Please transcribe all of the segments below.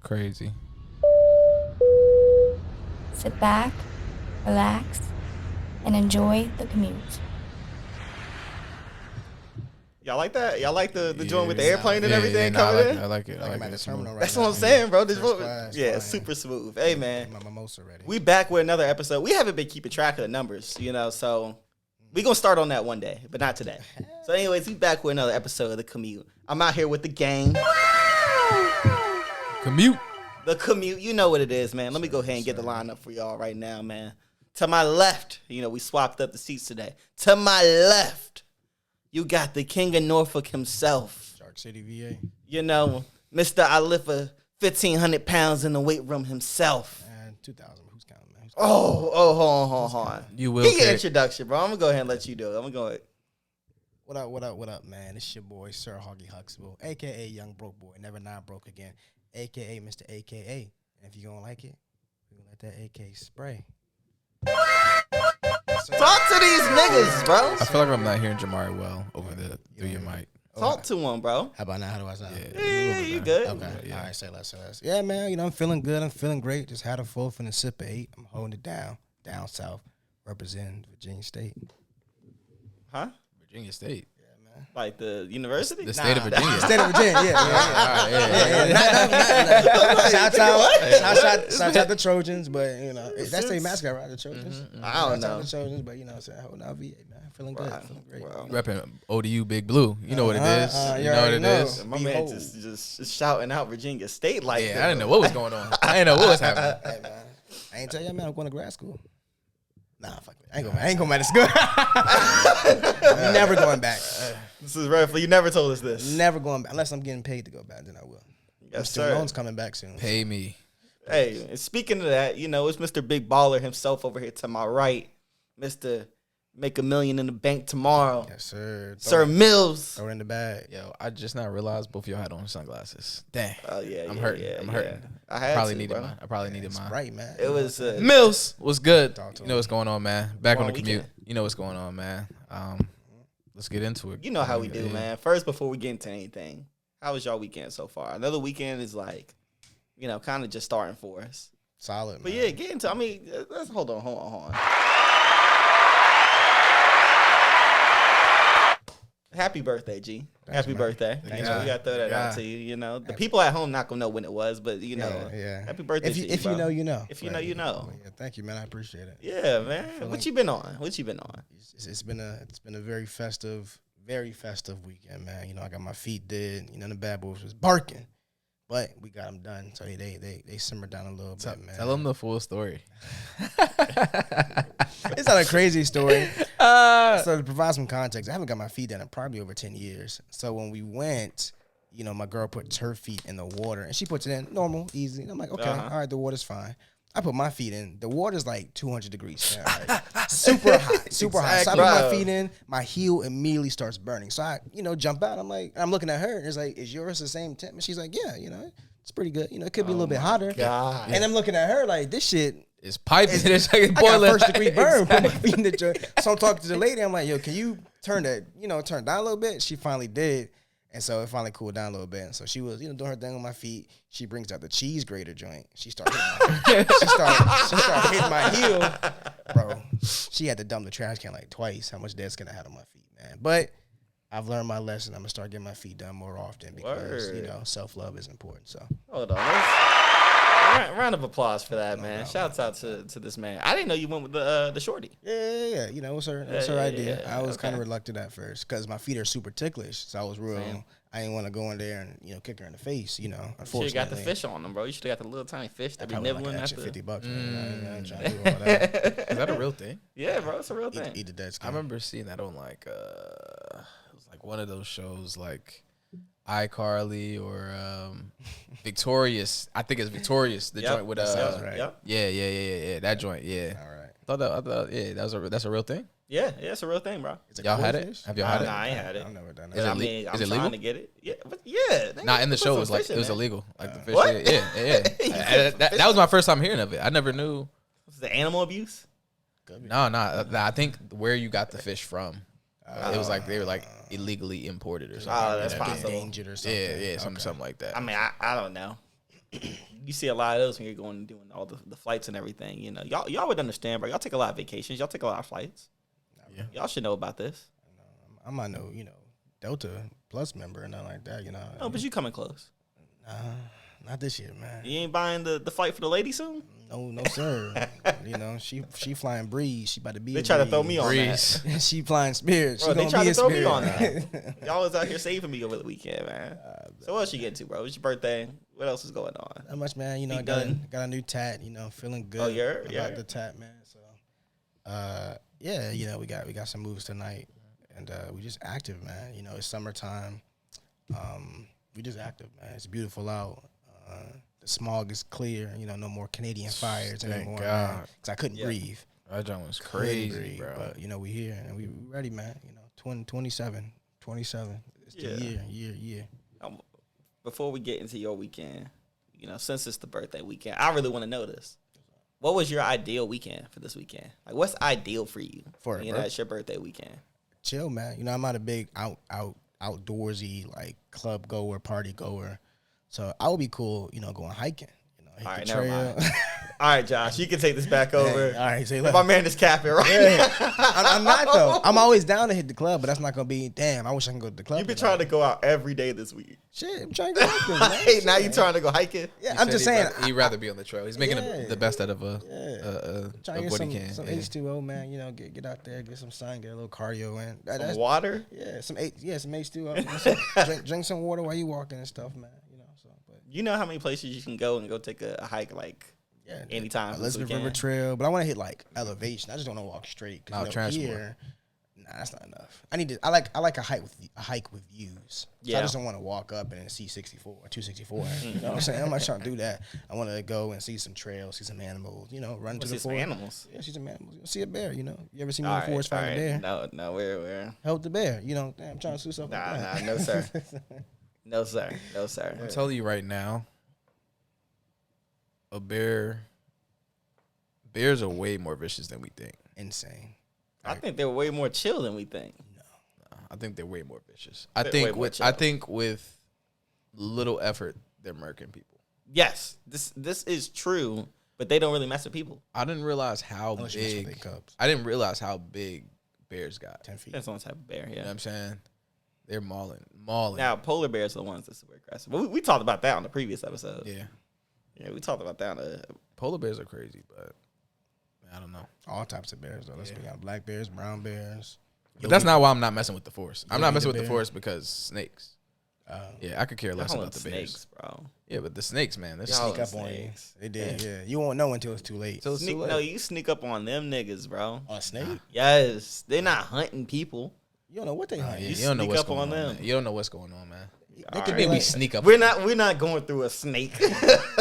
Crazy. Sit back, relax, and enjoy the commute. Y'all like that? Y'all like the joint with the airplane and everything nah, coming in? I like it. I'm at the terminal right That's now. what I'm saying, bro. This First road, class, yeah, flying. super smooth. Hey, man, My mimosa ready. we back with another episode. We haven't been keeping track of the numbers, so we gonna start on that one day, but not today. So, anyways, we back with another episode of the Commute. I'm out here with the gang. Commute. The Commute, you know what it is, man. Let me go ahead and get the lineup for y'all right now, man. To my left, we swapped up the seats today. To my left, you got the king of Norfolk himself. Shark City, VA. Mr. I lift 1,500 pounds in the weight room himself. And 2,000. Who's counting, man? Hold on. You will. Give your introduction, bro. I'm going to go ahead and let you do it. I'm going to go ahead. What up, man? It's your boy, Sir Haugy Huxtable, a.k.a. Young Broke Boy, never not broke again, a.k.a. Mr. A.K.A. And if you don't like it, we're going to let that A.K. spray. Talk to these niggas, bro. I feel like I'm not hearing Jamari well over through your mic. Talk to him, bro. How about now? How do I sound? Yeah, you good. Okay. Yeah. All right, say less. Yeah, man, I'm feeling good. I'm feeling great. Just had a fourth and a sip of 8. I'm holding it down south, representing Virginia State. Huh? Virginia State. Like the university? The state of Nah, Virginia. State of Virginia, Shout out the Trojans, but that's their mascot, right? The Trojans. I don't know. The Trojans, but I'm saying, holding out VA, man. Feeling good, feeling great. Wow. Repping ODU Big Blue. You know what it is. You You know what it is. My man just shouting out Virginia State like Yeah, that. I didn't know what was going on. I didn't know what was happening. Hey, man. I ain't tell you, man, I'm going to grad school. Nah, fuck it. I ain't going back to school. Never going back. This is rare. You never told us this. Never going back. Unless I'm getting paid to go back, then I will. Yes, Student sir. loans coming back soon. Pay me. Hey, and speaking of that, it's Mr. Big Baller himself over here to my right. Mr. Make $1 million in the bank tomorrow. Yes, sir. Sir Millz. Throw it in the bag. Yo, I just now realized both of y'all had on sunglasses. Dang. Oh, yeah, I'm yeah, hurting. yeah, I'm yeah. hurting. I had Probably to, needed bro. mine. I probably needed mine. Right, man. It was Millz, what's good? Talk to You know what's going on, man. Back on the commute. weekend. You know what's going on, man. Let's get into it. You know how we do, Yeah. man. First, before we get into anything, how was y'all weekend so far? Another weekend is like, kind of just starting for us. Solid, But man. yeah, get into. Let's hold on. Happy birthday, G. Thanks, Happy man. birthday. Thanks, We man. got to throw that out to you. The people at home not gonna know when it was, but Yeah. happy birthday. If you, to if bro. you know, you know. If you know, you know. Yeah, thank you, man. I appreciate it. Yeah, man. What you been on? It's been a very festive weekend, man. I got my feet did. The bad boys was barking, but we got them done. So they simmered down a little bit, man. Tell them the full story. It's not a crazy story. So to provide some context, I haven't got my feet done in probably over 10 years. So when we went, my girl puts her feet in the water, and she puts it in normal, easy. And I'm like, okay, all right, the water's fine. I put my feet in. The water's like 200 degrees Fahrenheit. Super hot, super hot. So I put my feet in. My heel immediately starts burning. So I, jump out. I'm looking at her, and it's like, is yours the same temp? And she's like, yeah, it's pretty good. It could be a little bit hotter. God. And I'm looking at her like, this shit. It's piping. It's like I got boiling. first degree burn. Put my feet in the joint. So I'm talking to the lady. I'm like, yo, can you turn that, turn down a little bit? She finally did. And so it finally cooled down a little bit. And so she was, doing her thing on my feet. She brings out the cheese grater joint. She started hitting my heel. Bro, she had to dump the trash can like twice. How much dead skin I had on my feet, man. But I've learned my lesson. I'm going to start getting my feet done more often because, self-love is important. So Hold on. Round of applause for that, man. Shouts out to this man. I didn't know you went with the shorty. Yeah. It was her idea. Yeah, I was kind of reluctant at first because my feet are super ticklish. So I was real. Same. I didn't want to go in there and kick her in the face. You Unfortunately, should have got the fish on them, bro. You should have got the little tiny fish that be Probably nibbling like an extra after. $50. Man. I ain't trying to do all that. Is that a real thing? Yeah, bro, it's a real thing. Eat the dead skin. I remember seeing that on it was like one of those shows like iCarly or Victorious. I think it's Victorious. The joint with sounds right. Yep. Yeah. That joint. Yeah. All right. I thought that's a real thing. Yeah, it's a real thing, bro. It's a Y'all had goldfish? it? Have y'all had Nah, it? I ain't had it. I've never done Is that. it I'm is it trying legal? to get it. Yeah, but yeah. Not in the put show. some It was like fish in it was there. illegal. Like the fish. What? Yeah. That was my first time hearing of it. I never knew. Was the animal abuse? No. I think where you got the fish from. It was like they were like illegally imported or something. Oh, that's Yeah, possible. Endangered or something. Yeah, something like that. I mean, I don't know. you see a lot of those when you're going and doing all the flights and everything. You know, y'all would understand, bro. Y'all take a lot of vacations. Y'all take a lot of flights. Yeah. Y'all should know about this. I'm not no, Delta Plus member and nothing like that, No, but you coming close. Not this year, man. You ain't buying the flight for the lady soon? No, sir. She flying Breeze. She about to be. They try to throw me on Breeze. that. She flying Spirit. Bro, She they gonna try be to a throw me Spirit. on that. Y'all was out here saving me over the weekend, man. So what else you getting to, bro? It's your birthday. What else is going on? Not much, man. I got done? a new tat. Feeling good. Oh, yeah? About the tat, man. So, we got some moves tonight, and we just active, man. It's summertime. We just active, man. It's beautiful out. The smog is clear. No more Canadian fires anymore. God. Because I couldn't breathe. That joint was Couldn't crazy, breathe, bro. But we here and we ready, man. 27. It's the year. Before we get into your weekend, since it's the birthday weekend, I really want to know this. What was your ideal weekend for this weekend? Like, what's ideal for you? It's your birthday weekend. Chill, man. I'm not a big outdoorsy like club goer, party goer. So I would be cool, going hiking. Hit All right, the never trail. mind. All right, Josh, you can take this back over. Hey, all right, say My man is capping, right? Yeah. I'm not though. I'm always down to hit the club, but that's not gonna be. Damn, I wish I can go to the club. You've been trying to go out every day this week. Shit, I'm trying to go hiking, man. Hey, now Shit. you trying to go hiking? Yeah, I'm just saying. He'd rather be on the trail. He's making Yeah. the best out of Trying to of get what he can. some Yeah. H2O, man. Get out there, get some sun, get a little cardio in. Some water? Yeah, some H2O. drink some water while you walking and stuff, man. But You know how many places you can go and go take a hike, like, anytime this Elizabeth weekend? River Trail, but I want to hit like elevation. I just don't want to walk straight. No, transport. Here, that's not enough. I like a hike with views. So Yeah. I just don't want to walk up and see 64 or 264. You know what I'm saying? I'm not trying to do that. I want to go and see some trails, see some animals. Run to See the some forest. animals. Yeah, see some animals. See a bear. You ever see me All in the forest all fighting a bear? No, where? Help the bear. Damn, I'm trying to do something. like Nah, that. no, sir. No, sir. I'm telling you right now, bears are way more vicious than we think. Insane. I think they're way more chill than we think. I think they're way more vicious. They're way more I chill. think with little effort, they're murking people. Yes, this is true, but they don't really mess with people. I didn't realize how Unless you mess with big. their cubs. I didn't realize how big bears got. 10 feet. Depends on the type of bear, You know yeah. what I'm saying? They're mauling. Now, polar bears are the ones that's super aggressive. We talked about that on the previous episode. Yeah, Yeah, we talked about that. polar bears are crazy, but I don't know. All types of bears, though. Let's be honest. Black bears, brown bears. But that's not why I'm not messing with the forest. I'm not Yogi messing the with the bear. forest because snakes. Yeah, I could care less Y'all about the bears. snakes, bro. Yeah, but the snakes, man. They're Y'all sneak Sneak up. up on you. snakes. They did, yeah. You won't know until it's too late. So it's too late. No, you sneak up on them niggas, bro. On a snake? Yes, they're not hunting people. You don't know what they hunt. Yeah, You you don't know sneak what's up going on on, them. man. You don't know what's going on, man. They All could right. be Maybe like, sneak up. We're not going through a snake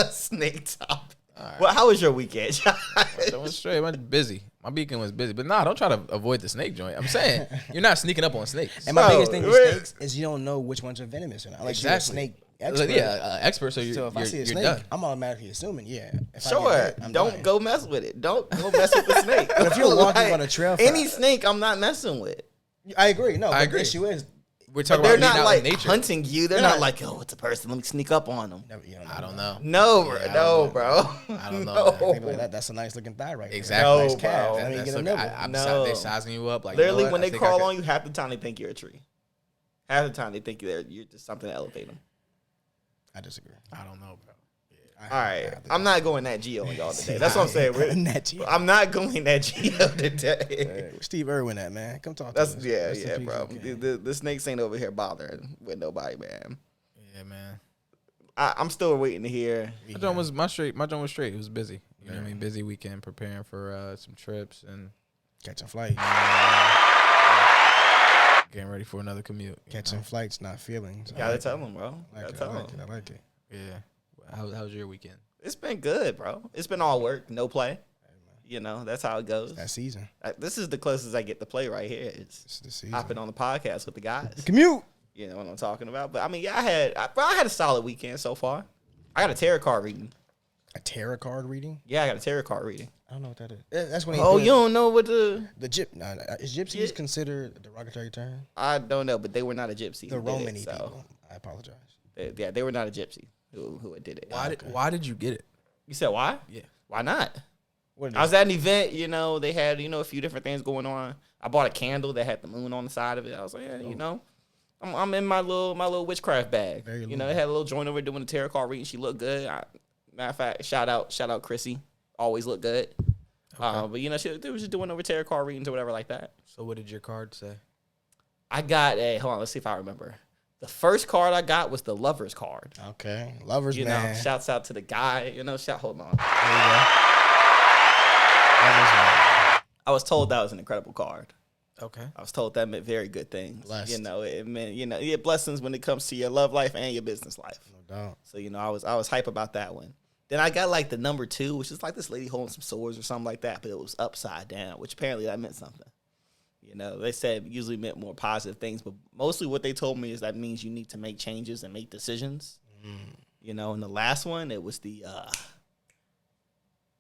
snake top. Well, how was your weekend, Josh? I went straight. I went busy. My weekend was busy. But nah, don't try to avoid the snake joint. I'm saying you're not sneaking up on snakes. and my Bro, biggest thing with we're- snakes is you don't know which ones are venomous or not. Like Exactly. you're a snake expert. Yeah, expert. So you're, So if I see a you're snake, done. I'm automatically assuming, yeah. If I get Sure. hit, I'm Don't dying. go mess with it. Don't go mess with the snake. But if you're walking on a trail for- any snake, I'm not messing with. I agree. No, I but agree. the issue is, We're But talking they're about being not out like in nature. hunting you. They're They're not not- like, oh, it's a person. Let me sneak up on them. you I don't know. No, bro. Yeah, I No, don't know. bro. I don't know, No. man. they be like, that's a nice looking thigh right there. Exactly. No, Nice calf. bro. Let me That's get a look- nibble. No. they're sizing you up. Like, Literally, you know when what? they I think crawl I on you, half the time they think you're a tree. Half the time they think you're just something to elevate them. I disagree. I don't know, bro. All right, I'm not going that geo on y'all today. That's what I'm saying. Nat Geo. I'm not going that geo today. Hey, Steve Irwin at, man. Come talk to That's us. yeah, Rest in yeah, peace, bro. okay. The snakes ain't over here bothering with nobody, man. Yeah, man. I'm still waiting to hear. My joint was My joint was straight. It was busy. You know what I mean? Busy weekend preparing for some trips and Catching flight. getting ready for another commute. you Catching know? flights, not feelings. Gotta tell them, bro. I Gotta like it. tell I like them. it. I like it. Yeah. How's your weekend? It's been good, bro. It's been all work, no play. You know, that's how it goes. That season. This is the closest I get to play right here. It's It's the season. hopping on the podcast with the guys. Commute. You know what I'm talking about. But I mean, yeah, I had a solid weekend so far. I got a tarot card reading. A tarot card reading? Yeah, I got a tarot card reading. I don't know what that is. That's when Oh, you don't know what the? is gypsies Yeah. considered a derogatory term? I don't know, but they were not a gypsy. The who did it, Romany so. people. I apologize. Yeah, they were not a gypsy who had did it. Why did you get it? You said why? Yeah. Why not? What I was at an event, they had, a few different things going on. I bought a candle that had the moon on the side of it. I was like, yeah, I'm in my little witchcraft bag. They had a little joint over doing the tarot card reading. She looked good. Matter of fact, shout out Chrissy. Always look good. Okay. But they was just doing over tarot card readings or whatever like that. So what did your card say? I got hold on, let's see if I remember. The first card I got was the Lover's card. Okay. Lover's man. Shouts out to the guy. Hold on. There you go. I was told that was an incredible card. Okay. I was told that meant very good things. Blessed. It meant, blessings when it comes to your love life and your business life. No doubt. So, I was hype about that one. Then I got like the number 2, which is like this lady holding some swords or something like that, but it was upside down, which apparently that meant something. They said usually meant more positive things, but mostly what they told me is that means you need to make changes and make decisions. And the last one, it was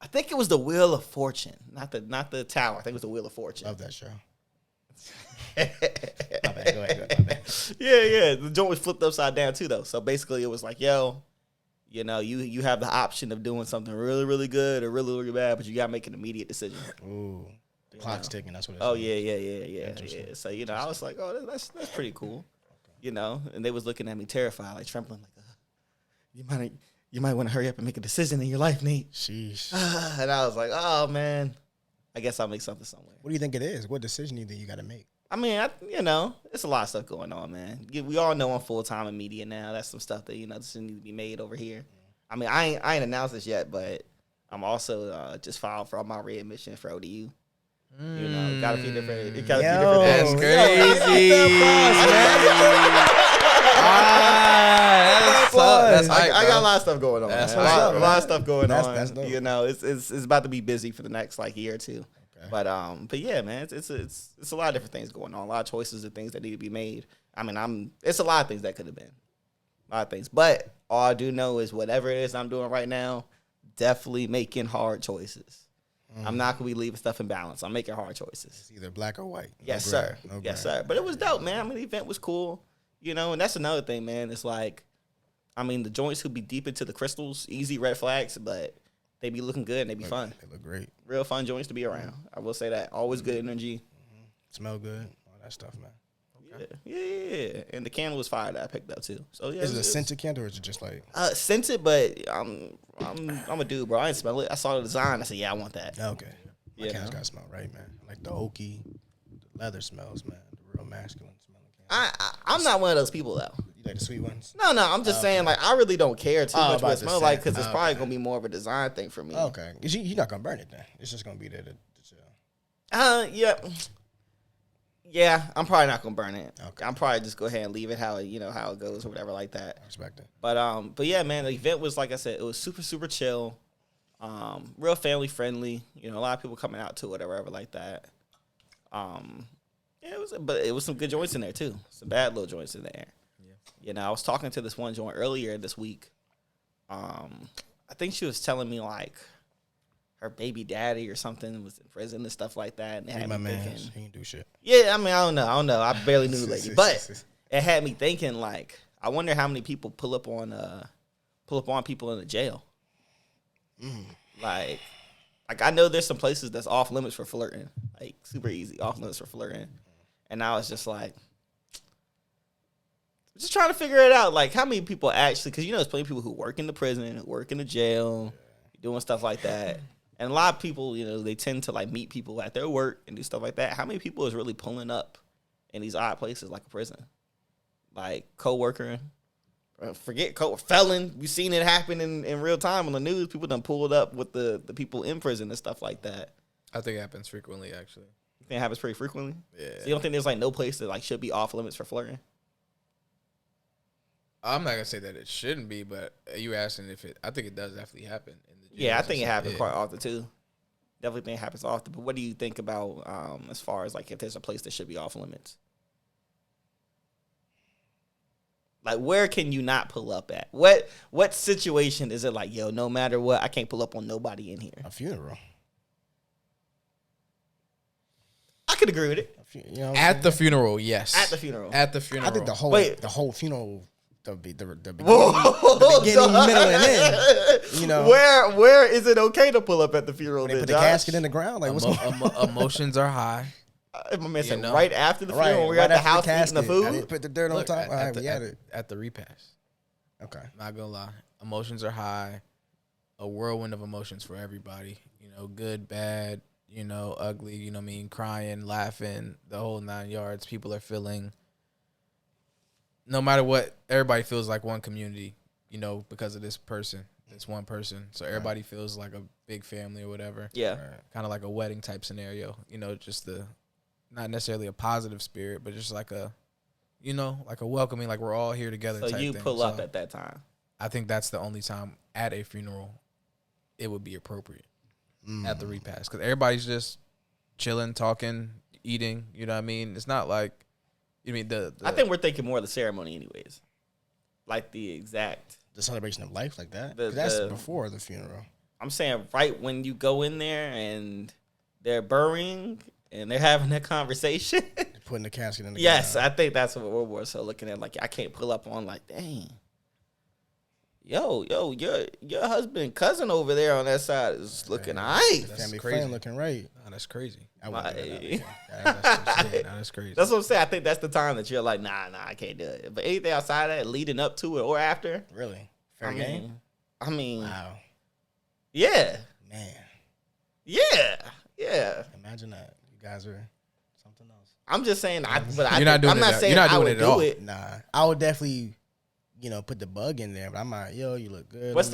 I think it was the Wheel of Fortune, not the Tower. I think it was the Wheel of Fortune. Love that show. My bad. Go ahead. My bad. Yeah. The joint was flipped upside down too, though. So basically, it was like, you have the option of doing something really, really good or really, really bad, but you gotta make an immediate decision. Ooh, the clock's ticking. That's what it is. Oh yeah. So I was like, oh, that's pretty cool. And they was looking at me terrified, like trembling, like, you might want to hurry up and make a decision in your life, Nate. Sheesh. And I was like, oh man, I guess I'll make something somewhere. What do you think it is? What decision do you think you got to make? I mean, it's a lot of stuff going on, man. We all know I'm full time in media now. That's some stuff that just need to be made over here. I mean, I ain't announced this yet, but I'm also just filed for all my readmission for ODU. Got a few different. That's crazy. I got a lot of stuff going on. That's a lot of stuff going on. That's dope. It's about to be busy for the next year or two. Okay. But yeah, man, it's a lot of different things going on. A lot of choices and things that need to be made. I mean, it's a lot of things that could have been. A lot of things. But all I do know is whatever it is I'm doing right now, definitely making hard choices. I'm not going to be leaving stuff in balance. I'm making hard choices. It's either black or white. Yes, sir. Yes, sir. But it was dope, man. I mean, the event was cool. And that's another thing, man. It's like, I mean, the joints who be deep into the crystals, easy red flags, but they be looking good and they be fun. They look great. Real fun joints to be around. I will say that. Always good energy. Smell good. All that stuff, man. Okay. Yeah. And the candle was fire that I picked up too. So yeah. Is it a scented candle or is it just like scented? But I'm a dude, bro. I didn't smell it. I saw the design. I said, yeah, I want that. Okay. My candle's gotta smell right, man. Like the oaky, the leather smells, man. The real masculine smelling candle. I'm not one of those people though. You like the sweet ones? No. I'm just saying, like, I really don't care too much what it smells like because it's probably okay. gonna be more of a design thing for me. Okay. You're not gonna burn it then. It's just gonna be there to chill. Yeah, I'm probably not gonna burn it. Okay. I'm probably just go ahead and leave it how it goes or whatever like that. I respect it. But yeah, man, the event was, like I said, it was super, super chill, real family friendly. A lot of people coming out to it or whatever like that. Yeah, it was some good joints in there too. Some bad little joints in there. Yeah. I was talking to this one joint earlier this week. I think she was telling me like her baby daddy or something was in prison and stuff like that. And it had me thinking, he ain't do shit. Yeah, I mean, I don't know. I barely knew the lady, but it had me thinking like, I wonder how many people pull up on people in the jail. Like I know there's some places that's off limits for flirting, like super easy off limits for flirting, and I was just like, just trying to figure it out. Like how many people actually, because there's plenty of people who work in the prison, who work in the jail, doing stuff like that. And a lot of people, they tend to like meet people at their work and do stuff like that. How many people is really pulling up in these odd places like a prison? Like co-worker, forget felon. We've seen it happen in real time on the news. People done pulled up with the people in prison and stuff like that. I think it happens frequently, actually. You think it happens pretty frequently? Yeah. So you don't think there's like no place that like should be off limits for flirting? I'm not gonna say that it shouldn't be, but you asking if it? I think it does definitely happen. Yeah, I think it happens quite often too. Definitely think it happens often. But what do you think about as far as like if there's a place that should be off limits? Like where can you not pull up at? What situation is it like, yo, no matter what, I can't pull up on nobody in here? A funeral. I could agree with it. At the funeral, yes. At the funeral. At the funeral. I think the whole funeral the beginning, Whoa, the beginning, middle, and end. You know, where is it okay to pull up at the funeral? they put the Josh? casket in the ground. Like, what's going on? Emotions are high. My man said know. right after the Right, funeral, we're right at the after house eating the casket. I food. didn't put the dirt on Look, top. All right, we had it. at the repast. Okay. Not gonna lie, emotions are high. A whirlwind of emotions for everybody. You know, good, bad. You know, ugly. You know, what I mean, crying, laughing, the whole 9 yards. People are feeling. No matter what, everybody feels like one community. You know, because of this person, this one person. So everybody feels like a big family or whatever. Yeah. Kind of like a wedding type scenario. You know, just not necessarily a positive spirit, but just like a, you know, like a welcoming, like we're all here together. So type you thing. pull up at that time. I think that's the only time at a funeral it would be appropriate at the repast, because everybody's just chilling, talking, eating. You know what I mean? It's not like, you mean I think we're thinking more of the ceremony, anyways. Like the celebration of life, like that. The- 'Cause that's the- before the funeral. I'm saying right when you go in there and they're burying and they're having that conversation. Putting the casket in the Yes, ground. I think that's what we're more so looking at. Like, I can't pull up on like, dang. Yo, your husband, cousin over there on that side is looking nice. Family crazy. friend looking right. Oh, that's crazy. I wouldn't do that. Like- That's crazy. That's what I'm saying. I think that's the time that you're like, nah, I can't do it. But anything outside of that, leading up to it or after, Really? Fair game? I mean, Wow. yeah, Man. yeah. Imagine that. You guys are something else. I'm just saying. You're not doing I'm it not at- saying you're not I doing would it at do all. it. Nah. I would definitely, put the bug in there, but I'm like, yo, you look good. But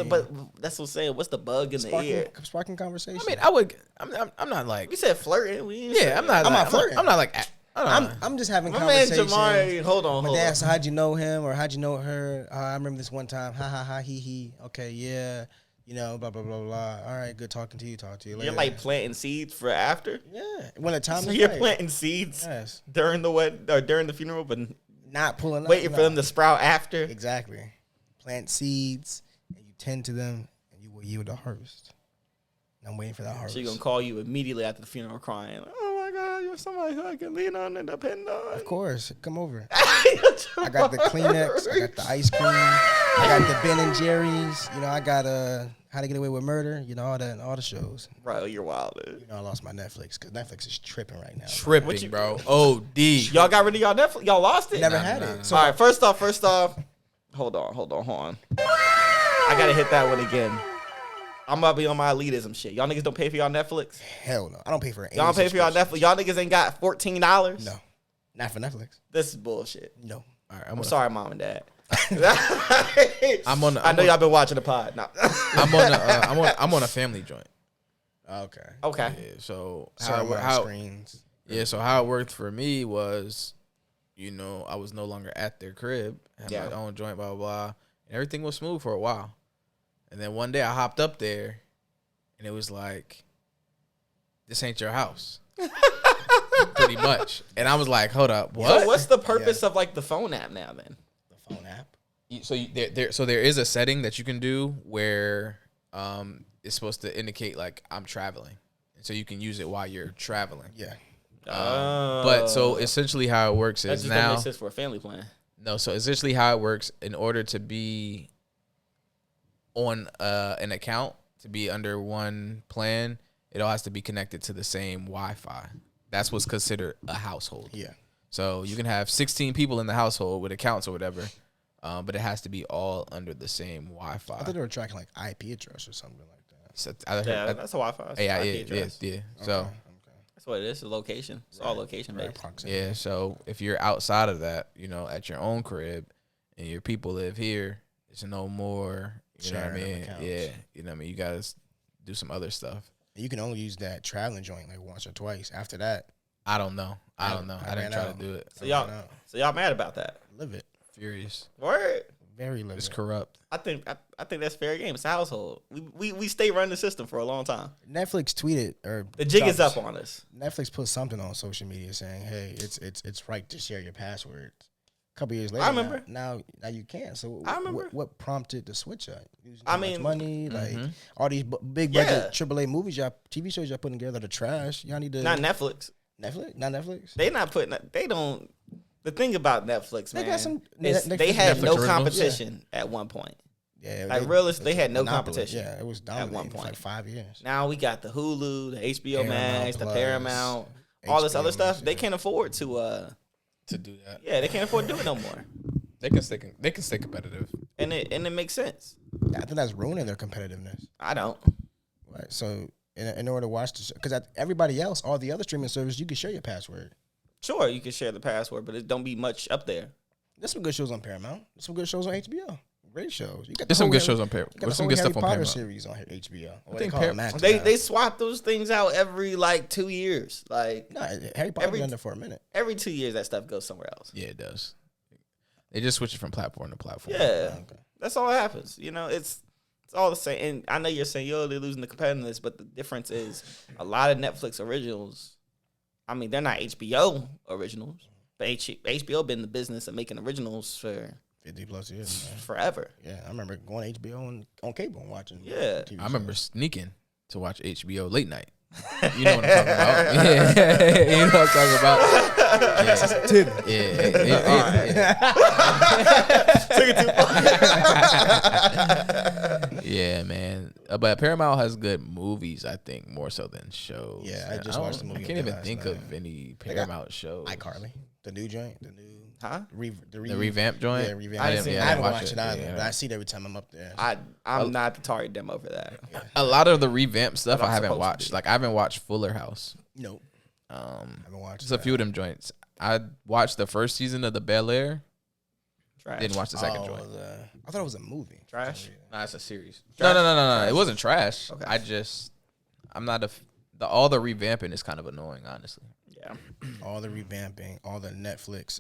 that's what I'm saying. What's the bug in the ear? Sparking conversation. I mean, I would. I'm not like. We said flirting. We didn't Yeah, say- I'm not. I'm like, not flirting. I'm not like. I'm just having My man conversation. Jamari, hold on. My dad said, how'd you know him or how'd you know her? I remember this one time. Ha, ha, ha, he. Okay, yeah. Blah, blah, blah, blah. All right, good talking to you. Talk to you later. You're like planting seeds for after. yeah. When the time So is you're right. planting seeds Yes. during the wedding or during the funeral, but Not pulling up. waiting for them to sprout after. Exactly. Plant seeds and you tend to them and you will yield a harvest. And I'm waiting for that harvest. She's gonna call you immediately after the funeral, crying. Oh my God, you're somebody who I can lean on and depend on. Of course. Come over. I got the Kleenex. I got the ice cream. I got the Ben and Jerry's. I got How to Get Away with Murder. All the shows. Bro, you're wild, dude. I lost my Netflix because Netflix is tripping right now. Tripping, bro. OD. Y'all got rid of y'all Netflix? Y'all lost it? Never had it. So All right, first off. Hold on. I gotta hit that one again. I'm about to be on my elitism shit. Y'all niggas don't pay for y'all Netflix? hell no. I don't pay for it. Y'all don't pay for y'all Netflix? Y'all niggas ain't got $14? No. Not for Netflix. This is bullshit. No. All right, I'm sorry, mom and dad. I'm I know y'all been watching the pod. No. I'm on a family joint. Okay. Okay. Yeah, so So how screens. yeah, so how it worked for me was, I was no longer at their crib. I had Yeah. my own joint, blah, blah, blah. And everything was smooth for a while. And then one day I hopped up there and it was like, this ain't your house. Pretty much. And I was like, hold up, what? So what's the purpose of like the phone app now then? The phone app. So there is a setting that you can do where it's supposed to indicate like I'm traveling. And so you can use it while you're traveling. Yeah. But so essentially how it works that is just don't now make sense for a family plan. No, so essentially how it works, in order to be on an account, to be under one plan, it all has to be connected to the same Wi-Fi. That's what's considered a household. Yeah. So you can have 16 people in the household with accounts or whatever, but it has to be all under the same Wi-Fi. I thought they were tracking like IP address or something like that. So Yeah, that's a Wi-Fi. That's yeah, IP yeah, address. yeah. So That's what it is. It's location. It's all location Right. based. Proximity. yeah, so if you're outside of that, at your own crib, and your people live here, it's no more. You know what I Sharing of mean? accounts. Yeah, you know what I mean. You guys do some other stuff. You can only use that traveling joint like once or twice. After that, I don't know. I didn't ran try out. to do it. So y'all mad about that? live it. Furious. Word. Very live It's it. corrupt. I think that's fair game. It's a household. We stay running the system for a long time. Netflix tweeted or The jig is dropped- up on us. Netflix put something on social media saying, "Hey, it's right to share your passwords." A couple years later, I remember. Now you can't. So I remember. What prompted the switch up? Using I too much mean- money, like all these big Yeah. budget AAA movies, y'all TV shows y'all putting together, the trash. Y'all need to Not Netflix. Netflix, not Netflix. They not putting. They don't. The thing about Netflix, man, They got some- is Netflix- they had Netflix no originals? competition at one point. Yeah, Like, realistic, they had no monopoly. competition Yeah, it was at dominating one for point. like 5 years. Now we got the Hulu, the HBO Max, the Plus, Paramount, all this HBO other stuff. Max, They yeah. can't afford to. To do that, Yeah, they can't afford to do it no more, they can stay competitive. and it makes sense. I think that's ruining their competitiveness. I don't. Right. So in order to watch the show, because everybody else, all the other streaming services, you can share your password. Sure, you can share the password, but it don't be much up there. There's some good shows on Paramount. There's some good shows on HBO. Great shows. You got There's some good shows on Paramount. You got There's the some whole good Harry stuff on Potter Paramount. series on HBO. Or I they think call it Max They now. they swap those things out every like 2 years. Like No, Harry Potter every- been there for a minute. every 2 years, that stuff goes somewhere else. Yeah, it does. They just switch it from platform to platform. Yeah, Okay. that's all that happens. You know, it's all the same. And I know you're saying, yo, they're losing the competitiveness, but the difference is a lot of Netflix originals. I mean, they're not HBO originals, but HBO been in the business of making originals for 50 plus years. Man. forever. Yeah, I remember going to HBO on cable and watching. Yeah. TV I remember shows. sneaking to watch HBO late night. You know what I'm talking about? Yeah, you know what I'm talking about. Yeah, man. But Paramount has good movies, I think, more so than shows. Yeah, I And just watched the don't- movie I can't even last think night. of any got Paramount shows. iCarly, the new joint, the new Huh? the revamp joint. Yeah, revamp. I didn't- I haven't watch watched it either, Yeah. but I see it every time I'm up there. I'm not the target demo for that. A lot of the revamp stuff But I'm I haven't supposed to watched. be. Like I haven't watched Fuller House. Nope, I haven't watched. Just a few of them joints. I watched the first season of The Bel Air. Trash. Didn't watch the second joint. I thought it was a movie. Trash. Nah, it's a series. Trash? No. It wasn't trash. Okay. I'm not all the revamping is kind of annoying, honestly. Yeah. All the revamping, all the Netflix,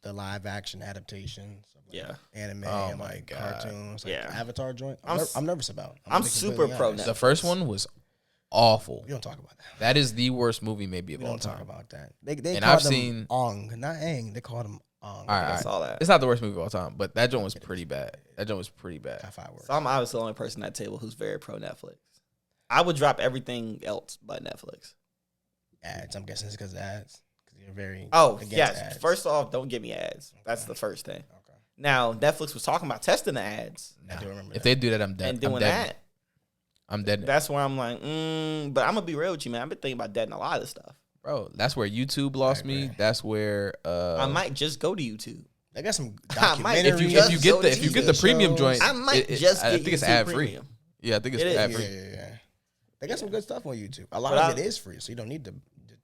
the live action adaptations, of like Yeah. anime, Oh and my like God. cartoons, like Yeah. Avatar joint. I'm I'm nervous about. I'm being super completely pro honest. Netflix. The first one was awful. We don't talk about that. That is the worst movie maybe of We all don't talk time. about that. They And called I've them seen- Ong, not Aang. They called him Ong. All I right. saw that. It's not the worst movie of all time, but that joint was pretty bad. High five words. So I'm obviously the only person at that table who's very pro Netflix. I would drop everything else but Netflix. Ads. I'm guessing it's because of ads. Because you're very Oh, against yes. ads. First off, don't give me ads. That's the first thing. Okay. Now, Netflix was talking about testing the ads I do remember If that. they do that, I'm dead. and doing I'm dead. that. I'm dead. That's where I'm like, but I'm going to be real with you, man. I've been thinking about deading a lot of stuff. Bro, that's where YouTube lost me. agree. That's where I might just go to YouTube. They got some I might- if you documentaries. get the premium joint, I might just I get think it's YouTube ad free. Premium. Yeah, I think it's It is. ad Yeah, free. yeah. They got some good stuff on YouTube. A lot But of it is free, so you don't need to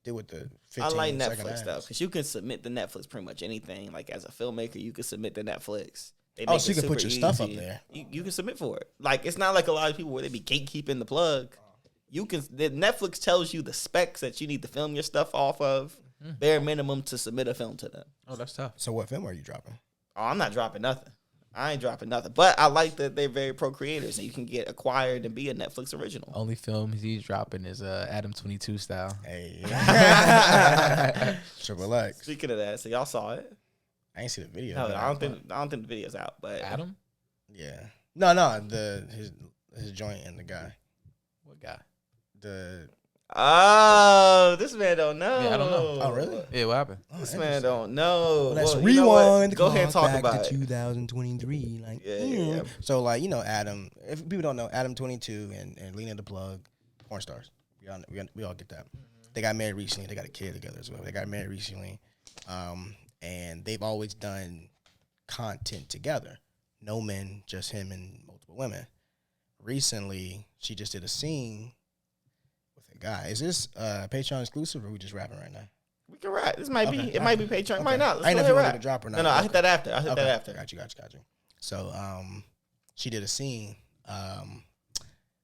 deal with the 15 I like second Netflix ads. stuff because you can submit to Netflix pretty much anything. Like as a filmmaker, you can submit to Netflix. They Oh, make so you it can put super your stuff up easy. there. You can submit for it. Like it's not like a lot of people where they be gatekeeping the plug. You can. The Netflix tells you the specs that you need to film your stuff off of. Bare minimum to submit a film to them. Oh, that's tough. So what film are you dropping? Oh, I'm not dropping nothing. I ain't dropping nothing. But I like that they're very pro creators and you can get acquired and be a Netflix original. Only film he's dropping is Adam 22 style. Hey. Triple X. Speaking of that, so y'all saw it. I ain't see the video. No, but I don't think the video's out. But Adam? Yeah. No, his joint and the guy. What guy? The oh, this man don't know. Yeah, I don't know. Oh, really? Yeah, what happened? This man don't know. Let's Well, you know what? rewind. Go ahead and talk back about to it. 2023. Like, Yeah. So, like, Adam. If people don't know, Adam 22 and Lena the Plug, porn stars. We all get that. They got married recently. They got a kid together as well. They got married recently, and they've always done content together. No men, just him and multiple women. Recently, she just did a scene with a guy. Is this Patreon exclusive, or we just rapping right now? We can rap. This might be. Okay. It might be Patreon. It Okay. might not. Let's I ain't go know if you ahead wanted rap. to drop or not. No, I Okay. hit that after. I hit that after. Got you. So, she did a scene.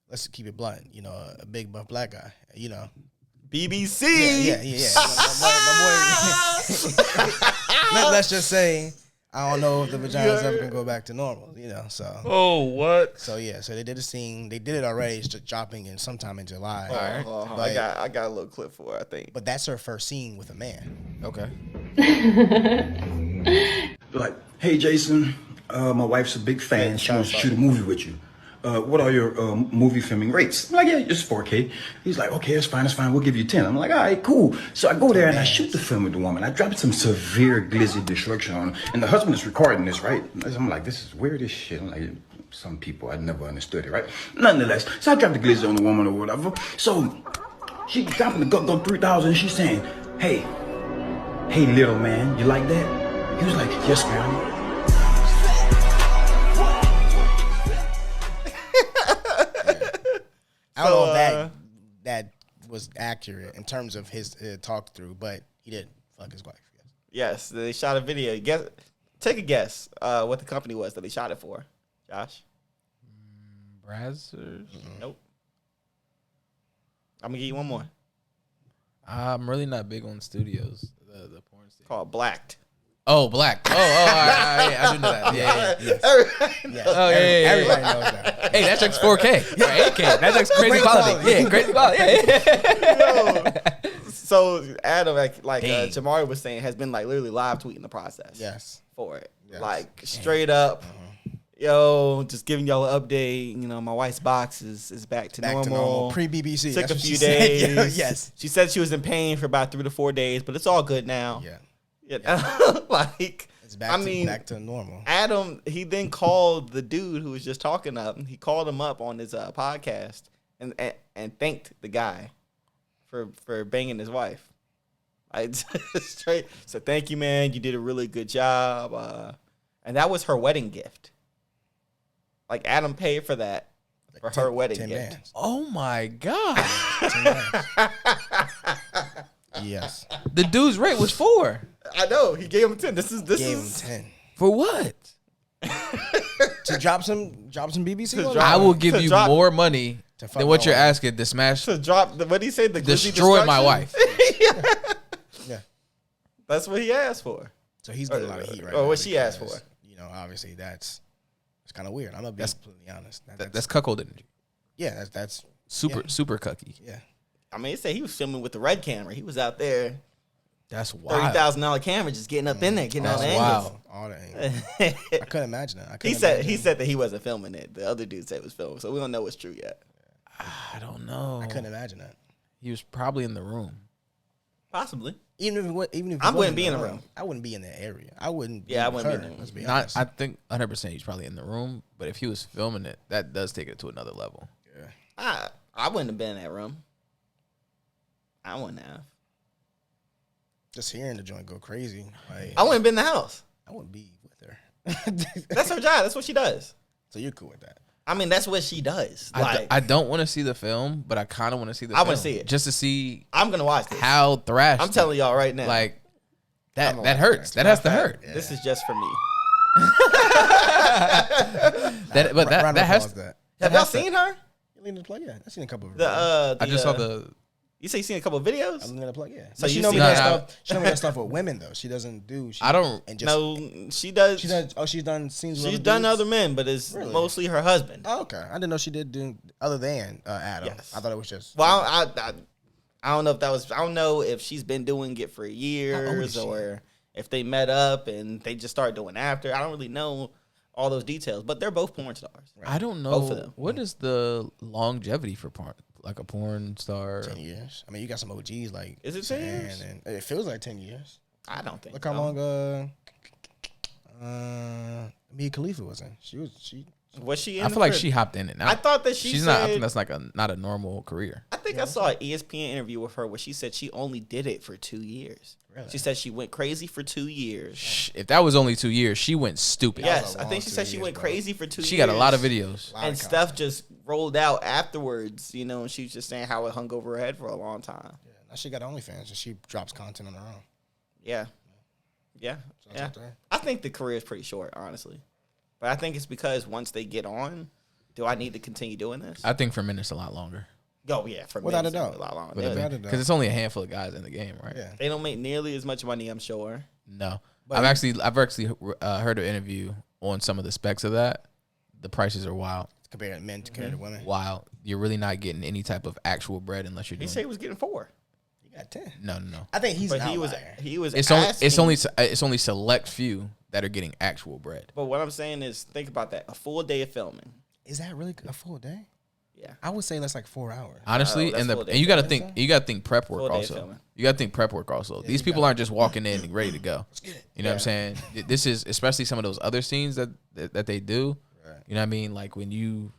Let's keep it blunt. A big buff black guy. BBC. Yeah. My boy. Let's just say, I don't know if the vagina's ever gonna go back to normal. So. Oh, what? So yeah. So they did a scene. They did it already. It's just dropping in sometime in July. I got a little clip for it, I think. But that's her first scene with a man. Okay. Like, hey Jason, my wife's a big fan. She wants to shoot a movie with you. what are your movie filming rates? I'm like, yeah, just 4K. He's like, okay, that's fine. We'll give you 10. I'm like, all right, cool. So I go there and I shoot the film with the woman. I dropped some severe glizzy destruction on her. And the husband is recording this, right? I'm like, this is weird as shit. I'm like, some people, I never understood it, right? Nonetheless, so I dropped the glizzy on the woman or whatever. So she dropping the go 3,000 and she's saying, hey, little man, you like that? He was like, yes, ma'am. I don't know if that was accurate in terms of his talk through, but he did fuck his wife. Yes, they shot a video. Take a guess what the company was that they shot it for. Josh? Brazzers? Nope. I'm going to give you one more. I'm really not big on studios. The porn studio. Called Blacked. Oh, Black. Oh, I do know that. Yeah. Oh, yeah. Everybody knows that. Hey, that checks 4K. Or 8K. That checks crazy quality. Yeah, crazy quality. Yeah. So Adam, like Jamari was saying, has been like literally live tweeting the process. Yes. For it. Yes. Like straight up. Yo, just giving y'all an update. You know, my wife's box is back to normal. Pre-BBC. Took a few said. days. Yes. She said she was in pain for about 3 to 4 days, but it's all good now. Yeah. Like, it's back to normal. Adam, he then called the dude who was just talking up. He called him up on his podcast and thanked the guy for banging his wife. I straight said, thank you, man. You did a really good job. And that was her wedding gift. Like, Adam paid for that for her wedding gift. Bands. Oh, my God. 10 bands. Yes. The dude's rate was 4. I know. He gave him 10. This Gave him is 10. For what? To drop some BBC. To on drop- I will give to you drop- more money To fuck than what my you're wife. asking to smash, to drop. What did he say? The glizzy destroy my destruction? wife. Yeah. That's what he asked for. So he's getting a lot of heat right Or now. what she asked because, for. You know, obviously it's kind of weird. I'm gonna be completely honest. That's cuckold energy. Yeah, that's Super cucky. yeah. I mean, he said he was filming with the red camera. He was out there, That's wild. $30,000 camera, just getting up in there, getting all the That's angles. wild. All the angles. I couldn't imagine it. He said that he wasn't filming it. The other dude said it was filmed, so we don't know what's true yet. I don't know. I couldn't imagine that. He was probably in the room. Possibly. Even if I he wouldn't wasn't be in the room. I wouldn't be in the area. I wouldn't. Yeah, I with wouldn't be her, in the room. Let's be Not, honest. I think 100% he's probably in the room, but if he was filming it, that does take it to another level. Yeah. I wouldn't have been in that room. I wouldn't have. Just hearing the joint go crazy. Like, I wouldn't have been in the house. I wouldn't be with her. That's her job. That's what she does. So you're cool with that? I mean, that's what she does. Like, I don't want to see the film, but I kind of want to see the I film. wanna see it. Just to see I'm going to watch this. how thrashed. I'm telling y'all right now. Like, I'm that a- hurts. That has to hurt. This is just for me. That has to. that. Have y'all seen her? Lena play, yeah. I've seen a couple of I just saw the. You say you seen a couple of videos? I'm gonna play, yeah. So So she you know see me that that- stuff. She know me that stuff with women though. She doesn't do. She, I don't- And just, No, she does. She does. Oh, she's done scenes. With She's other done dudes? other men, but it's Really? mostly her husband. Oh, okay. I didn't know she did do other than Adam. Yes. I thought it was just. Well, I don't know if that was. I don't know if she's been doing it for How old is years she? or if they met up and they just started doing after. I don't really know all those details, but they're both porn stars. I don't know. Both of them. What is the longevity for porn? Like a porn star? 10 years. I mean, you got some OGs like. Is it 10 years? And it feels like 10 years. I don't think. Look how so. long. Mia Khalifa was in. She. Was she? In I the feel like crib? she hopped in and out. I thought that she's not. I think that's like not a normal career. I think I saw an ESPN interview with her where she said she only did it for 2 years. Really? She said she went crazy for 2 years. If that was only 2 years, she went stupid. Yes, a I long think she 2 said she years, went bro. crazy for 2 years. She got a lot of videos. Lot and of stuff content. just rolled out afterwards, you know, and she was just saying how it hung over her head for a long time. Yeah, now she got OnlyFans and she drops content on her own. Yeah. Yeah. Shout Yeah. out to her. I think the career is pretty short, honestly. But I think it's because once they get on, do I need to continue doing this? I think for men it's a lot longer. Oh, yeah. For Without men, a doubt. it's a lot longer. Without a doubt. Because it's only a handful of guys in the game, right? Yeah. They don't make nearly as much money, I'm sure. No, But- I've actually heard an interview on some of the specs of that. The prices are wild. Compared men to compared to women. Wild. You're really not getting any type of actual bread unless you're He doing. said he was getting 4. He got 10. No. I think he's But an he was outlier. It's only select few that are getting actual bread. But what I'm saying is, think about that. A full day of filming. Is that really a full day? Yeah. I would say that's like 4 hours. Honestly, that's full day and you got to filming. think prep work Full day also. filming. You got to think prep work also. These people aren't just walking in and ready to go. You know what I'm saying? This is especially some of those other scenes that they do. Right. You know what I mean? Like when you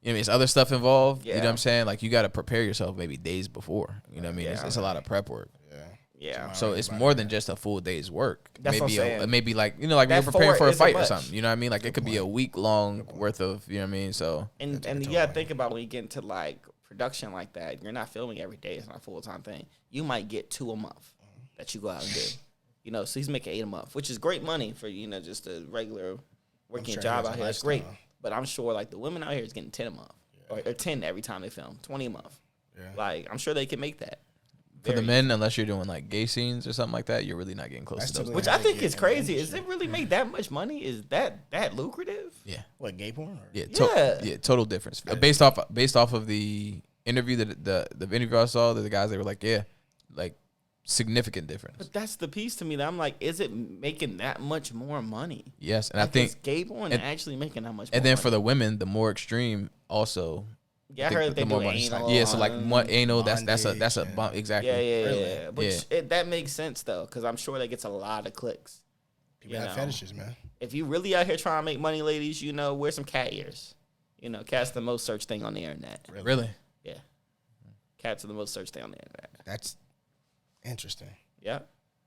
know, it's other stuff involved. You know what Yeah. I'm saying? Like you got to prepare yourself maybe days before. You know what I mean? Yeah. It's a lot of prep work. Yeah. So it's more than just a full day's work. That's what I'm saying. Maybe like, you know, like That you're preparing for a isn't fight or much. something. You know what I mean? Like it could be a week long worth of, you know what I mean? So And you gotta think about when you get into like production like that, you're not filming every day. It's not a full time thing. You might get 2 a month that you go out and do. You know, so he's making 8 a month, which is great money for, you know, just a regular working sure job he has out a here. It's great. lifestyle. But I'm sure like the women out here is getting 10 a month or 10 every time they film, 20 a month. Yeah. Like I'm sure they can make that. for the Very men, unless you're doing like gay scenes or something like that, you're really not getting close That's to those. typically Which numbers. I think Yeah, is in the crazy. Is industry. it really make that much money? Is that lucrative? Yeah, What, gay porn? Or? yeah, Yeah. total difference. Based off of the interview that the interview I saw, that the guys, they were like, yeah, like significant difference. But that's the piece to me that I'm like, is it making that much more money? Yes, and Like, I think, is gay porn and- actually making that much more and then money? for the women, the more extreme also. Yeah, I heard that they do money. anal. Yeah, so like one anal, that's a bondage, bump, exactly. Yeah. Which Yeah. that makes sense though, because I'm sure that gets a lot of clicks. People You have know. fetishes, man. If you really out here trying to make money, ladies, you know, wear some cat ears. You know, cat's the most searched thing on the internet. Really? Yeah, cats are the most searched thing on the internet. That's interesting. Yeah,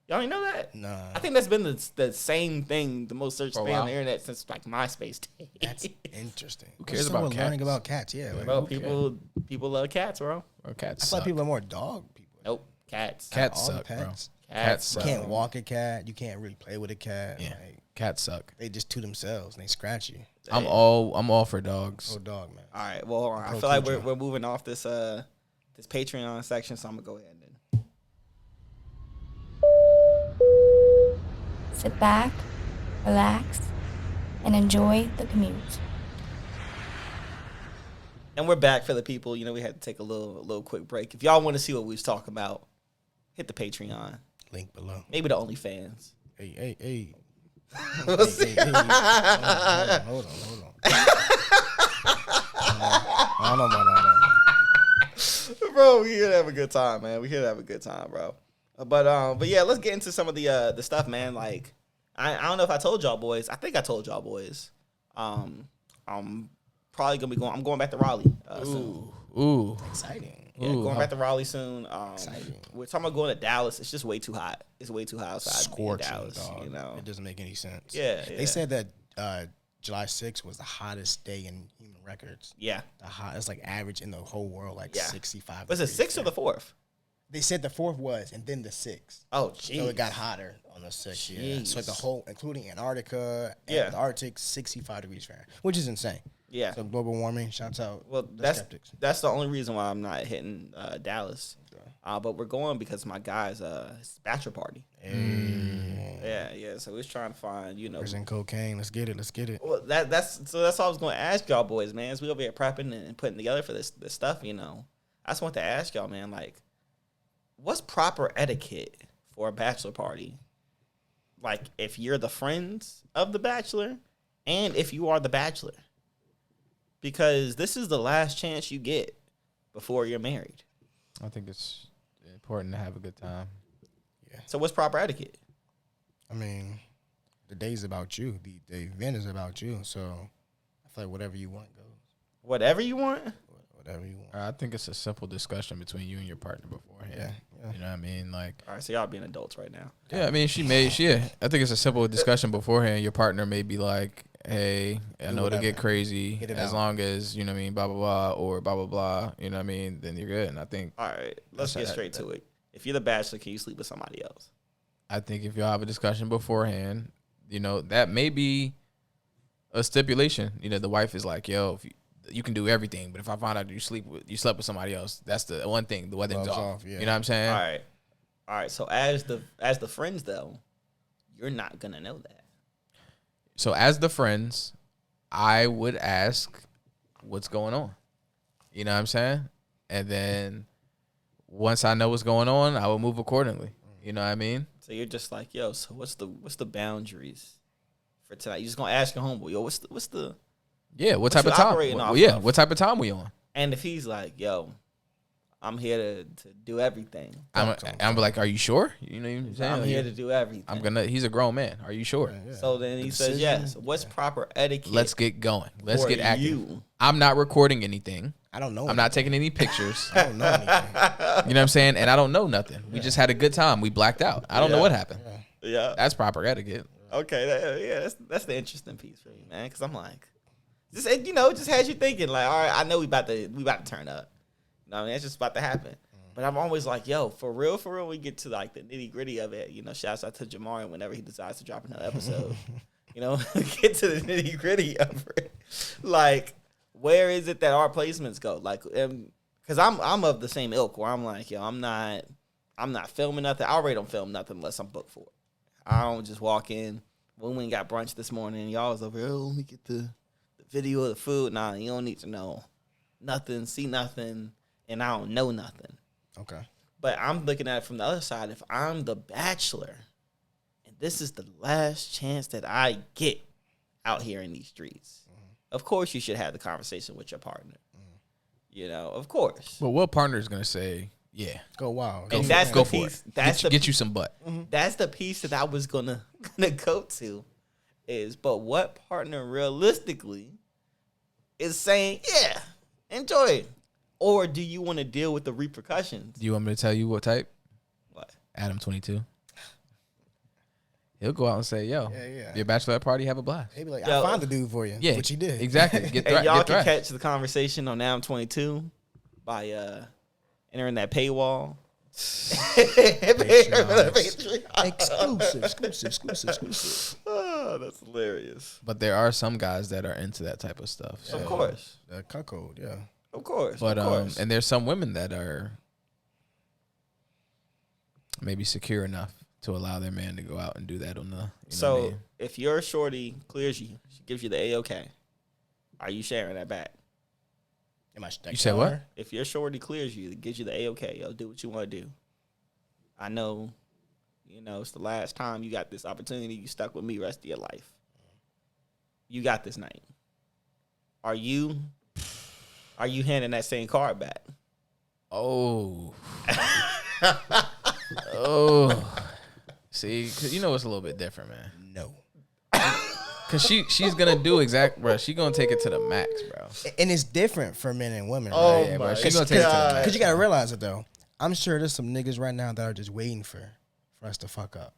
y'all ain't know that. Nah. I think that's been the same thing, the most searched For a thing on while. the internet since like MySpace days. That's interesting. Who cares about about learning cats? about cats? Yeah. Like, Bro, people love cats, bro. Or cats I suck. thought people are more dog people. Nope, cats. Cats All the suck, bro. pets. Cats You suck. can't walk a cat. You can't really play with a cat. Yeah, Like, cats suck. they just to themselves and they scratch you. I'm all for dogs. Oh, dog, man. All right, well, hold on. I Pro feel like Cujo. we're moving off this Patreon section, so I'm gonna go ahead and. Sit back, relax, and enjoy the commute. And we're back for the people. You know, we had to take a little quick break. If y'all want to see what we was talking about, hit the Patreon. Link below. Maybe the OnlyFans. Hey, hey, hey. We'll see. Hold on. I don't know about all that. Bro, we here to have a good time, man. We here to have a good time, bro. But yeah, let's get into some of the stuff, man. Like, I don't know if I told y'all boys. I think I told y'all boys. I'm probably gonna be going. I'm going back to Raleigh soon. Ooh, Exciting. Yeah, going back to Raleigh soon. Exciting. We're talking about going to Dallas. It's just way too hot. It's way too hot outside to be in Scorching, Dallas. dog. You know. It doesn't make any sense. Yeah, They said that July 6th was the hottest day in human records. Yeah. It's like average in the whole world, like Yeah. 65. Was it degrees 6th or the 4th? They said the 4th was, and then the 6th. Oh, jeez. So it got hotter on the 6th. Yeah. So like the Jeez. whole, including Antarctica, and Yeah. the Arctic, 65 degrees Fahrenheit, which is insane. Yeah. So global warming, shouts out. Well, the skeptics. that's the only reason why I'm not hitting Dallas. But we're going because my guy's his bachelor party. Yeah. So we're trying to find, you know. Prison cocaine. Let's get it. Well, that's all I was going to ask y'all boys, man. As we over here prepping and putting together for this stuff, you know. I just want to ask y'all, man, like, what's proper etiquette for a bachelor party? Like, if you're the friends of the bachelor and if you are the bachelor. Because this is the last chance you get before you're married. I think it's important to have a good time. So what's proper etiquette? I mean, the day's about you. The event is about you. So I feel like whatever you want goes. Whatever you want? Whatever you want. I think it's a simple discussion between you and your partner beforehand. Yeah. You know what I mean? Like, All right, so y'all being adults right now. yeah, I mean, I think it's a simple discussion beforehand. Your partner may be like, hey, I know to whatever. get crazy Get it as out. long as, you know what I mean, blah, blah, blah, or blah, blah, blah, you know what I mean? Then you're good. And I think, All right, let's get straight to it. If you're the bachelor, can you sleep with somebody else? if y'all have a discussion beforehand, you know, that may be a stipulation. You know, the wife is like, yo, if you can do everything, but if I find out you slept with somebody else, that's the one thing. The wedding's Gloves off. off, yeah. You know what I'm saying? All right. So as the friends though, you're not gonna know that. So as the friends, I would ask what's going on. You know what I'm saying? And then once I know what's going on, I will move accordingly. You know what I mean? So you're just like, yo. So what's the boundaries for tonight? You're just gonna ask your homeboy, yo. What's the Yeah, what type you of time? operating off Yeah, of? what type of time we on? And if he's like, yo, I'm here to do everything. I'm like, are you sure? You know what I'm saying? I'm Like, here to do everything. He's a grown man. Are you sure? Yeah. So then he says yes. What's proper etiquette? Let's get going. Let's for get active. you? I'm not recording anything. I don't know. I'm not taking any pictures. I don't know anything. You know what I'm saying? And I don't know nothing. We just had a good time. We blacked out. I don't know Yeah. what happened. Yeah. That's proper etiquette. Okay. That's the interesting piece for me, man. Because I'm like, just you know, it just has you thinking like, all right, I know we about to turn up. You know what I mean? It's just about to happen. But I'm always like, yo, for real, we get to like the nitty gritty of it. You know, shouts out to Jamari whenever he decides to drop another episode. You know, get to the nitty gritty of it. Like, where is it that our placements go? Like, because I'm of the same ilk where I'm like, yo, I'm not filming nothing. I already don't film nothing unless I'm booked for it. I don't just walk in. When we got brunch this morning, y'all was over here, let me get the video of the food. Nah, you don't need to know nothing, see nothing, and I don't know nothing. Okay. But I'm looking at it from the other side. If I'm the bachelor, and this is the last chance that I get out here in these streets, of course you should have the conversation with your partner. You know, of course. But what partner is gonna say, yeah, Go wild. And Go that's for the go for piece. it. That's Get you some butt. That's the piece that I was gonna go to, is but what partner realistically is saying, yeah, enjoy it, or do you want to deal with the repercussions? Do you want me to tell you what type? What? Adam 22. He'll go out and say, yo, Yeah. your bachelorette party, have a blast. He be like, Yo. I found the dude for you. Yeah, What you did. Exactly. Get And y'all get can thrashed. catch the conversation on Now I'm 22 by entering that paywall. Exclusive. Oh, that's hilarious. But there are some guys that are into that type of stuff. So. Of course. The cuckold, yeah. Of course. But of course. and there's some women that are maybe secure enough to allow their man to go out and do that on the. You know what I So mean? if your shorty clears you, she gives you the A-OK, are you sharing that back? Am I You said what? If your shorty clears you, gives you the A-OK, yo, do what you want to do. I know, you know, it's the last time you got this opportunity. You stuck with me rest of your life. You got this night. Are you handing that same card back? Oh. Oh. See, cause you know it's a little bit different, man. No. Cause she's gonna do bro. She gonna take it to the max, bro. And it's different for men and women. Oh, right? Yeah, bro. my She gonna take it to the God. max. Because you got to realize it, though. I'm sure there's some niggas right now that are just waiting for us to fuck up.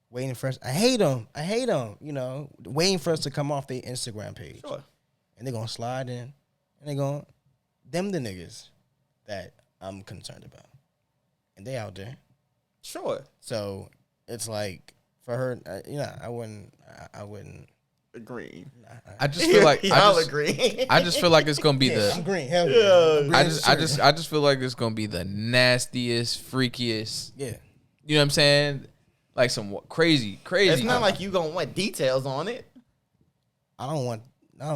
Waiting for us. I hate them. You know, waiting for us to come off their Instagram page. Sure. And they're going to slide in. And they're going, them the niggas that I'm concerned about. And they out there. Sure. So it's like, for her, I wouldn't. Agree. I just feel like Y'all agree. I just feel like it's gonna be Yeah, I'm the. green. Hell yeah. I'm green I as a shirt. just feel like it's gonna be the nastiest, freakiest. Yeah. You know what I'm saying? Like some crazy. It's not like you gonna want details on it. I don't want it. I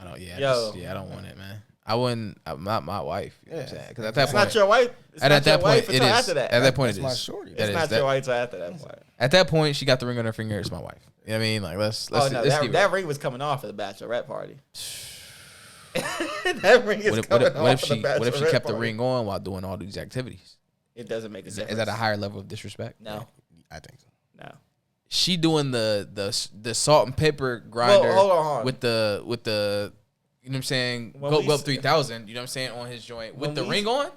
don't. Yeah. Yo. I don't want it, man. I wouldn't. I'm not my wife. You know what I'm saying? Because at that It's point, not your wife. It's and not at that your point, wife it until is. after that. At that point, That's it my is. shorty. That It's is- not that- your wife until after that point. At that point, she got the ring on her finger. It's my wife. You know what I mean? Like let's Oh no, leave that it. ring was coming off at the bachelorette party. That ring is What if, coming what if off she at the what if she bachelorette kept the party. ring on while doing all these activities? It doesn't make a Is difference. that a higher level of disrespect? No, I think so. no. She doing the salt and pepper grinder hold on. with the you know what I'm saying? When Go we up s- 3,000. You know what I'm saying on his joint with When the we ring on.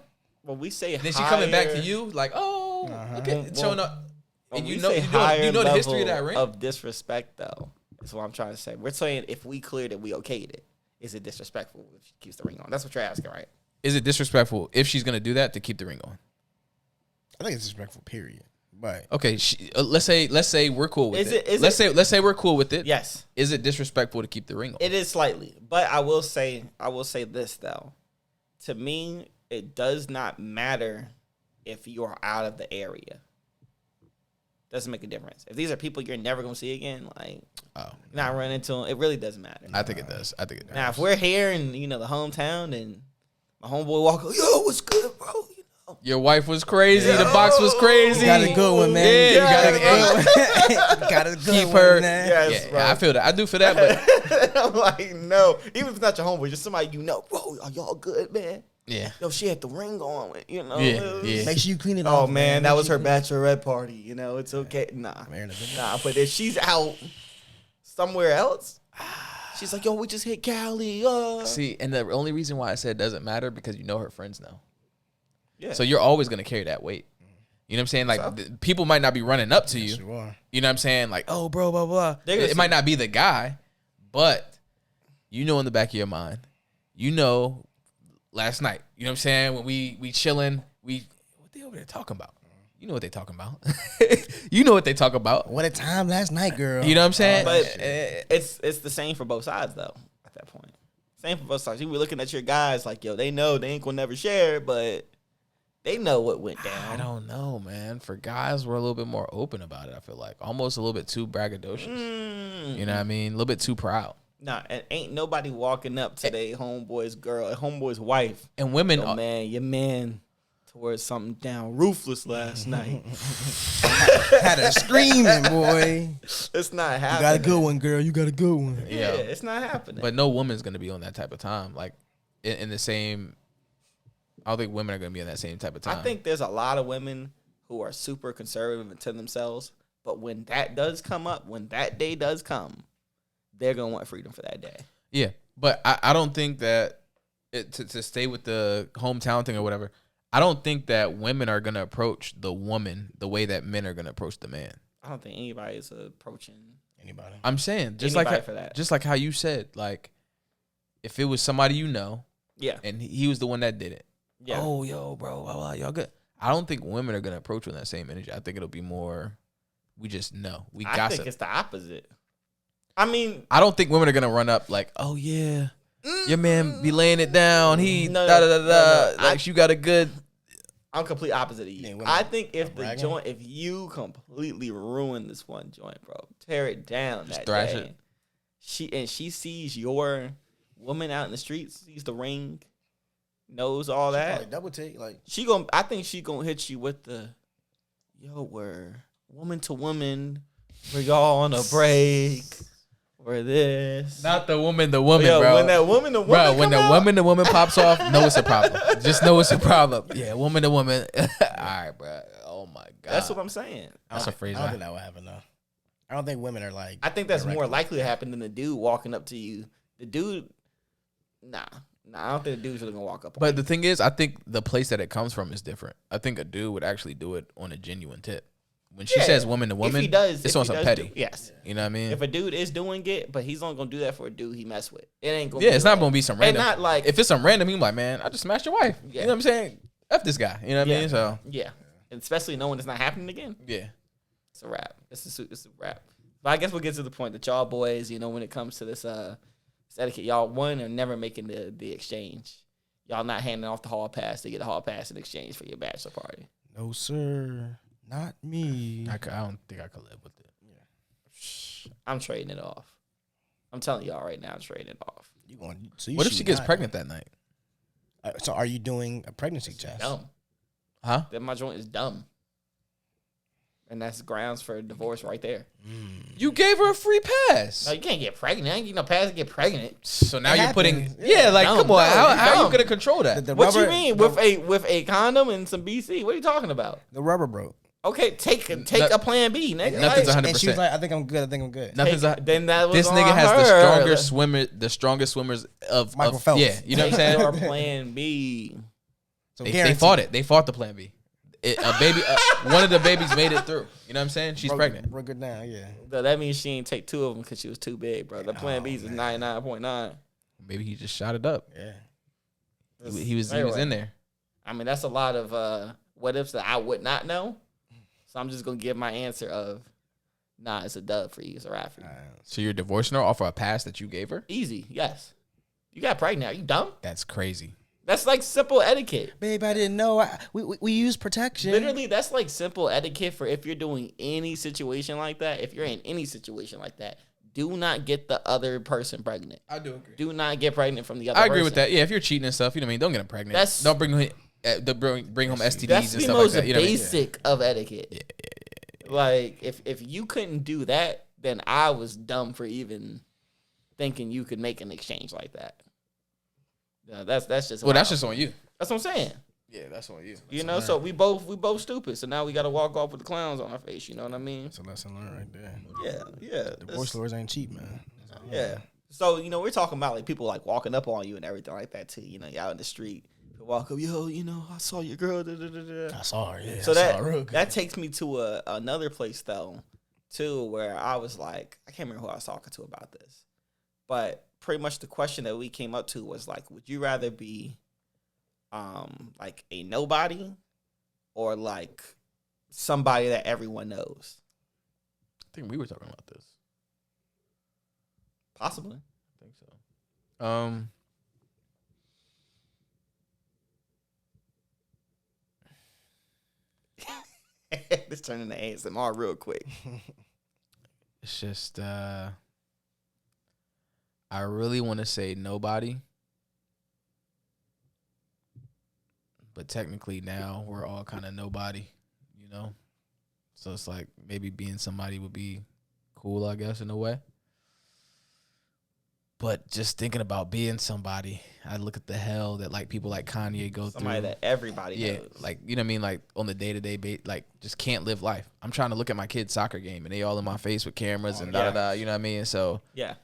When we say Then she coming back to higher- you like, oh, look at Well, showing up. when And we you know say you higher know the history of level that ring. of disrespect, though, is what I'm trying to say. We're saying if we cleared it, we okayed it. Is it disrespectful if she keeps the ring on? That's what you're asking, right? Is it disrespectful if she's gonna do that to keep the ring on? I think it's disrespectful, period. But Okay, let's say we're cool with Is it. it- Let's say we're cool with it. Yes, Is it disrespectful to keep the ring on? it is slightly, but I will say this though. To me, it does not matter if you are out of the area. Doesn't make a difference. If these are people you're never gonna see again, like not run into them, it really doesn't matter. I think it does. I think it does. Now, if we're here in the hometown and my homeboy walk, yo, what's good, bro? You know, Your wife was crazy. The box was crazy. You got a good one, man. Yeah, You got a good one. You got a good Keep one, her. man. Yes, Yeah, bro. I feel that. I do feel that, but I'm like, no. Even if it's not your homeboy, just somebody you know. Bro, are y'all good, man? yeah. Yo, she had the ring on, you know. Yeah. Make sure you clean it off. Oh man, that was her bachelorette party. You know, it's okay. Nah. But if she's out somewhere else, she's like, yo, we just hit Cali. See, and the only reason why I said it doesn't matter because you know her friends now. Yeah. So you're always gonna carry that weight. You know what I'm saying? Like people might not be running up to you. You are. You know what I'm saying? Like, oh, bro, blah blah. They're It might not be the guy, but you know in the back of your mind, you know, last night. You know what I'm saying? When we chilling, what they over there talking about? You know what they talking about. You know what they talk about. What a time last night, girl. You know what I'm saying? But it's the same for both sides though. At that point, same for both sides. You were looking at your guys like, yo, they know they ain't gonna never share, but they know what went down. I don't know, man. For guys, we're a little bit more open about it. I feel like almost a little bit too braggadocious. You know what I mean? A little bit too proud. Nah, and ain't nobody walking up to their homeboy's girl, homeboy's wife. And women, Yo, man, your man towards something down ruthless last night. Had her screaming, boy. It's not You happening. got a good one, girl. You got a good one. Yeah, it's not happening. but no woman's gonna be on that type of time. Like in the same. I don't think women are gonna be in that same type of time. I think there's a lot of women who are super conservative to themselves, but when that does come up, when that day does come, they're gonna want freedom for that day. Yeah, but I don't think that to stay with the hometown thing or whatever. I don't think that women are gonna approach the woman the way that men are gonna approach the man. I don't think anybody is approaching. Anybody? I'm saying just Anybody like for that. just like how you said, like if it was somebody you know Yeah, and he was the one that did it. yeah. Oh, yo, bro, blah, blah, y'all good. I don't think women are gonna approach with that same energy. I think it'll be more. We just know. We I gossip. think it's the opposite. I mean, I don't think women are gonna run up like, oh yeah, your man be laying it down. He No, da da da da. no. Like you got a good. I'm complete opposite of you. Yeah, women I think if are the bragging. joint, if you completely ruin this one joint, bro, tear it down. Just that thrash day. it. She sees your woman out in the streets, sees the ring, knows all that. Probably double take. Like, I think she gonna hit you with the, yo, we're woman to woman, we're y'all on a break, we're this. Not the woman, Yo, bro. when that woman to woman, Bro, when come the out, woman pops off, know it's a problem. Just know it's a problem. Yeah, woman to woman. All right, bro. Oh my god. that's what I'm saying. That's a phrase. I don't think that will happen though. I don't think women are like. I think that's more direct. likely to happen than the dude walking up to you. The dude, nah, I don't think the dude's really gonna walk up. But the thing is, I think the place that it comes from is different. I think a dude would actually do it on a genuine tip. When she Yeah. says woman to woman, if he does, it's if on he some does petty. do- yes. You know what I mean? If a dude is doing it, but he's only gonna do that for a dude he mess with. It ain't gonna. Yeah, be it's not like- gonna be some And random. not like If it's some random, you like, man, I just smashed your wife. Yeah. You know what I'm saying? F this guy. You know what I mean? So yeah, and especially knowing it's not happening again. yeah. It's a wrap. It's a wrap. But I guess we'll get to the point that y'all boys, you know, when it comes to this etiquette, y'all one are never making the exchange. Y'all not handing off the hall pass to get a hall pass in exchange for your bachelor party. No, sir. Not me. I don't think I could live with it. I'm trading it off. I'm telling y'all right now, I'm trading it off. You going? So you What if she shoot gets nine. pregnant that night? So are you doing a pregnancy test? Dumb. Huh? That my joint is dumb. And that's grounds for divorce right there. You gave her a free pass. No, you can't get pregnant. I ain't get no pass to get pregnant. So now It you're putting happens. yeah, like Dumb, come on, dumb, how are you dumb. gonna control that? The What you rubber- mean the- with a condom and some BC? What are you talking about? The rubber broke. Okay, take a plan B, nigga. Nothing's Like, 100%. And she was like, I think I'm good. I think I'm good. Nothing's take- then that was this nigga on has her. the strongest swimmers of Michael of, Phelps. Yeah, you know what I'm Take your saying? plan B. So They guaranteed. fought it. They fought the plan B. A baby, one of the babies made it through. You know what I'm saying? She's pregnant. Broke it down. Yeah. So that means she ain't take two of them because she was too big, bro. The plan B is 99.9. Maybe he just shot it up. Yeah. He was in there. I mean, that's a lot of what ifs that I would not know. So I'm just gonna give my answer of, nah, it's a dub for you, it's a wrap for you. So you're divorcing her off of a pass that you gave her? Easy, yes. You got pregnant. Are you dumb? That's crazy. That's like simple etiquette. Babe, I didn't know. We use protection. Literally, that's like simple etiquette for if you're doing any situation like that. If you're in any situation like that, do not get the other person pregnant. I do agree. Do not get pregnant from the other I agree person. with that. Yeah, if you're cheating and stuff, you know what I mean? Don't get him pregnant. That's- Don't bring him. bring home STDs That's and the stuff most like that. You know what I mean? basic of etiquette. Like if you couldn't do that, then I was dumb for even thinking you could make an exchange like that. Yeah, that's just Well, that's just on you. That's what I'm saying. Yeah, that's on you. You know, so we both stupid. So now we got to walk off with the clowns on our face. You know what I mean? It's a lesson learned right there. Yeah. Divorce lawyers ain't cheap, man. Yeah. So, you know, we're talking about like people like walking up on you and everything like that too. You know, you out in the street, walk up, yo, you know, I saw your girl. Da, da, da, da. I saw her, yeah. So I saw her real good. that takes me to another place though, too, where I was like, I can't remember who I was talking to about this, but pretty much the question that we came up to was like, would you rather be like a nobody or like somebody that everyone knows? I think we were talking about this. Possibly. I think so. This turned into ASMR real quick. It's just I really want to say nobody. But technically now we're all kind of nobody, you know? So it's like maybe being somebody would be cool, I guess, in a way. But just thinking about being somebody, I look at the hell that like people like Kanye go through. Somebody that everybody knows. Like, you know what I mean? Like on the day-to-day, like just can't live life. I'm trying to look at my kid's soccer game and they all in my face with cameras and da-da-da, you know what I mean? So yeah,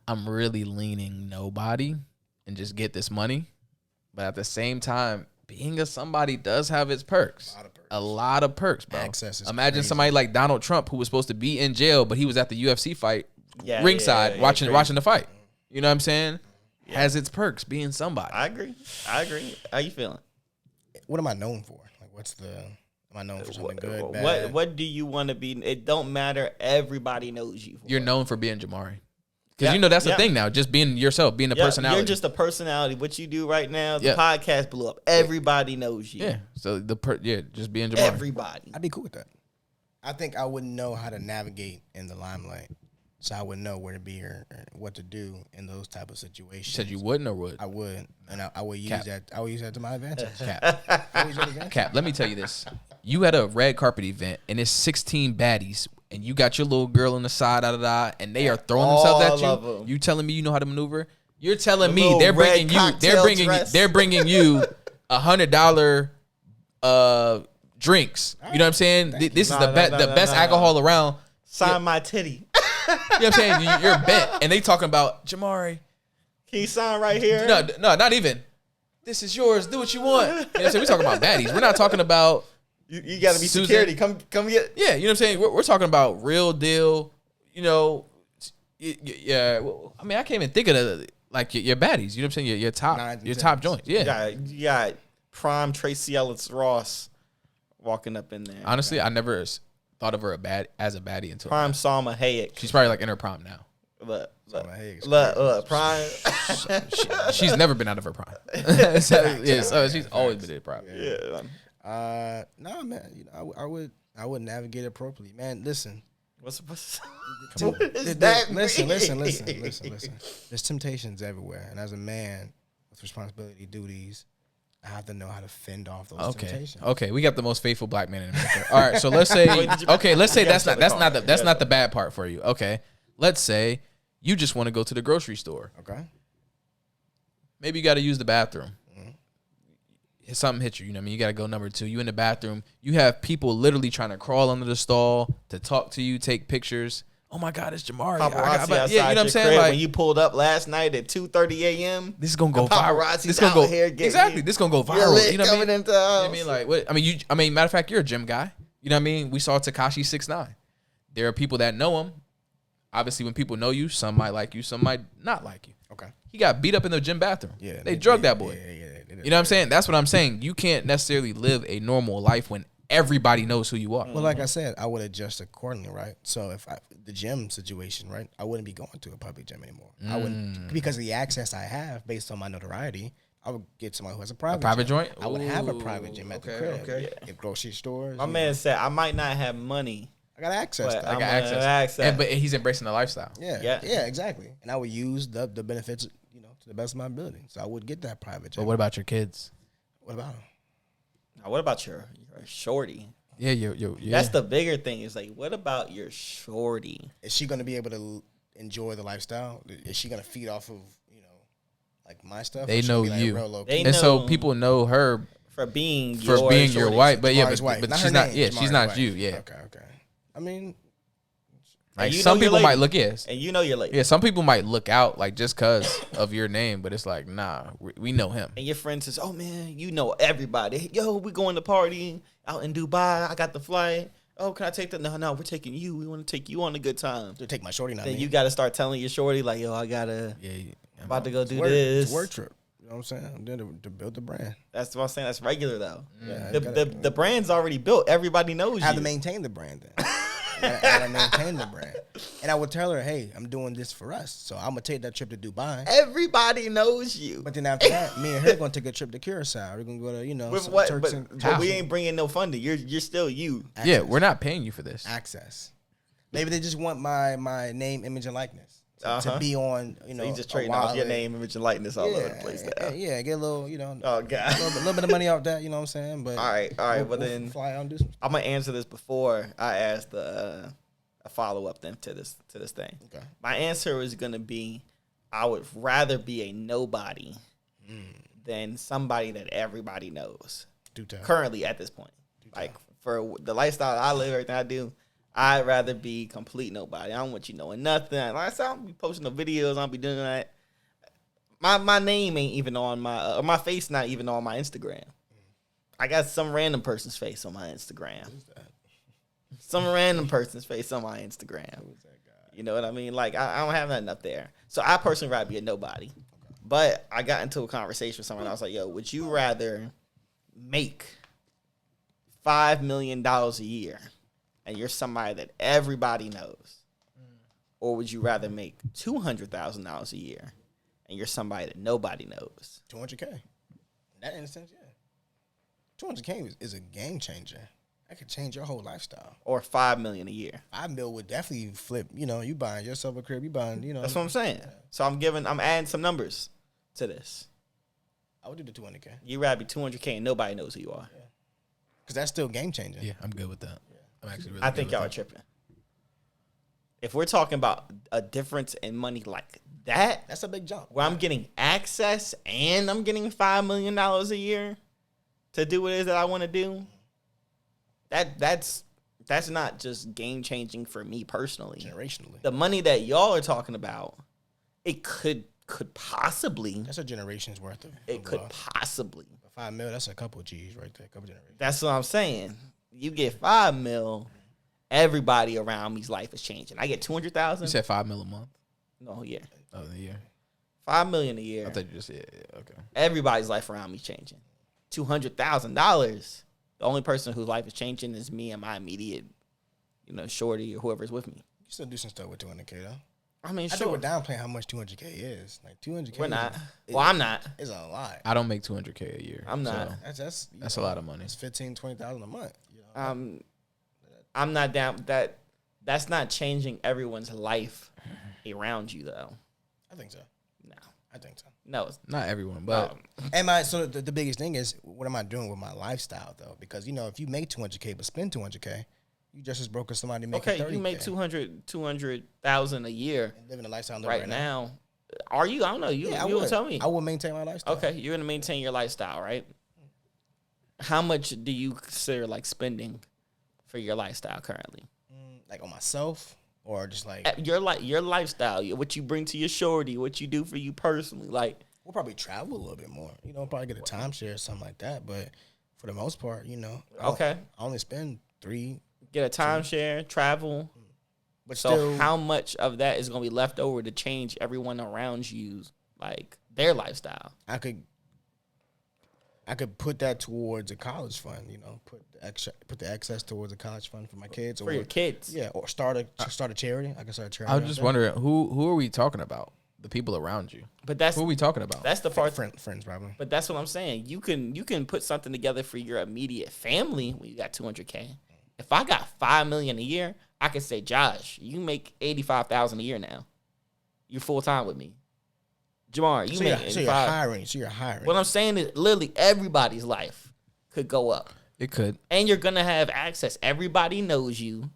I'm really leaning nobody and just get this money. But at the same time, being a somebody does have its perks. A lot of perks, bro. Access is Imagine crazy. somebody like Donald Trump who was supposed to be in jail, but he was at the UFC fight ringside watching the fight. You know what I'm saying? Yeah. Has its perks being somebody. I agree. How you feeling? What am I known for? Like, am I known for something good, bad? What do you want to be? It don't matter. Everybody knows you. You're known for being Jamari. Because you know that's the thing now, just being yourself, being a personality. You're just a personality. What you do right now, the podcast blew up. Everybody knows you. Yeah. So just being Jamari. Everybody. I'd be cool with that. I think I wouldn't know how to navigate in the limelight, so I wouldn't know where to be or what to do in those type of situations. You said you wouldn't or would? I would, and I would use that. I would use that to my advantage. Cap. Let me tell you this: you had a red carpet event, and it's 16 baddies. And you got your little girl on the side, and they are throwing themselves at you. You telling me you know how to maneuver? You're telling me they're bringing you $100 drinks. You know what I'm saying? This is the best alcohol around. Sign my titty. You know what I'm saying? You're bent, and they talking about Jamari. Can you sign right here? No, not even. This is yours. Do what you want. You know what I'm saying? We're talking about baddies. We're not talking about. You got to be security. Come get. Yeah, you know what I'm saying? We're talking about real deal, you know. Yeah, well, I mean, I can't even think of like your baddies. You know what I'm saying? Your top joints. Yeah. You got prime Tracy Ellis Ross walking up in there. Honestly, I never thought of her as a baddie until prime Salma Hayek. She's probably like in her prime now. Look, prime. She's never been out of her prime. So she's always been in her prime. Yeah. No, man. You know, I would navigate appropriately, man. Listen, what is that? Listen. There's temptations everywhere, and as a man with responsibility, duties, I have to know how to fend off those temptations. Okay, we got the most faithful black man in America. All right, so let's say that's not the bad part for you. Okay, let's say you just want to go to the grocery store. Okay, maybe you got to use the bathroom. Something hit you, you know what I mean? You got to go number 2. You in the bathroom. You have people literally trying to crawl under the stall to talk to you, take pictures. Oh, my God, it's Jamari. Paparazzi you know what I'm saying? Like, when you pulled up last night at 2:30 a.m., this is going to go viral. This going to go here. Exactly. This going to go viral. You know what I mean? You know what I mean? Like, what? I mean, matter of fact, you're a gym guy. You know what I mean? We saw Tekashi 6ix9ine. There are people that know him. Obviously, when people know you, some might like you, some might not like you. Okay. He got beat up in the gym bathroom. Yeah. They drugged that boy. Yeah. You know what I'm saying? That's what I'm saying. You can't necessarily live a normal life when everybody knows who you are. Well, like I said, I would adjust accordingly, right? So if the gym situation, right, I wouldn't be going to a public gym anymore. I wouldn't, because of the access I have based on my notoriety. I would get somebody who has a private joint. I would have a private gym at the crib. Okay. If grocery stores. My man said, I might not have money. I got access. But I got access. But he's embracing the lifestyle. Yeah, exactly. And I would use the benefits, to the best of my ability. So I would get that private gym. But what about your kids? What about him? Now, what about your shorty? Yeah, yeah. That's the bigger thing. It's like, what about your shorty? Is she gonna be able to enjoy the lifestyle? Is she gonna feed off of like my stuff? They know be, like, you, real low They key? and so know- people know her For being for your being your shorty. wife. But yeah, Jamari's wife. but Not she's her not. name, Yeah, Jamari's she's not wife. you. Yeah, Okay. I mean, like you know some your people might lady. look. Yes, And you know your lady. yeah. Some people might look out like just cause of your name, but it's like nah, we know him. And your friend says, "Oh man, you know everybody. Yo, we going to party out in Dubai. I got the flight. Oh, can I take that? No, we're taking you. We want to take you on a good time." to take my shorty. Not Then me. you got to start telling your shorty like, "Yo, I gotta Yeah, about to go do It's this." a work trip. You know what I'm saying? I'm there to build the brand. That's what I'm saying. That's regular though. Yeah, The brand's already built. Everybody knows I have you. to maintain the brand then. I gotta maintain the brand. And I would tell her, hey, I'm doing this for us. So I'm gonna take that trip to Dubai. Everybody knows you. But then after that, me and her gonna take a trip to Curacao. We're gonna go to, With some what? Turks But, and but we ain't bringing no funding. You're still you. yeah. We're not paying you for this. access. Maybe they just want my name, image, and likeness to be on, So you just trading off your name, image, and likeness all over the place now. Yeah, get a little, Oh God. a little bit of money off that, you know what I'm saying? But All right. Well we'll then fly out and do some. I'm gonna answer this before I ask a follow up then to this thing. Okay. My answer is gonna be, I would rather be a nobody than somebody that everybody knows. Do tell. Currently at this point, like for the lifestyle I live, everything I do, I'd rather be complete nobody. I don't want you knowing nothing. Like I said, I don't be posting no videos. I don't be doing that. My name ain't even on my my face not even on my Instagram. I got some random person's face on my Instagram. Some random person's face on my Instagram. You know what I mean? Like I don't have nothing up there. So I personally rather be a nobody. But I got into a conversation with someone. I was like, "Yo, would you rather make $5 million a year, and you're somebody that everybody knows, or would you rather make $200,000 a year, and you're somebody that nobody knows?" 200K. In that instance, yeah. 200K is a game changer. That could change your whole lifestyle. Or $5 million a year. $5 million would definitely flip. You buying yourself a crib. You buying, That's what I'm saying. So I'm adding some numbers to this. I would do the 200K You rather be 200K and nobody knows who you are. because that's still game changing. Yeah, I'm good with that. I'm actually really. I good think with y'all are that. tripping. If we're talking about a difference in money like that, That's a big jump. where I'm getting access and I'm getting $5 million a year to do what it is that I want to do, that's not just game changing for me personally. Generationally, The money that y'all are talking about, it could possibly, that's a generation's worth of. it could wealth. possibly. $5 million. That's a couple of G's right there. A couple generations. That's what I'm saying. You get $5 million, everybody around me's life is changing. I get 200,000. You said $5 million a month. No, yeah, Oh, the year. $5 million a year. I thought you just said okay. Everybody's life around me changing. $200,000. The only person whose life is changing is me and my immediate, shorty or whoever's with me. You still do some stuff with 200K though. I mean, I sure. think we're downplaying how much 200K is. Like 200K. We're not. is- Well, I'm not. It's a lot. I don't make $200K a year. I'm not. so That's a lot of money. It's 15,000-20,000 a month. You know? I'm not down. That's not changing everyone's life around you, though. I think so. No. I think so. No. It's, Not everyone, but And so the biggest thing is, what am I doing with my lifestyle though? Because if you make 200K but spend 200K, you just as broke as somebody making 30K. okay, you make 200,000 a year And living a lifestyle I'm living right now. Are you? I don't know. You Yeah, I you will would tell me. I would maintain my lifestyle. Okay, you're gonna maintain your lifestyle, right? How much do you consider like spending for your lifestyle currently? Like on myself, or just like Your lifestyle, what you bring to your shorty, what you do for you personally, like we'll probably travel a little bit more. Probably get a timeshare or something like that. But for the most part, Okay. I only spend 3. get a timeshare, travel. But So still, how much of that is gonna be left over to change everyone around you, like their lifestyle? I could put that towards a college fund. Put the excess towards a college fund for my kids, For your kids. Yeah, or start a charity. I can start a charity. I was out just there. wondering who are we talking about? The people around you. But that's Who are we talking about? that's the part. friends probably. But that's what I'm saying. You can put something together for your immediate family when you got 200K. If I got $5 million a year, I could say, Josh, you make $85,000 a year now. You're full time with me. Jamar, you make so you're hiring. So you're hiring. What I'm saying is literally everybody's life could go up. It could. And you're going to have access. Everybody knows you.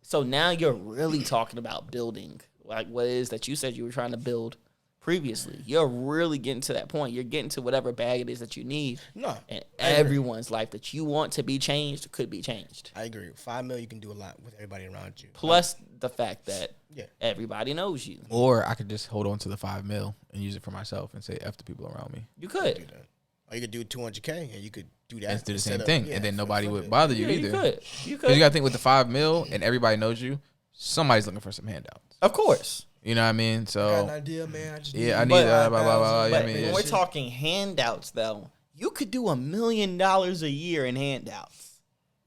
So now you're really talking about building like what it is that you said you were trying to build previously. You're really getting to that point. You're getting to whatever bag it is that you need. No. And everyone's life that you want to be changed could be changed. I agree. $5 million, you can do a lot with everybody around you. Plus the fact that everybody knows you. Or I could just hold on to the $5 million and use it for myself and say F the people around me. You could. Do that. Or you could do $200K and you could do that. And do the same thing. And then nobody would bother you either. You could. Because you got to think with the $5 million and everybody knows you, somebody's looking for some handouts. Of course. You know what I mean? So I got an idea, man. I need blah, blah, blah. But when we're talking handouts, though, you could do $1 million a year in handouts.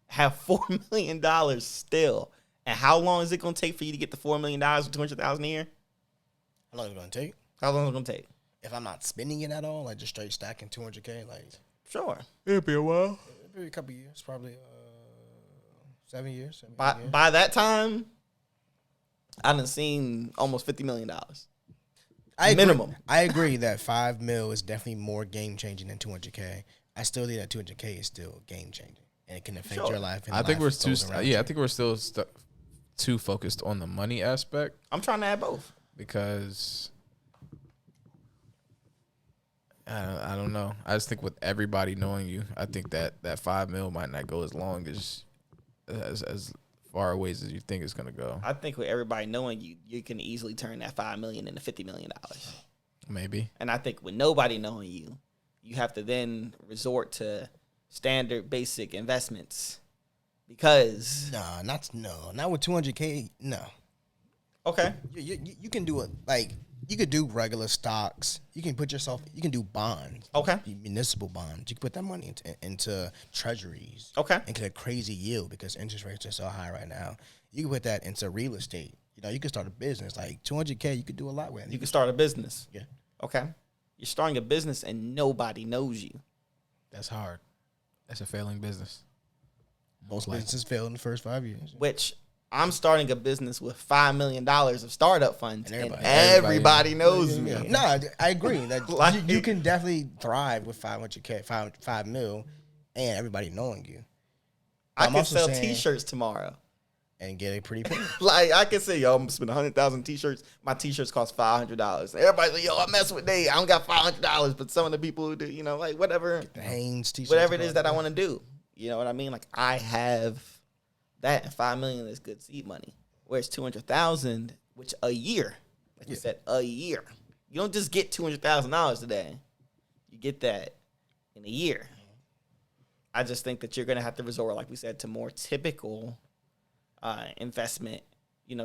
Have $4 million still. And how long is it going to take for you to get the $4 million with $200,000 a year? How long is it going to take? How long is it going to take? If I'm not spending it at all, like just straight stacking $200K, like Sure. it'll be a while. maybe a couple years, probably 7 years. By that time, I done seen almost $50 million. Minimum. I agree that $5 million is definitely more game changing than $200K. I still think that $200K is still game changing, and it can affect your life. And I think we're too. You. I think we're still too focused on the money aspect. I'm trying to add both because I don't know. I just think with everybody knowing you, I think that $5 million might not go as long as far away as you think it's gonna go. I think with everybody knowing you, you can easily turn that $5 million into $50 million. Maybe. And I think with nobody knowing you, you have to then resort to standard basic investments because not with $200K. No. Okay. You can do it like you could do regular stocks. You can you can do bonds. Okay. Municipal bonds. You can put that money into treasuries. Okay. And get a crazy yield because interest rates are so high right now. You can put that into real estate. You know, you can start a business. Like $200K, you could do a lot with it. You can start a business. Yeah. Okay. You're starting a business and nobody knows you. That's hard. That's a failing business. Most businesses fail in the first 5 years. Which I'm starting a business with $5 million of startup funds, and everybody knows me. No, I agree that Like- you can definitely thrive with $500K, $5 million, and everybody knowing you. I I'm can also sell saying- T-shirts tomorrow. And get a pretty penny. Like I can say, yo, I'm gonna spend 100,000 T-shirts. My T-shirts cost $500. Everybody's like, yo, I mess with Dave. I don't got $500, but some of the people who do, you know, like whatever, The Hanes T-shirts. whatever it is that I want to do. You know what I mean? Like I have that, and $5 million is good seed money. Whereas 200,000, which a year, like you said, a year. You don't just get $200,000 today. You get that in a year. I just think that you're gonna have to resort, like we said, to more typical investment,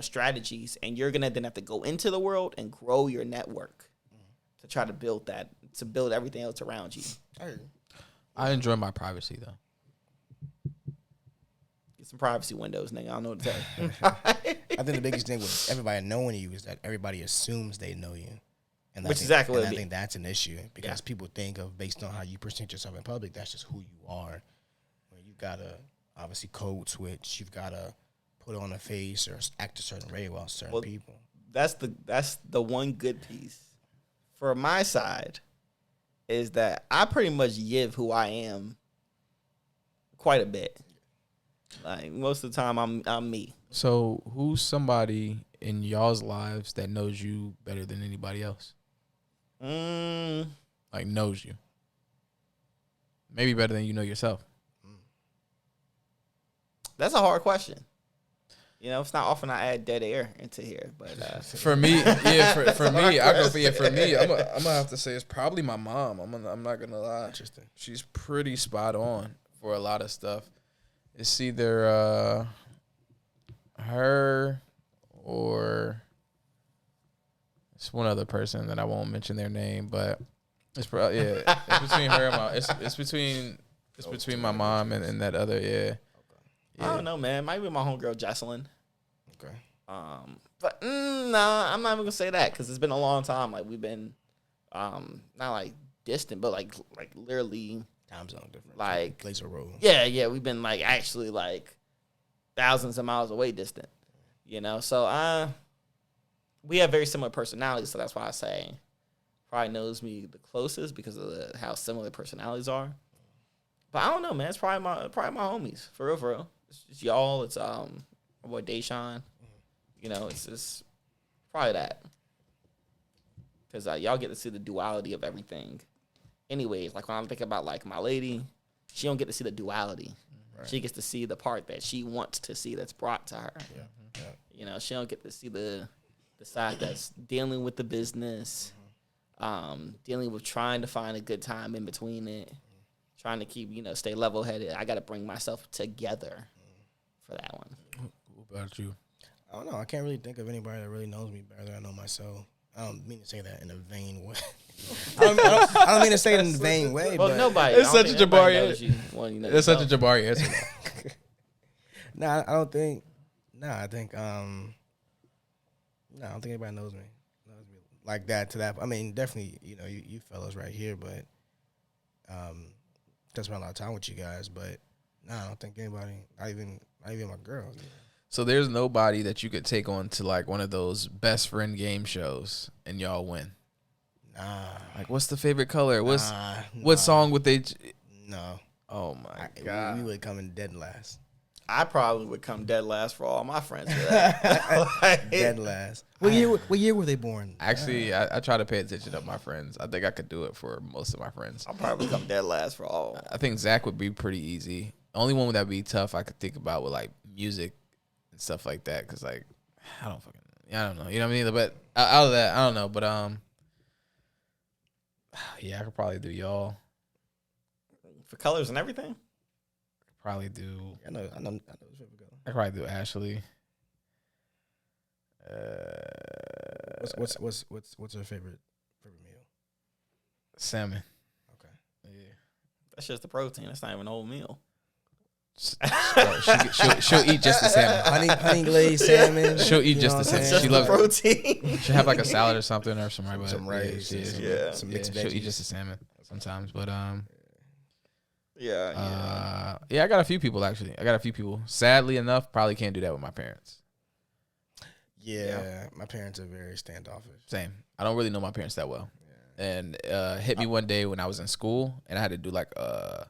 strategies, and you're gonna then have to go into the world and grow your network to try to build that, to build everything else around you. I enjoy my privacy though. Get some privacy windows, nigga. I don't know what to say. I think the biggest thing with everybody knowing you is that everybody assumes they know you. And Which is exactly what it I be. think that's an issue because people think of based on how you present yourself in public, that's just who you are. Where you gotta obviously code switch, you've gotta put on a face or act a certain way while certain people. That's the one good piece for my side is that I pretty much give who I am quite a bit. Like most of the time, I'm me. So who's somebody in y'all's lives that knows you better than anybody else? Like knows you. Maybe better than you know yourself. That's a hard question. It's not often I add dead air into here, but For me, for me, I go for me. I'm gonna have to say it's probably my mom. I'm not gonna lie. Interesting. She's pretty spot on for a lot of stuff. It's either her or it's one other person that I won't mention their name, but it's probably it's between her and my it's between my mom and that other I don't know, man. Might be my homegirl Jocelyn. Okay. But no, I'm not even gonna say that because it's been a long time. Like we've been, not like distant, but like literally Time zone different. like plays a role. Yeah, we've been like actually like thousands of miles away distant. So we have very similar personalities, so that's why I say probably knows me the closest because of how similar personalities are. But I don't know, man. It's probably my homies, for real, for real. It's y'all. It's my boy Deshaun. You know, it's probably that. Because y'all get to see the duality of everything. Anyways, like when I'm thinking about like my lady, she don't get to see the duality. Right. She gets to see the part that she wants to see that's brought to her. Yeah. Yeah. You know, she don't get to see the side that's dealing with the business, dealing with trying to find a good time in between it, trying to keep, stay level-headed. I got to bring myself together for that one. What about you? I don't know. I can't really think of anybody that really knows me better than I know myself. I don't mean to say that in a vain way. I don't mean to say it in a vain way. Well, but nobody. It's such a Jabari answer. It's such a Jabari answer. Nah, I don't think. Nah, I think. I don't think anybody knows me like that. To that, I mean, definitely, you fellas right here, but spent a lot of time with you guys. But nah, I don't think anybody, not even my girls. So there's nobody that you could take on to like one of those best friend game shows and y'all win. Nah. Like, what's the favorite color? What song would they? No. Oh my God. We would come in dead last. I probably would come dead last for all my friends for that. Dead last. What year were they born? Actually, I try to pay attention to my friends. I think I could do it for most of my friends. I'll probably come dead last for all. I think Zach would be pretty easy. The only one that would be tough I could think about with like music and stuff like that, because like I don't know. You know what I mean? But out of that, I don't know. But yeah, I could probably do y'all. For colors and everything? Probably do. I know. I probably do Ashley. What's her favorite meal? Salmon. Okay. Yeah. That's just the protein. That's not even a whole meal. She'll eat just the salmon. Honey glazed salmon. She'll eat just the salmon. Just She the loves protein. She'll have like a salad or something or some rice. Some rice. Some mixed veggies. She'll eat just the salmon sometimes, but Yeah. I got a few people actually. Sadly enough, probably can't do that with my parents. Yeah, my parents are very standoffish. Same. I don't really know my parents that well. Yeah. And hit me one day when I was in school, and I had to do like a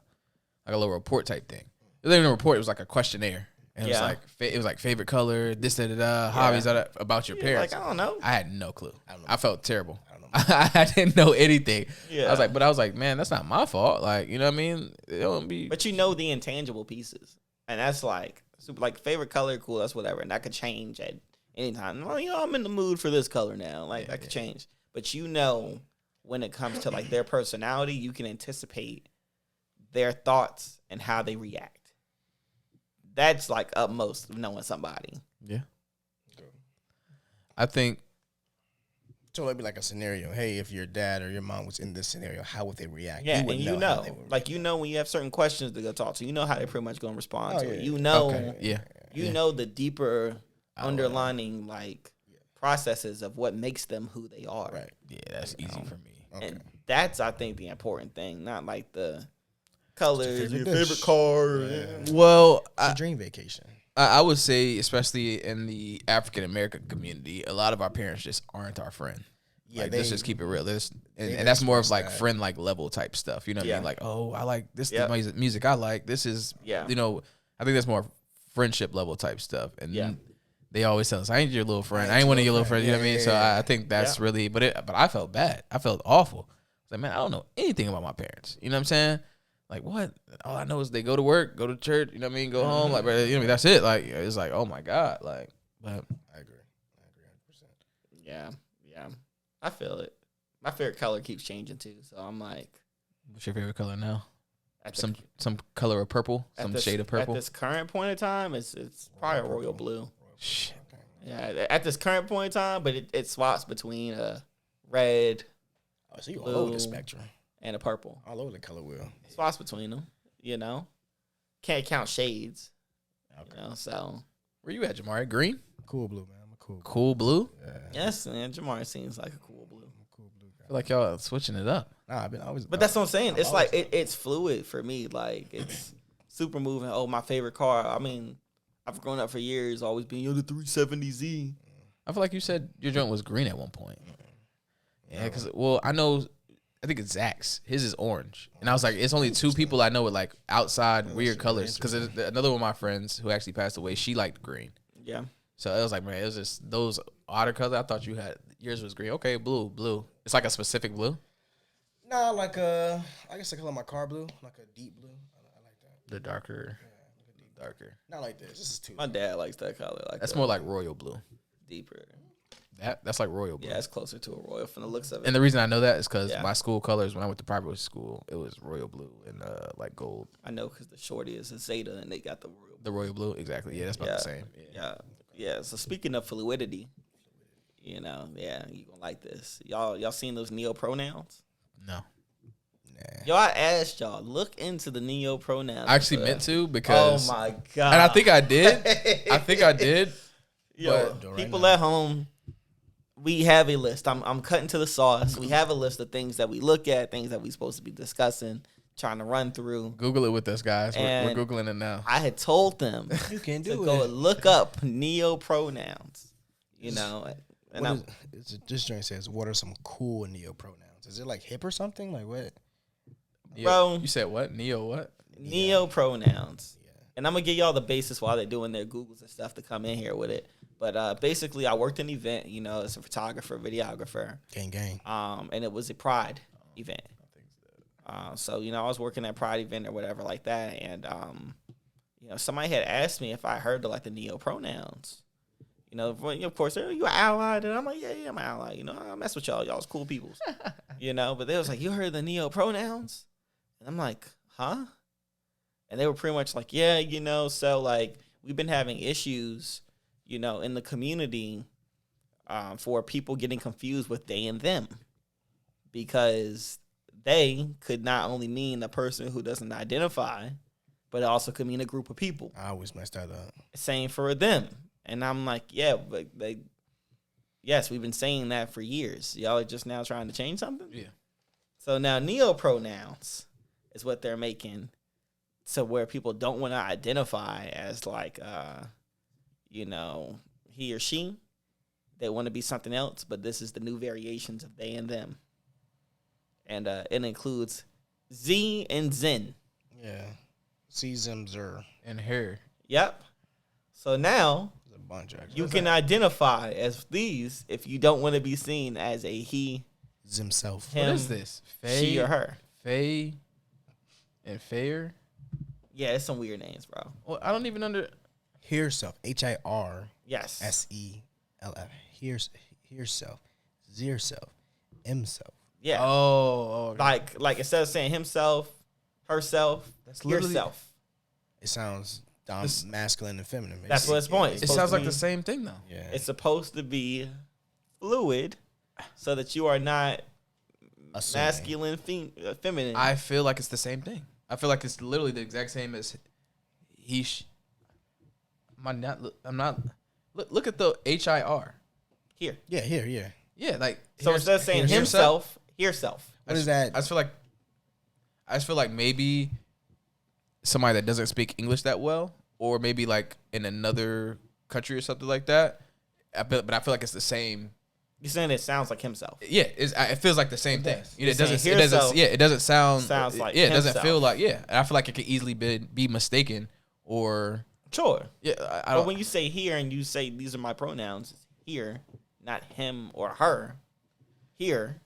little report type thing. It wasn't even a report; it was like a questionnaire. And it was like favorite color, this, da, da, da, hobbies about your parents. Like, I don't know. I had no clue. I felt terrible. I didn't know anything. Yeah. I was like, man, that's not my fault. Like, you know what I mean? It don't be. But you know the intangible pieces, and that's like super. Like favorite color, cool. That's whatever, and that could change at any time. Well, I'm in the mood for this color now. Like that could change. But when it comes to like their personality, you can anticipate their thoughts and how they react. That's like utmost of knowing somebody. Yeah. I think. So it'd be like a scenario. Hey, if your dad or your mom was in this scenario, how would they react? Yeah, and when you have certain questions to go talk to, you know how they're pretty much going to respond to it. You know, you know the deeper underlining like processes of what makes them who they are. Right. Yeah, that's easy for me. Okay. And that's, I think, the important thing, not like the colors, your dish. favorite car. Yeah. Well, it's a dream vacation. I would say, especially in the African American community, a lot of our parents just aren't our friend. Yeah, like, let's just keep it real. And that's more of like friend like level type stuff. You know what I mean? Like, oh, I like this music I like. This is I think that's more friendship level type stuff. And they always tell us, I ain't your little friend. I ain't one of your little friends. You know what I mean? So I think that's really, but I felt bad. I felt awful. I was like, man, I don't know anything about my parents. You know what I'm saying? Like, what? All I know is they go to work, go to church, you know what I mean? Go home. Like, that's it. Like, it's like, oh my God. Like, but I agree 100%. Yeah. I feel it. My favorite color keeps changing too. So I'm like, what's your favorite color now? Some color of purple? Shade of purple? At this current point in time, it's probably royal blue. Shit. Yeah, at this current point in time, but it swaps between red, so you all over the spectrum. And a purple. All over the color wheel. Swaps between them, Can't count shades. Okay. So. Where you at, Jamari? Green? Cool blue, man. I'm a cool blue? Yeah. Yes, man. Jamari seems like a cool blue. Cool blue guy. I feel like y'all are switching it up. Nah, I've been always. But that's what I'm saying. It's like it's fluid for me. Like it's super moving. Oh, my favorite car. I mean, I've grown up for years, always being the 370Z. I feel like you said your joint was green at one point. Yeah, because I know. I think it's Zach's. His is orange, and I was like, it's only 2 people I know with like outside weird colors. Because another one of my friends who actually passed away, she liked green. Yeah. So it was like, man, it was just those odder colors. I thought you had yours was green. Okay, blue. It's like a specific blue. Nah, like I guess I call it my car blue, like a deep blue. I like that. The darker. Not like this. This is too. My dad likes that color. Like That's more like royal blue. deeper. That's like royal blue. Yeah, it's closer to a royal from the looks of it. And the reason I know that is because Yeah. my school colors when I went to private school, it was royal blue and like gold. I know because the shorty is a Zeta and they got the royal. The royal blue, exactly. Yeah, that's about the same. Yeah. So speaking of fluidity, you gonna like this. Y'all seen those neo pronouns? No. Yo, I asked y'all, look into the neo pronouns. I actually meant to because Oh my god. and I think I did. Yo, people at home, we have a list. I'm cutting to the sauce. We have a list of things that we look at, things that we supposed to be discussing, trying to run through. Google it with us, guys. We're And Googling it now. I had told them You can to do go it. and look up neo pronouns. You know, and What is, this joint says, what are some cool neo pronouns? Is it like hip or something? Like what? bro, You said what? Neo what? neo pronouns. And I'm gonna give y'all the basis while they're doing their Googles and stuff to come in here with it. But basically, I worked an event. You know, as a photographer, videographer. Gang. And it was a Pride event. So I was working at Pride event or whatever like that, and somebody had asked me if I heard of like the neo pronouns. Of course, you an ally, and I'm like, yeah, I'm an ally. I mess with y'all's cool peoples. But they was like, you heard the neo pronouns, and I'm like, huh? And they were pretty much like, yeah, so like we've been having issues, in the community, for people getting confused with they and them, because they could not only mean a person who doesn't identify, but it also could mean a group of people. I always messed that up. Same for them. And I'm like, yeah, but yes, we've been saying that for years. Y'all are just now trying to change something? Yeah. So now neo-pronouns is what they're making, so where people don't want to identify as like, he or she. They want to be something else, but this is the new variations of they and them. And it includes Z and Zen. Yeah. Seasons And hair. Yep. So now a bunch actually. you can identify as these if you don't want to be seen as a he, Himself. him, What is this? she, or her. Faye and Fayer? Yeah, it's some weird names, bro. Well, I don't even Hearself. HIRSELF. Yes. Hearself. Zeerself. Himself. Yeah. Oh, okay. Like instead of saying himself, herself, That's literally- yourself. It sounds masculine and feminine. That's what it's point. It It's sounds supposed to like be- the same thing though. Yeah. It's supposed to be fluid, so that you are not Assuming. masculine, feminine. I feel like it's the same thing. I feel like it's literally the exact same as he. I'm not. Look at the HIR. Here. Yeah, here. Yeah, like So instead of saying here's himself, herself. What is that? I just feel like maybe somebody that doesn't speak English that well, or maybe like in another country or something like that. But I feel like it's the same. You're saying it sounds like himself. Yeah, it feels like the same thing. You're It doesn't. saying It doesn't. herself Yeah, it doesn't sound. sounds like Yeah, it doesn't himself. feel like. Yeah, and I feel like it could easily be mistaken or. Sure. Yeah, I But don't. when you say here and you say these are my pronouns, it's here, not him or her. Here.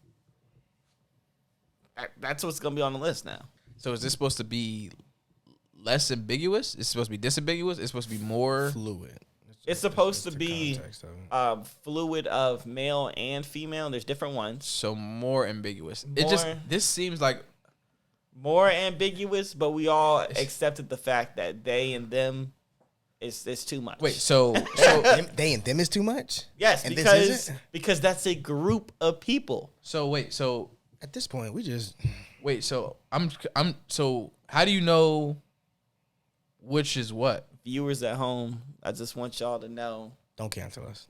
That's what's going to be on the list now. So is this supposed to be less ambiguous? It's supposed to be disambiguous? It's supposed to be more Fluid. It's supposed to the be context of it. fluid of male and female. There's different ones. so more ambiguous. More- This seems like More ambiguous, but we all accepted the fact that they and them is too much. wait, so They and them is too much? Yes, And this because isn't? because that's a group of people. At this point, we just so so how do you know which is what? Viewers at home, I just want y'all to know. don't cancel us.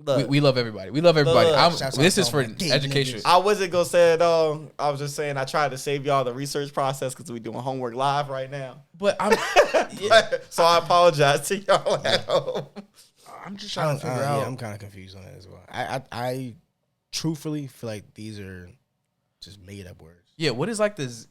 Look, We love everybody. We love everybody. Look. I'm- Shouts this out is to for all my gay education. niggas. I wasn't gonna say it all. I was just saying I tried to save y'all the research process because we're doing homework live right now. But So I apologize to y'all at home. I'm just trying to figure out. I'm kind of confused on that as well. I truthfully feel like these are just made up words. Yeah, what is like this?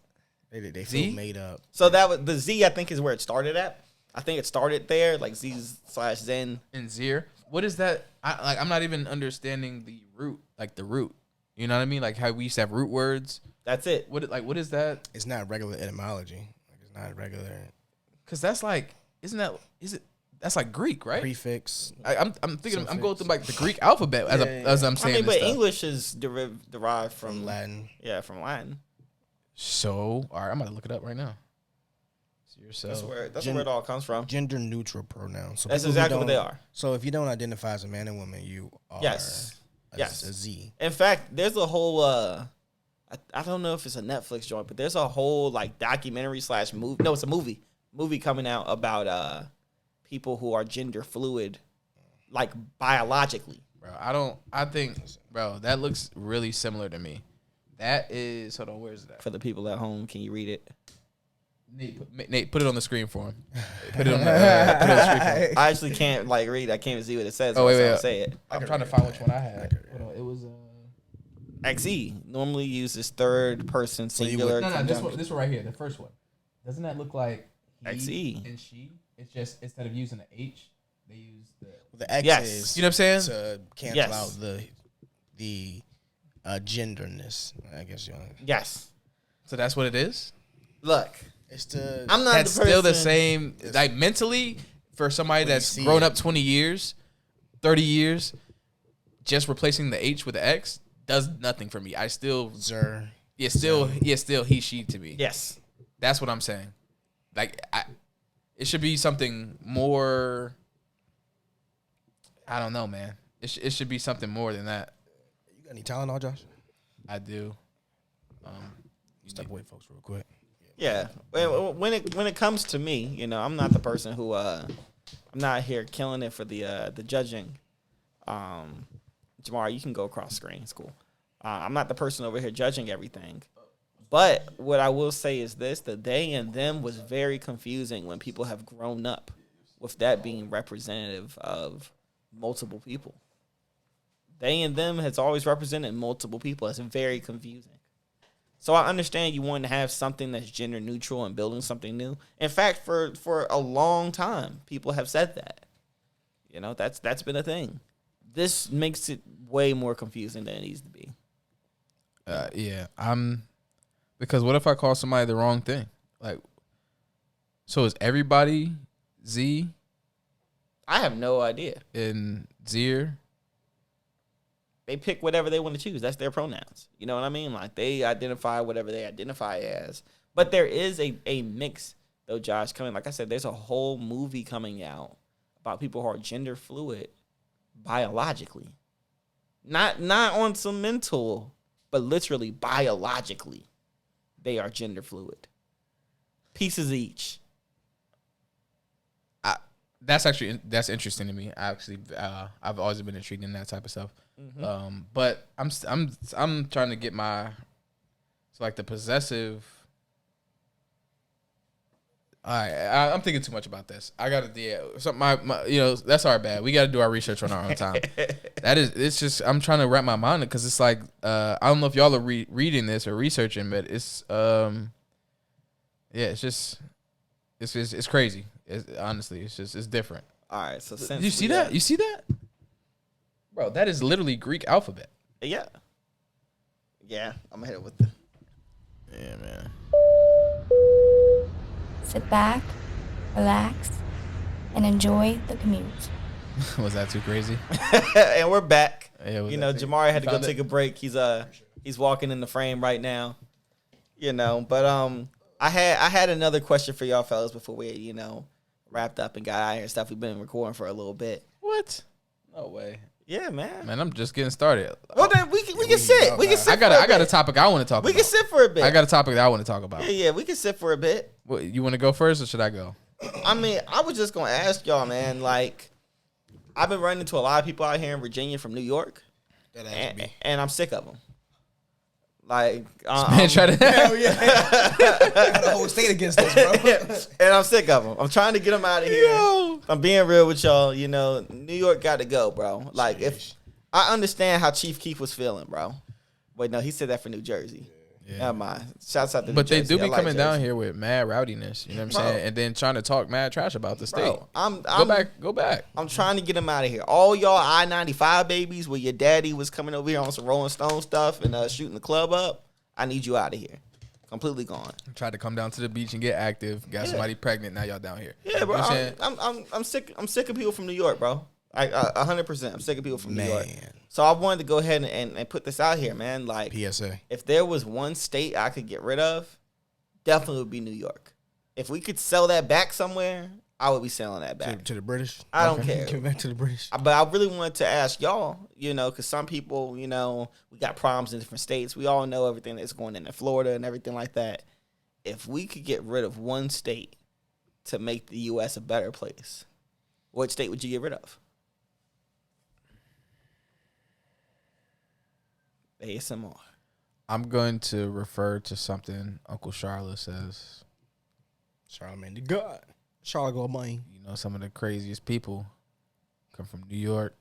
They Z? feel made up. So that was the Z. I think is where it started at. I think it started there, like Z/Zen. And Zir. What is that? I'm not even understanding the root, like the root. You know what I mean? Like how we used to have root words. That's it. What is that? It's not regular etymology. Like it's not regular Because that's like, that's like Greek, right? prefix. I'm thinking, I'm suffix. going through like the Greek alphabet as I'm I saying mean, this but stuff. English is derived from Latin. Yeah, from Latin. So, all right, I'm about to look it up right now. See yourself. That's where it all comes from. Gender neutral pronouns. So That's people who exactly what don't- they are. So if you don't identify as a man and woman, you are Yes. a Z. In fact, there's a whole I don't know if it's a Netflix joint, but there's a whole like documentary / movie. No, it's a movie coming out about people who are gender fluid, like biologically. Bro, I think, bro, that looks really similar to me. That is, hold on, where is that? For the people at home, can you read it? Nate, put it on the screen for him. Put it on the screen for him. I actually can't like read. I can't even see what it says. Oh, wait, wait. Say it. I'm trying to find which one I had. Hold on, it was XE normally uses third person singular. no, conjunction. this one right here, the first one. Doesn't that look like he XE. and she? It's just instead of using the H, they use the. The X Yes. is You know what I'm saying? to cancel Yes. out the genderness. I guess you know. Yes. So that's what it is. Look, It's the I'm not That's the person. still the same. Like mentally, for somebody When you that's see grown it. up 20 years, 30 years, just replacing the H with the X does nothing for me. I still, Zer. still he, she to me. Yes. That's what I'm saying. Like, it should be something more. I don't know, man. It should be something more than that. You got any Tylenol, Josh? I do. Step away, folks, real quick. Yeah. When it comes to me, you know, I'm not the person who I'm not here killing it for the judging. Jamar, you can go across screen. It's cool. I'm not the person over here judging everything. But what I will say is this: the they and them was very confusing when people have grown up with that being representative of multiple people. They and them has always represented multiple people. It's very confusing. So I understand you want to have something that's gender neutral and building something new. In fact, for a long time, people have said that. You know, that's been a thing. This makes it way more confusing than it needs to be. Yeah, because what if I call somebody the wrong thing? Like, so is everybody Z I have no idea. and Zir? They pick whatever they want to choose. That's their pronouns. You know what I mean? Like, they identify whatever they identify as. But there is a mix, though, Josh, coming. Like I said, there's a whole movie coming out about people who are gender fluid biologically. Not on some mental, but literally biologically. They are gender fluid. Pieces each. That's interesting to me. I've always been intrigued in that type of stuff. Mm-hmm. But I'm trying to get the possessive. All right, I'm thinking too much about this. I got to my that's our bad. We got to do our research on our own time. It's just I'm trying to wrap my mind because it's like I don't know if y'all are reading this or researching, but it's it's crazy. Honestly, it's different. All right, so since Did you see that? You see that? Bro, that is literally Greek alphabet. Yeah. Yeah, I'm going to hit it with the... Yeah, man. Sit back, relax, and enjoy the commute. Was that too crazy? And we're back. Yeah, was you that know, too- Jamari had to go found it? take a break. He's walking in the frame right now. You know, but I had another question for y'all fellas before we, wrapped up and got out here and stuff. We've been recording for a little bit. What? No way. Yeah, man. Man, I'm just getting started. Well, then we can sit. We can sit. I got a topic I want to talk We about. can sit for a bit. I got a topic that I want to talk about. Yeah, we can sit for a bit. What, you want to go first or should I go? I mean, I was just gonna ask y'all, man. Like, I've been running into a lot of people out here in Virginia from New York, and I'm sick of them. Like, Man, try to. Hell yeah. Got the whole state against us, bro. and I'm sick of them. I'm trying to get them out of here. I'm being real with y'all. You know, New York got to go, bro. Like, I understand how Chief Keef was feeling, bro. Wait, no, he said that for New Jersey. Yeah. Never mind. Shouts out to But New they Jersey. do be I like coming down Jersey. here with mad rowdiness, you know what I'm saying? And then trying to talk mad trash about the state. Bro, I'm Go back. I'm trying to get them out of here. All y'all I-95 babies where your daddy was coming over here on some Rolling Stone stuff and shooting the club up, I need you out of here. Completely gone. Tried to come down to the beach and get active. Got somebody pregnant. Now y'all down here. Yeah, bro. You know what I'm saying? I'm sick. I'm sick of people from New York, bro. 100%. I'm sick of people from New York. So I wanted to go ahead and put this out here, man. Like PSA. If there was one state I could get rid of, definitely would be New York. If we could sell that back somewhere, I would be selling that back To the British? I don't care. Give it back to the British. But I really wanted to ask y'all, because some people, we got problems in different states. We all know everything that's going in Florida and everything like that. If we could get rid of one state to make the U.S. a better place, what state would you get rid of? ASMR. I'm going to refer to something Uncle Charlotte says. Charlamagne the God. Charlotte Goldmine. Some of the craziest people come from New York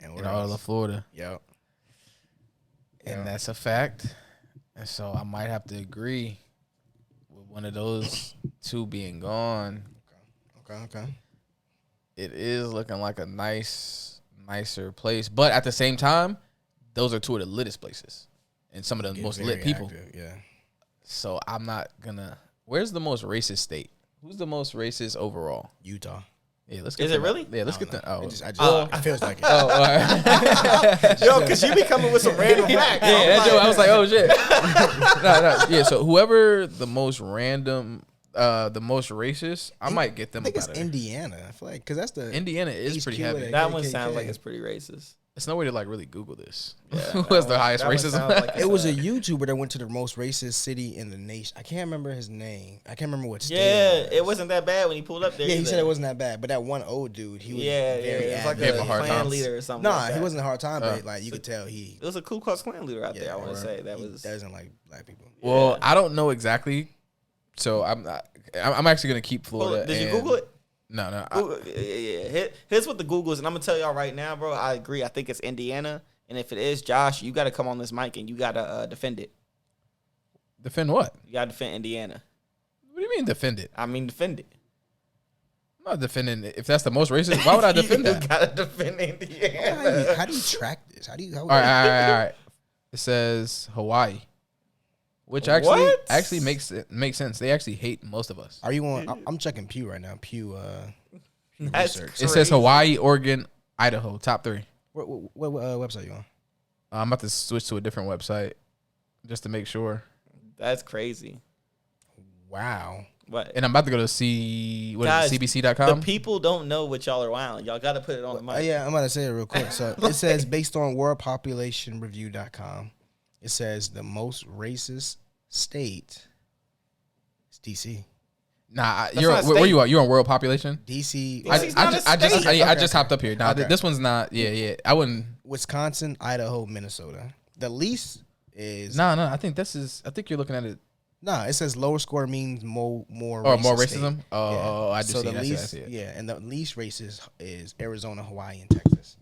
and all of Florida. Yep. And that's a fact. And so I might have to agree with one of those two being gone. Okay. It is looking like a nicer place. But at the same time, those are two of the littest places and some of the most lit people. Active, yeah. So I'm not gonna. Where's the most racist state? Who's the most racist overall? Utah. Yeah, let's get. Is it really? Yeah, let's get the. Oh, It feels like it. all right. Yo, because you be coming with some random facts. Yeah, that joke, I was like, oh shit. no. Yeah, so whoever the most random, the most racist, I might get them. I think it's up out of there. Indiana. I feel like because that's the Indiana is HQ pretty of heavy. the That one KKK. sounds like it's pretty racist. It's no way to like really Google this. Yeah, Who has the highest that one racism? sounds like It was a YouTuber that went to the most racist city in the nation. I can't remember his name. I can't remember what state. Yeah, it wasn't that bad when he pulled up there. Yeah, he either. said it wasn't that bad, but that one old dude, he was very it was like active. a hard clan times. leader or something. Nah, like that. he wasn't a hard time, but like you could tell It was a Ku Klux Klan leader out there. I want to say that he was. doesn't like black people. Well, I don't know exactly, so I'm not. I'm actually gonna keep Florida. Did you and- Google it? No. Google, yeah. Here's what the Google is, and I'm gonna tell y'all right now, bro. I agree. I think it's Indiana, and if it is, Josh, you got to come on this mic and you got to defend it. Defend what? You got to defend Indiana. What do you mean defend it? I mean, defend it. I'm not defending it. If that's the most racist, why would I defend You that? got to defend Indiana. How do you track this? How do you? All right. It says Hawaii, which actually makes sense. They actually hate most of us. Are you on? I'm checking Pew right now. Pew. That's research. It says Hawaii, Oregon, Idaho, top 3. What website you on? I'm about to switch to a different website just to make sure. That's crazy. Wow. What? And I'm about to go to Guys, CBC.com. The people don't know what y'all are wilding. Y'all got to put it on the mic. Yeah, I'm about to say it real quick. So it says based on worldpopulationreview.com, it says the most racist state is DC. Nah, That's not a where state. you at? You on world population? DC. It's not a state. I just hopped up here. Nah, Okay. this one's not. Yeah. I wouldn't. Wisconsin, Idaho, Minnesota. The least is No. I think you're looking at it. it says lower score means more Or more racist state. racism. Oh, I do so see the it. I least, see it. yeah, and the least racist is Arizona, Hawaii, and Texas.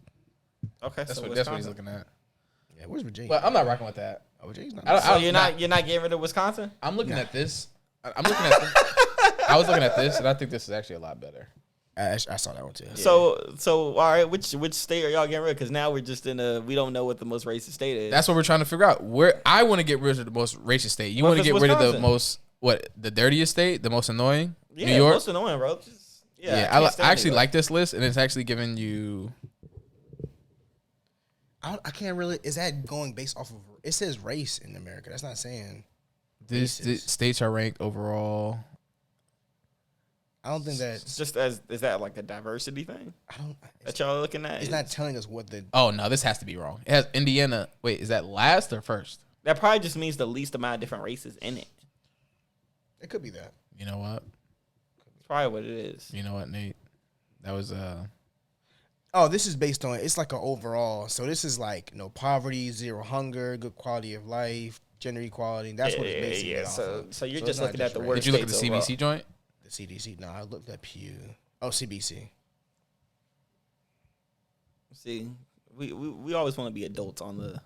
Okay, That's so what he's Wisconsin. looking at. Yeah, where's Virginia? But I'm not rocking with that. Oh, Virginia's not. So you're not getting rid of Wisconsin? I'm looking at this. I'm looking at this. I was looking at this, and I think this is actually a lot better. I saw that one too. So all right, which state are y'all getting rid of? Because now we're just we don't know what the most racist state is. That's what we're trying to figure out. Where I want to get rid of the most racist state. You What want to if get it's rid of the Wisconsin? most the dirtiest state, the most annoying. yeah, New York. most annoying, bro. I actually like this list, and it's actually giving you. I can't really. Is that going based off of? It says race in America. That's not saying. These states are ranked overall. I don't think that. It's just is that like a diversity thing I don't. that y'all are looking at? It's not telling us what the. Oh no, this has to be wrong. It has Indiana. Wait, is that last or first? That probably just means the least amount of different races in it. It could be that. You know what? It's probably what it is. You know what, Nate? That was Oh, this is based on. It's like an overall. So this is like no poverty, zero hunger, good quality of life, gender equality. That's what it's basing it off of. So you're it's just not looking at the race. worst. Did you look at the states CBC joint? The CDC. No, I looked at Pew. Oh, CBC. See, We always want to be adults on the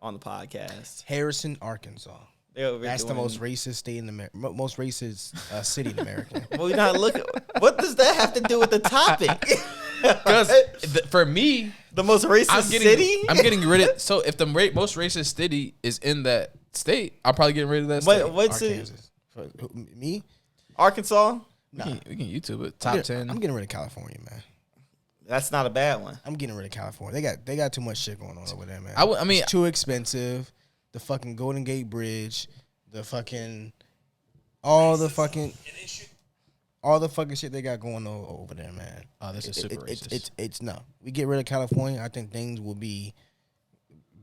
podcast. Harrison, Arkansas. That's the most racist state in America. Most racist city in America. Well, we're not looking. What does that have to do with the topic? Because for me, the most racist city. I'm getting rid of. So if the most racist city is in that state, I'm probably getting rid of that state. What's it? Me? Arkansas. We can YouTube it. Top 10. I'm getting rid of California, man. That's not a bad one. I'm getting rid of California. They got too much shit going on over there, man. I mean, it's too expensive. The fucking Golden Gate Bridge, all the fucking shit they got going on over there, man. Oh, this is super racist. It's no. We get rid of California, I think things will be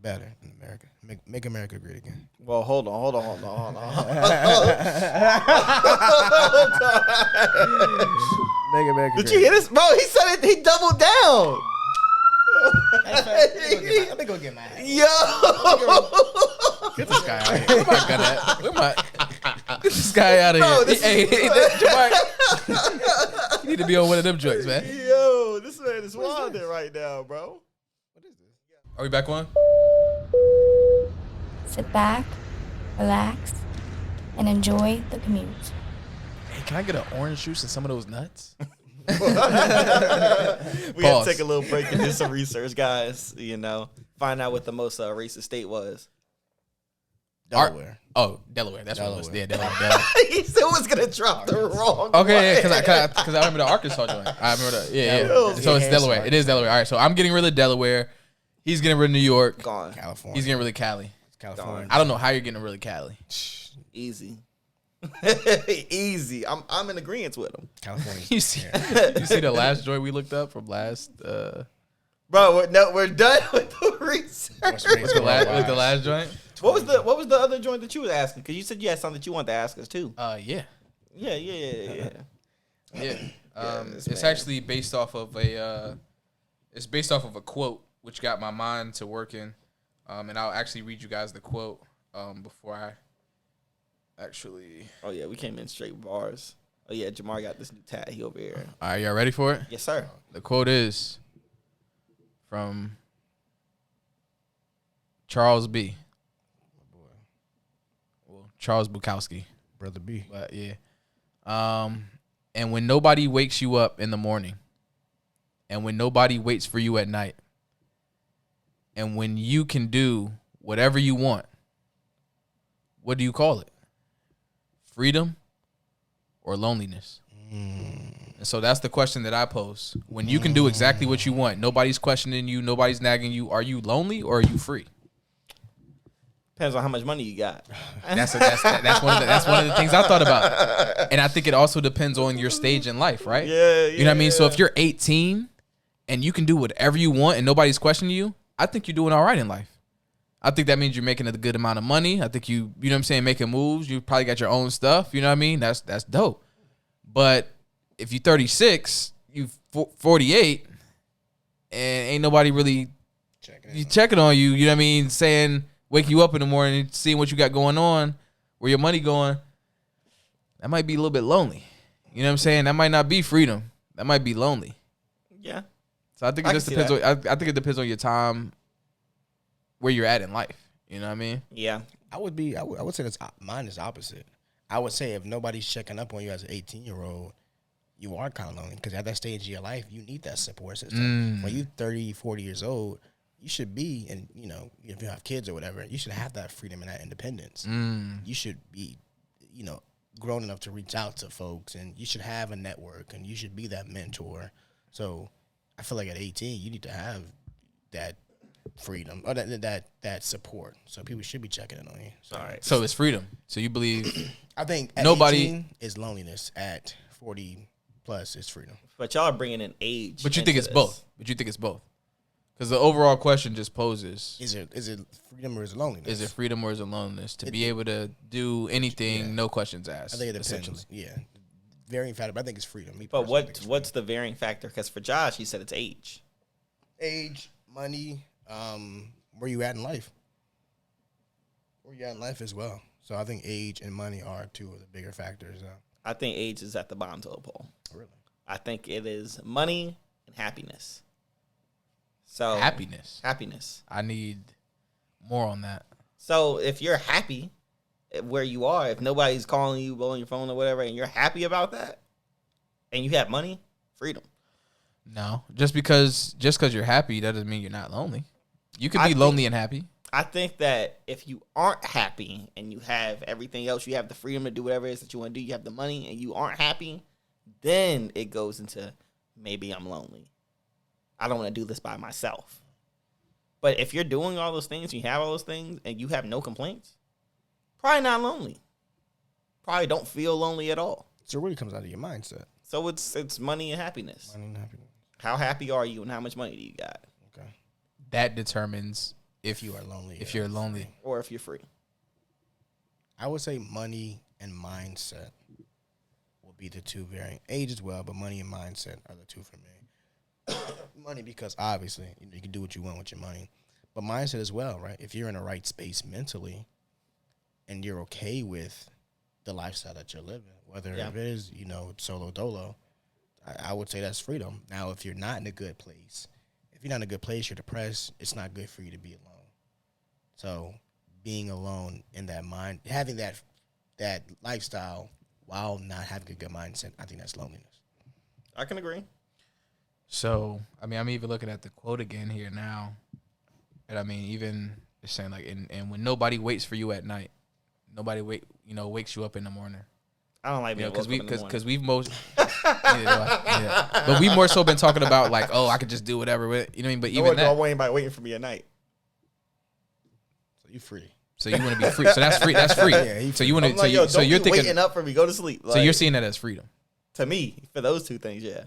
better in America. Make America great again. Well, hold on. Make America great. Did you hear this? Bro, he said it. He doubled down. Let me go get my hat. Yo. Get this guy out of here. Get this guy out of here. Hey, Jamar, you need to be on one of them joints, man. Yo, this man is wilding right now, bro. What is this? Are we back on? Sit back, relax, and enjoy the commute. Hey, can I get an orange juice and some of those nuts? We had to take a little break and do some research, guys. Find out what the most racist state was. Delaware. Delaware. That's what it was. Yeah, Delaware. He still was gonna drop the wrong. Okay, yeah, because I remember the Arkansas joint. I remember that. Yeah. So it's Delaware. It is Delaware. All right, so I'm getting rid of Delaware. He's getting rid of New York. Gone. California. He's getting rid of Cali. California. I don't know how you're getting rid of Cali. Easy. Easy. I'm in agreement with him. California. You see the last joint we looked up from last. Bro, we're done with the research. With the last joint. What was the other joint that you was asking? Because you said you had something that you wanted to ask us too. Yeah. Yeah. It's actually based off of a quote which got my mind to working, and I'll actually read you guys the quote before I actually. Oh yeah, we came in straight bars. Oh yeah, Jamar got this new tat. He over here. All right, y'all ready for it? Yes, sir. The quote is from Charles B. Charles Bukowski. Brother B. But yeah. And when nobody wakes you up in the morning, and when nobody waits for you at night, and when you can do whatever you want, what do you call it? Freedom or loneliness? And so that's the question that I pose. When you can do exactly what you want, nobody's questioning you, nobody's nagging you, are you lonely or are you free? Depends on how much money you got. That's one of the things I thought about. And I think it also depends on your stage in life, right? Yeah. You know what I mean? So if you're 18 and you can do whatever you want and nobody's questioning you, I think you're doing all right in life. I think that means you're making a good amount of money. I think you know what I'm saying, making moves. You probably got your own stuff. You know what I mean? That's dope. But if you're 36, you 48, and ain't nobody really checking on you. You know what I mean? Saying, wake you up in the morning, seeing what you got going on, where your money going. That might be a little bit lonely. You know what I'm saying? That might not be freedom. That might be lonely. Yeah. So I think it just depends. I think it depends on your time, where you're at in life. You know what I mean? Yeah. I would say that's mine is opposite. I would say if nobody's checking up on you as an 18-year-old, you are kind of lonely because at that stage of your life, you need that support system. When you're 30, 40 years old, you should be, and if you have kids or whatever, you should have that freedom and that independence. You should be, grown enough to reach out to folks, and you should have a network, and you should be that mentor. So I feel like at 18, you need to have that freedom or that support. So people should be checking in on you. All right. So it's freedom. So you believe I think at nobody 18 is loneliness. At 40 plus is freedom. But y'all are bringing in age. But you think it's both. Because the overall question just poses: Is it freedom or is it loneliness? Is it freedom or is it loneliness to be able to do anything, no questions asked? I think it depends. Yeah, varying factor, but I think it's freedom. But what's the varying factor? Because for Josh, he said it's age. Age, money, where you at in life. Where you at in life as well. So I think age and money are two of the bigger factors. I think age is at the bottom of the pole. Really? I think it is money and happiness. So Happiness. I need more on that. So if you're happy where you are, if nobody's calling you, blowing your phone or whatever, and you're happy about that, and you have money, freedom. No, just because you're happy, that doesn't mean you're not lonely. You can be lonely and happy. I think that if you aren't happy and you have everything else, you have the freedom to do whatever it is that you want to do, you have the money, and you aren't happy, then it goes into maybe I'm lonely. I don't want to do this by myself. But if you're doing all those things, you have all those things, and you have no complaints, probably not lonely. Probably don't feel lonely at all. So it really comes out of your mindset. So it's money and happiness. Money and happiness. How happy are you and how much money do you got? Okay. That determines if you are lonely. If you're lonely. Or if you're free. I would say money and mindset will be the two varying. Age as well, but money and mindset are the two for me. Money because obviously you can do what you want with your money. But mindset as well, right? If you're in the right space mentally and you're okay with the lifestyle that you're living, whether it is, solo dolo, I would say that's freedom. Now, if you're not in a good place, you're depressed, it's not good for you to be alone. So being alone in that mind, having that lifestyle while not having a good mindset, I think that's loneliness. I can agree. So, I'm even looking at the quote again here now. And even it's saying like, and when nobody waits for you at night, nobody wakes you up in the morning. I don't like being woke up in the morning. Because we've most, but we more so been talking about like, oh, I could just do whatever with, you know what I mean? But even that, don't want anybody waiting for me at night. So you free. So you want to be free. So that's free. That's free. Yeah, so you want to. So you're thinking waiting up for me. Go to sleep. So you're seeing that as freedom. To me, for those two things, yeah.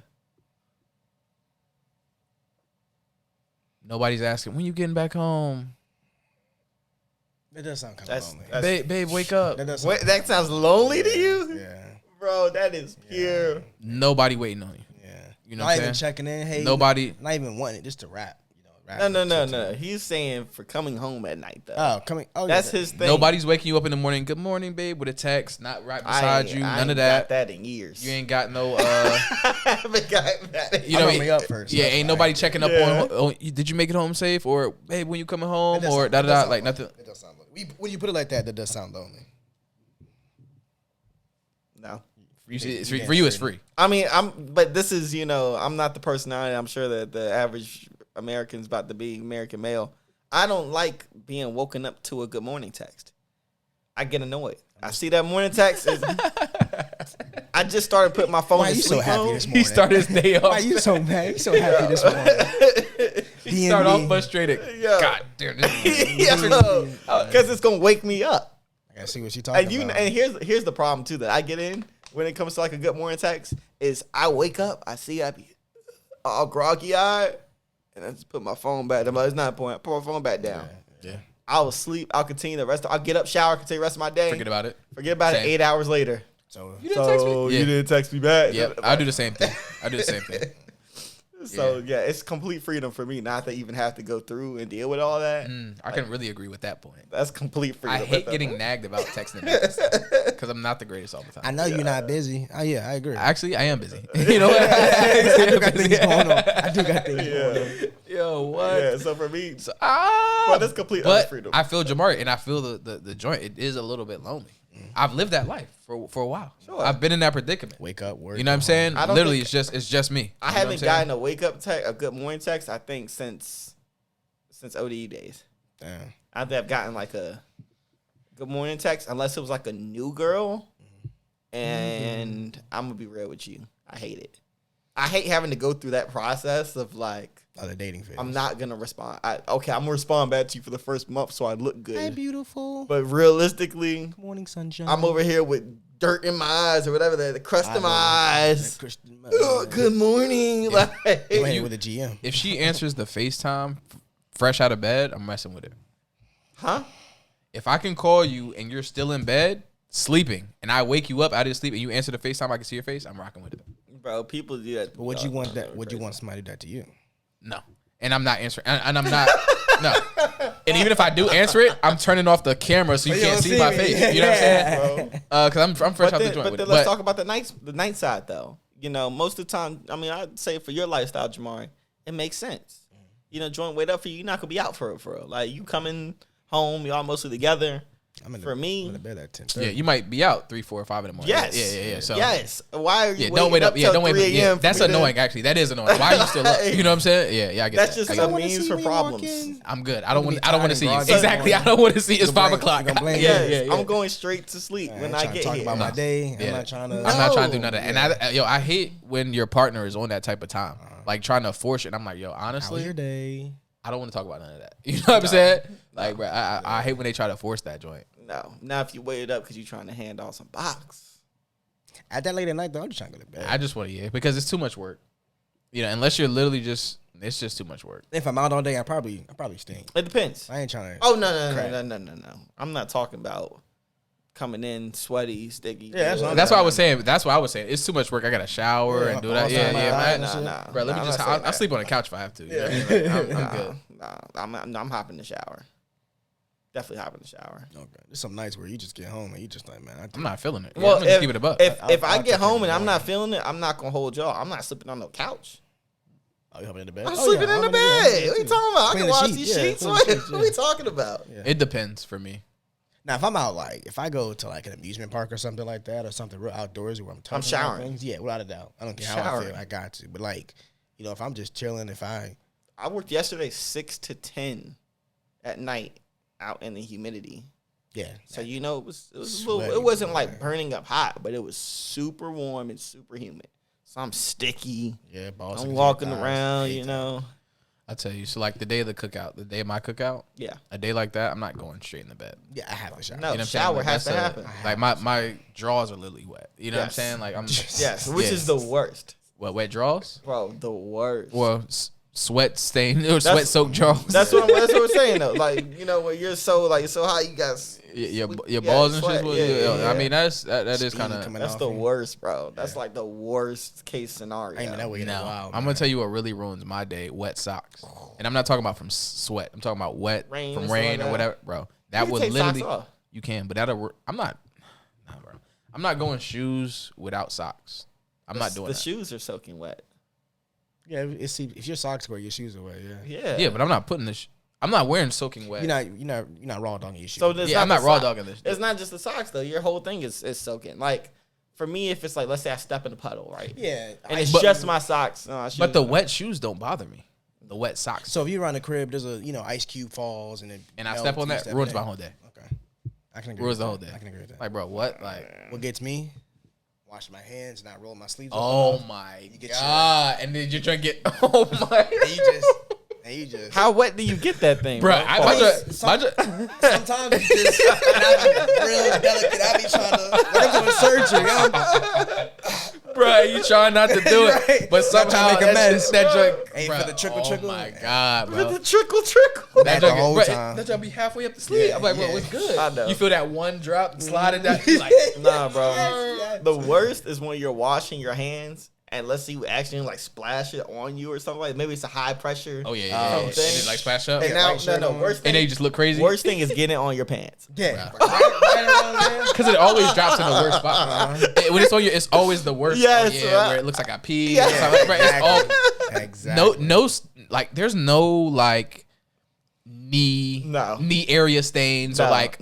Nobody's asking when you getting back home. That does sound kind of lonely. Babe, wake up. That sounds lonely to you? Yeah. Bro, that is pure. Nobody waiting on you. Yeah. You know not what I'm even saying? checking in. Hey, nobody. Not even wanting it, just to rap. No. He's saying for coming home at night, though. That's his thing. Nobody's waking you up in the morning. Good morning, babe, with a text, not right beside you. None of that. I ain't got that in years. You ain't got no. I haven't got that. You know, me up first. Yeah, ain't nobody checking up on. Oh, did you make it home safe? Or babe, when you coming home? Or da da da. Like nothing. It does sound lonely. When you put it like that does sound lonely. No. For you, it's free. But this is, I'm not the personality. I'm sure that the average American's about to be American male. I don't like being woken up to a good morning text. I get annoyed. I see that morning text. I just started putting my phone Why in you sleep so happy mode. this morning? He started his day off. Why you so mad? You so happy this morning? He started off frustrated. Yo. God damn this. Because it's gonna wake me up. I gotta see what she talking about. And here's the problem too that I get in when it comes to like a good morning text is I wake up, I be all groggy eyed, and I just put my phone back. It's not a point. Put my phone back down. Yeah. I'll sleep. I'll continue the rest. I'll get up, shower, continue the rest of my day. Forget about it. Same. 8 hours later. So you didn't text me. You didn't text me back. Yep, I do the same thing. So yeah, it's complete freedom for me not to even have to go through and deal with all that. I can really agree with that point. That's complete freedom. I hate getting nagged about texting because I'm not the greatest all the time. I know you're not busy. Oh yeah, I agree. Actually, I am busy. You know what? I do got things going on. I do got things going on. Yo, what? Yeah, so for me, but that's complete freedom. I feel Jamar, and I feel the joint. It is a little bit lonely. I've lived that life for a while. Sure. I've been in that predicament. Wake up, work. You know what I'm saying? Literally, it's just me. I haven't gotten a wake up text, a good morning text. I think since ODE days. Damn. I think I've gotten like a good morning text, unless it was like a new girl. And I'm gonna be real with you, I hate it. I hate having to go through that process of like the dating phase. I'm not gonna respond. I'm gonna respond back to you for the first month so I look good. Hi, beautiful. But realistically, good morning, sunshine. I'm over here with dirt in my eyes or whatever, the crust in my eyes. Good morning. Like, with a GM. If she answers the FaceTime fresh out of bed, I'm messing with it. Huh? If I can call you and you're still in bed, sleeping, and I wake you up out of sleep and you answer the FaceTime, I can see your face, I'm rocking with it. Bro, people do that. But would you want that? Would you want somebody to do that to you? No. And I'm not answering. And I'm not. No. And even if I do answer it, I'm turning off the camera so you can't see my face. You know what I'm saying? Because I'm fresh out the joint. But then let's talk about the night side, though. Most of the time, I'd say for your lifestyle, Jamari, it makes sense. joint wait up for you, you're not gonna be out for real. Like you coming home, y'all mostly together. I'm in the bed at 10. Yeah, you might be out 3, 4, 5 in the morning. Yes. Yeah. So yes. Why are you? don't wait up. Yeah, don't wait. Yeah, that's annoying. To... Actually, that is annoying. Why are you still up? You know what I'm saying? Yeah. I get that's that. just a means for problems. I'm good. I don't want to see you. Exactly. I don't want to see. It's 5 o'clock. Yeah. I'm going straight to sleep when I get here. About my day. Yeah. I'm not trying to. I'm not trying to do none of that. And I hate when your partner is on that type of time, like trying to force it. I'm like, yo, honestly, how was your day? I don't want to talk about none of that. You know what I'm saying? Like, bro, I hate when they try to force that joint. No. Now, if you wait it up because you're trying to hand off some box. At that late at night, though, I'm just trying to go to bed. I just want to, because it's too much work. Unless you're literally it's just too much work. If I'm out all day, I probably stink. It depends. I ain't trying to. Oh, no. I'm not talking about coming in sweaty, sticky. Yeah, that's what I was saying. That's what I was saying. It's too much work. I got to shower and do that. Yeah. Bro, let me just. I'll sleep on the couch if I have to. I'm good. I'm hopping in the shower. Definitely hop in the shower. Okay. There's some nights where you just get home and you just like, man, I'm not feeling it. Well, I'm just keep it a buck. If I get home and I'm not feeling it, I'm not gonna hold y'all. I'm not sleeping on no couch. Oh, you hopping in the bed? I'm sleeping in the bed. What are you talking about? I can wash these sheets. What are we talking about? It depends for me. Now, if I'm out, like, if I go to like an amusement park or something like that, or something real outdoorsy where I'm showering. Things, yeah, without a doubt. I don't care how I feel. I got to. But like, if I'm just chilling, I worked yesterday 6 to 10 at night. Out in the humidity, So it was a little. It wasn't like burning up hot, but it was super warm and super humid. So I'm sticky. Yeah, boss. I'm walking around, I tell you, so like the day of the day of my cookout, a day like that, I'm not going straight in the bed. Yeah, I have to shower. No, shower has to happen. Like my drawers are literally wet. You know what I'm saying? Like I'm. Which is the worst. What, wet drawers? Bro, the worst. Well. Sweat stained or sweat soaked drawers. That's what we're saying though. Like when you're so hot, you guys your balls and shit. I mean that is kind of that's the worst, bro. That's like the worst case scenario. I ain't that way in a while. I'm gonna tell you what really ruins my day: wet socks. And I'm not talking about from sweat. I'm talking about wet from rain or whatever, bro. That would literally you can, but I'm not. Nah, bro. I'm not going shoes without socks. I'm not doing that. The shoes are soaking wet. Yeah, if your socks wear, your shoes are wet. Yeah, but I'm not putting I'm not wearing soaking wet. You're not raw dogging your shoes. So I'm not raw dogging this. It's not just the socks though. Your whole thing is soaking. Like for me, if it's like let's say I step in the puddle, right? Yeah, and it's just my socks. But the wet shoes don't bother me. The wet socks. So if you're around the crib, there's a ice cube falls and I step on that, ruins my whole day. Okay, I can agree. Ruins the whole day. I can agree with that. Like, bro, what? Like, what gets me? Wash my hands, not roll my sleeves. Oh my god! And then you're trying to get. Oh my! And you just. How wet do you get that thing, bro? Sometimes it's just real delicate. I be trying to. I'm doing surgery. Bro, you trying not to do it, right. But somehow make a mess. That joint ain't for the trickle. Oh my god, bro! For the trickle. That the whole time. That joint be halfway up the sleeve. I'm like, bro, what's good? I know. You feel that one drop sliding down? Like, nah, bro. The worst is when you're washing your hands. And let's see, you actually like splash it on you or something like. Maybe it's a high pressure. Oh yeah. And then like splash up. And now, worst thing. And then you just look crazy. Worst thing is getting it on your pants. Yeah. Because it always drops in the worst spot. When it's on you, it's always the worst. Yes, where it looks like I peed. Yeah. Exactly. No, like there's no like knee area stains or like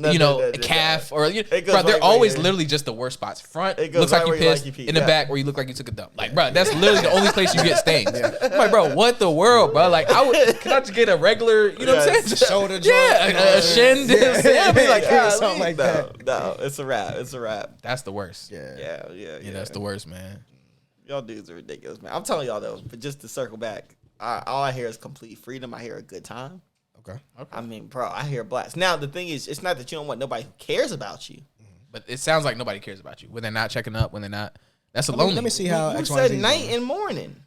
calf or bro, they're always literally just the worst spots. Front looks like you pissed, in the back where you look like you took a dump. Like, bro, that's literally the only place you get stains. I'm like, bro, what the world, bro? Like, can I just get a regular, you know what I'm saying? Just, shoulder joint, a shin. Yeah, be like something like that. No, it's a wrap. That's the worst. Yeah. That's the worst, man. Y'all dudes are ridiculous, man. I'm telling y'all though, but just to circle back, all I hear is complete freedom. I hear a good time. Okay. I mean, bro, I hear blast. Now, the thing is, it's not that you don't want nobody who cares about you. But it sounds like nobody cares about you. When they're not checking up, when they're not. That's a lonely. Let me see how you said night and morning.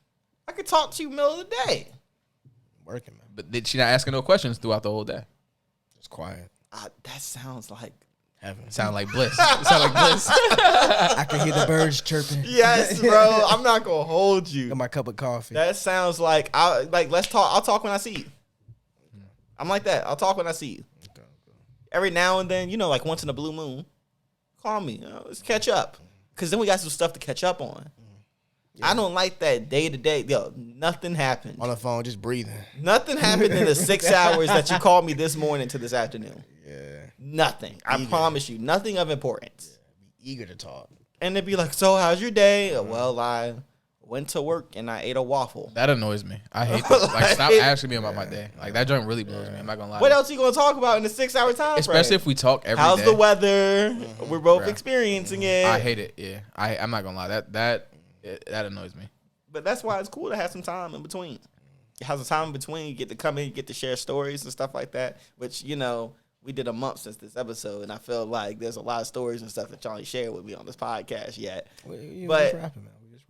I could talk to you middle of the day. Working, man. But did she not asking no questions throughout the whole day? Just quiet. That sounds like heaven. Sound like bliss. It sound like bliss. I can hear the birds chirping. Yes, bro. I'm not gonna hold you. Got my cup of coffee. That sounds like let's talk. I'll talk when I see you. I'm like that. I'll talk when I see you. Okay. Every now and then, like once in a blue moon, call me. Let's catch up. Because then we got some stuff to catch up on. I don't like that day to day. Yo, nothing happened. On the phone, just breathing. Nothing happened in the 6 hours that you called me this morning to this afternoon. Yeah. Nothing. I promise you, nothing of importance. Be eager to talk. And they'd be like, so how's your day? Well, I went to work and I ate a waffle. That annoys me. I hate that. Like, stop asking me about my day. Like, that joint really blows me. I'm not gonna lie. What else are you going to talk about in the 6 hour time Especially frame? if we talk every How's day. the weather? We're both Bruh. experiencing it. I hate it. Yeah. I'm not gonna lie. That annoys me. But that's why it's cool to have some time in between. You have some time in between. You get to come in, you get to share stories and stuff like that, which, you know, we did a month since this episode, and I feel like there's a lot of stories and stuff that y'all ain't shared with me on this podcast yet.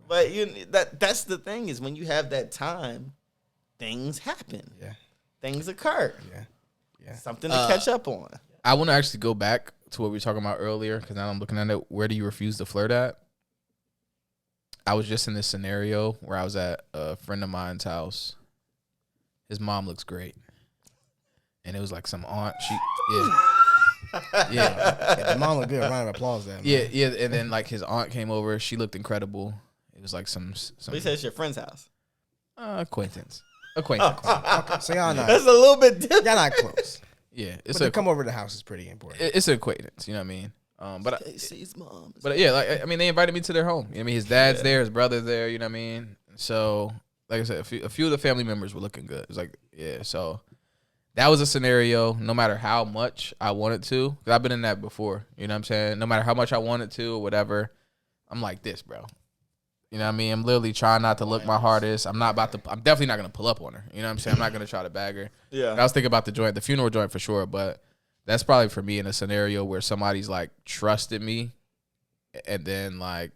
But that's the thing is when you have that time, things happen. Yeah. Things occur. Yeah. Something to catch up on. I want to actually go back to what we were talking about earlier because now I'm looking at it. Where do you refuse to flirt at? I was just in this scenario where I was at a friend of mine's house. His mom looks great. And it was like some aunt. The mom looked good. Round of applause there. Man. Yeah. And then like his aunt came over. She looked incredible. It was like some But you said it's your friend's house. acquaintance. Okay, so y'all not. That's a little bit different. Y'all not close. Yeah. But to come over to the house is pretty important. It's an acquaintance. You know what I mean? But Casey's mom. yeah, like I mean, they invited me to their home. You know what I mean, his dad's there, his brother's there. You know what I mean? So, like I said, a few of the family members were looking good. It was like, yeah. So that was a scenario. No matter how much I wanted to, because I've been in that before. You know what I'm saying? No matter how much I wanted to or whatever, I'm like this, bro. You know what I mean? I'm literally trying not to look my hardest. I'm definitely not gonna pull up on her. You know what I'm saying? I'm not gonna try to bag her. Yeah. I was thinking about the funeral joint for sure, but that's probably for me in a scenario where somebody's like trusted me, and then like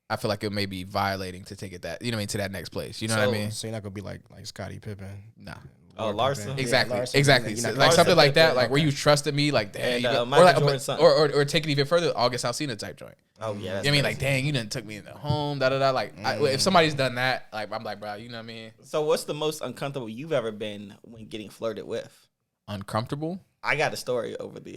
I feel like it may be violating to take it that, you know what I mean, to that next place. You know what I mean? So you're not gonna be like Scottie Pippen. Nah. Oh, Larson. Exactly. Yeah, Larson. Exactly. You're not Like Larson something like Pippen, that, like where you trusted me, like dang, And, or, Michael like, Jordan's son. or take it even further, August Alsina type joint. Oh, yeah. You know what I mean? Like, dang, you done took me in the home, da-da-da. Like, if somebody's done that, like, I'm like, bro, you know what I mean? So what's the most uncomfortable you've ever been when getting flirted with? Uncomfortable? I got a story over the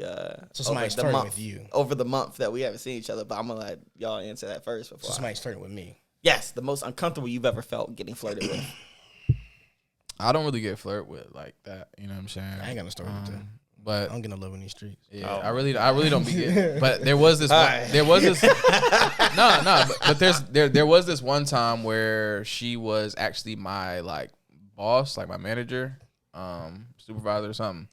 So somebody's over the flirting month, with you. over the month that we haven't seen each other, but I'm gonna let y'all answer that first before. So somebody's flirting with me. Yes, the most uncomfortable you've ever felt getting flirted with. I don't really get flirt with like that. You know what I'm saying? I ain't got no story with that. But I don't get no love in these streets. yeah, I really don't be getting. But there was this. There was this. But there was this one time where she was actually my like boss, like my manager, supervisor or something.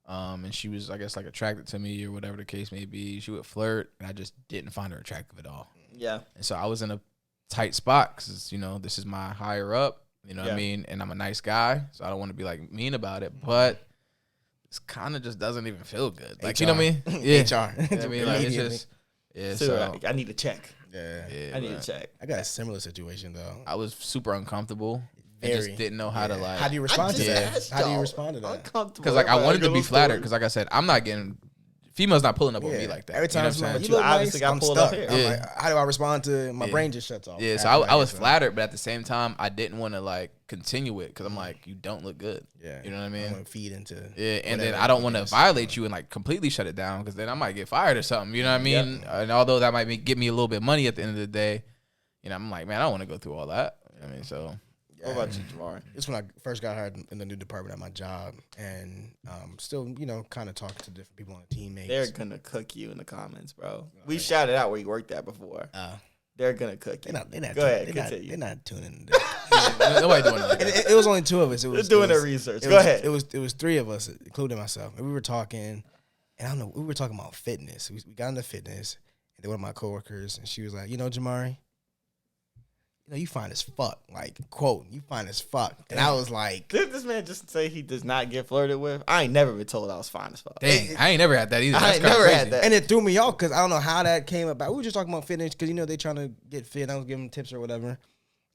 And she was, I guess, like attracted to me or whatever the case may be. She would flirt, and I just didn't find her attractive at all. Yeah. And so I was in a tight spot because, you know, this is my higher up, you know what I mean? And I'm a nice guy, so I don't want to be like mean about it, but this kind of just doesn't even feel good. Like, HR. you know what I mean? Yeah. HR. You know what I mean? Like, it's just, yeah, So, so I need to check. Yeah. yeah, I need but to check. I got a similar situation though. I was super uncomfortable. I just Very. didn't know how to like. How do you respond to that? asked How do you y'all. respond to that? Uncomfortable. Because like I wanted to be Everybody flattered. got a Because like I said, I'm not getting females not pulling up on me like that. Every time you know what I'm somebody, saying? you look obviously nice, got I'm pulled up stuck. here. I'm Yeah. like, how do I respond to? My brain just shuts off. Yeah, so I was flattered, but at the same time, I didn't want to like continue it because I'm like, you don't look good. Yeah, you know what I I mean. want to feed into. Yeah, and then whatever I don't want to is. violate you and like completely shut it down because then I might get fired or something. You know what I mean? And although that might get me a little bit of money at the end of the day, you know, I'm like, man, I don't want to go through all that. You know what I mean, so What about you, Jamar? This when I first got hired in the new department at my job, and still, you know, kind of talking to different people on the teammates. They're gonna cook you in the comments, bro. We shouted out where you worked at before. They're gonna cook you. They're not Go ahead, they're continue. Not, they're not tuning in. nobody doing it. Like that. It was only two of us. It was They're doing it their was- research. it Go was- ahead. It was three of us, including myself, and we were talking. And I don't know, we were talking about fitness. We got into fitness, and then one of my coworkers, and she was like, "You know, Jamari, you know, you fine as fuck." Like, quote, "You fine as fuck." And I was like, Did this man just say he does not get flirted with? I ain't never been told I was fine as fuck. Dang, I ain't never had that either. I That's ain't kinda never crazy. had that. and it threw me off because I don't know how that came about. We were just talking about fitness because, you know, they trying to get fit. I was giving them tips or whatever.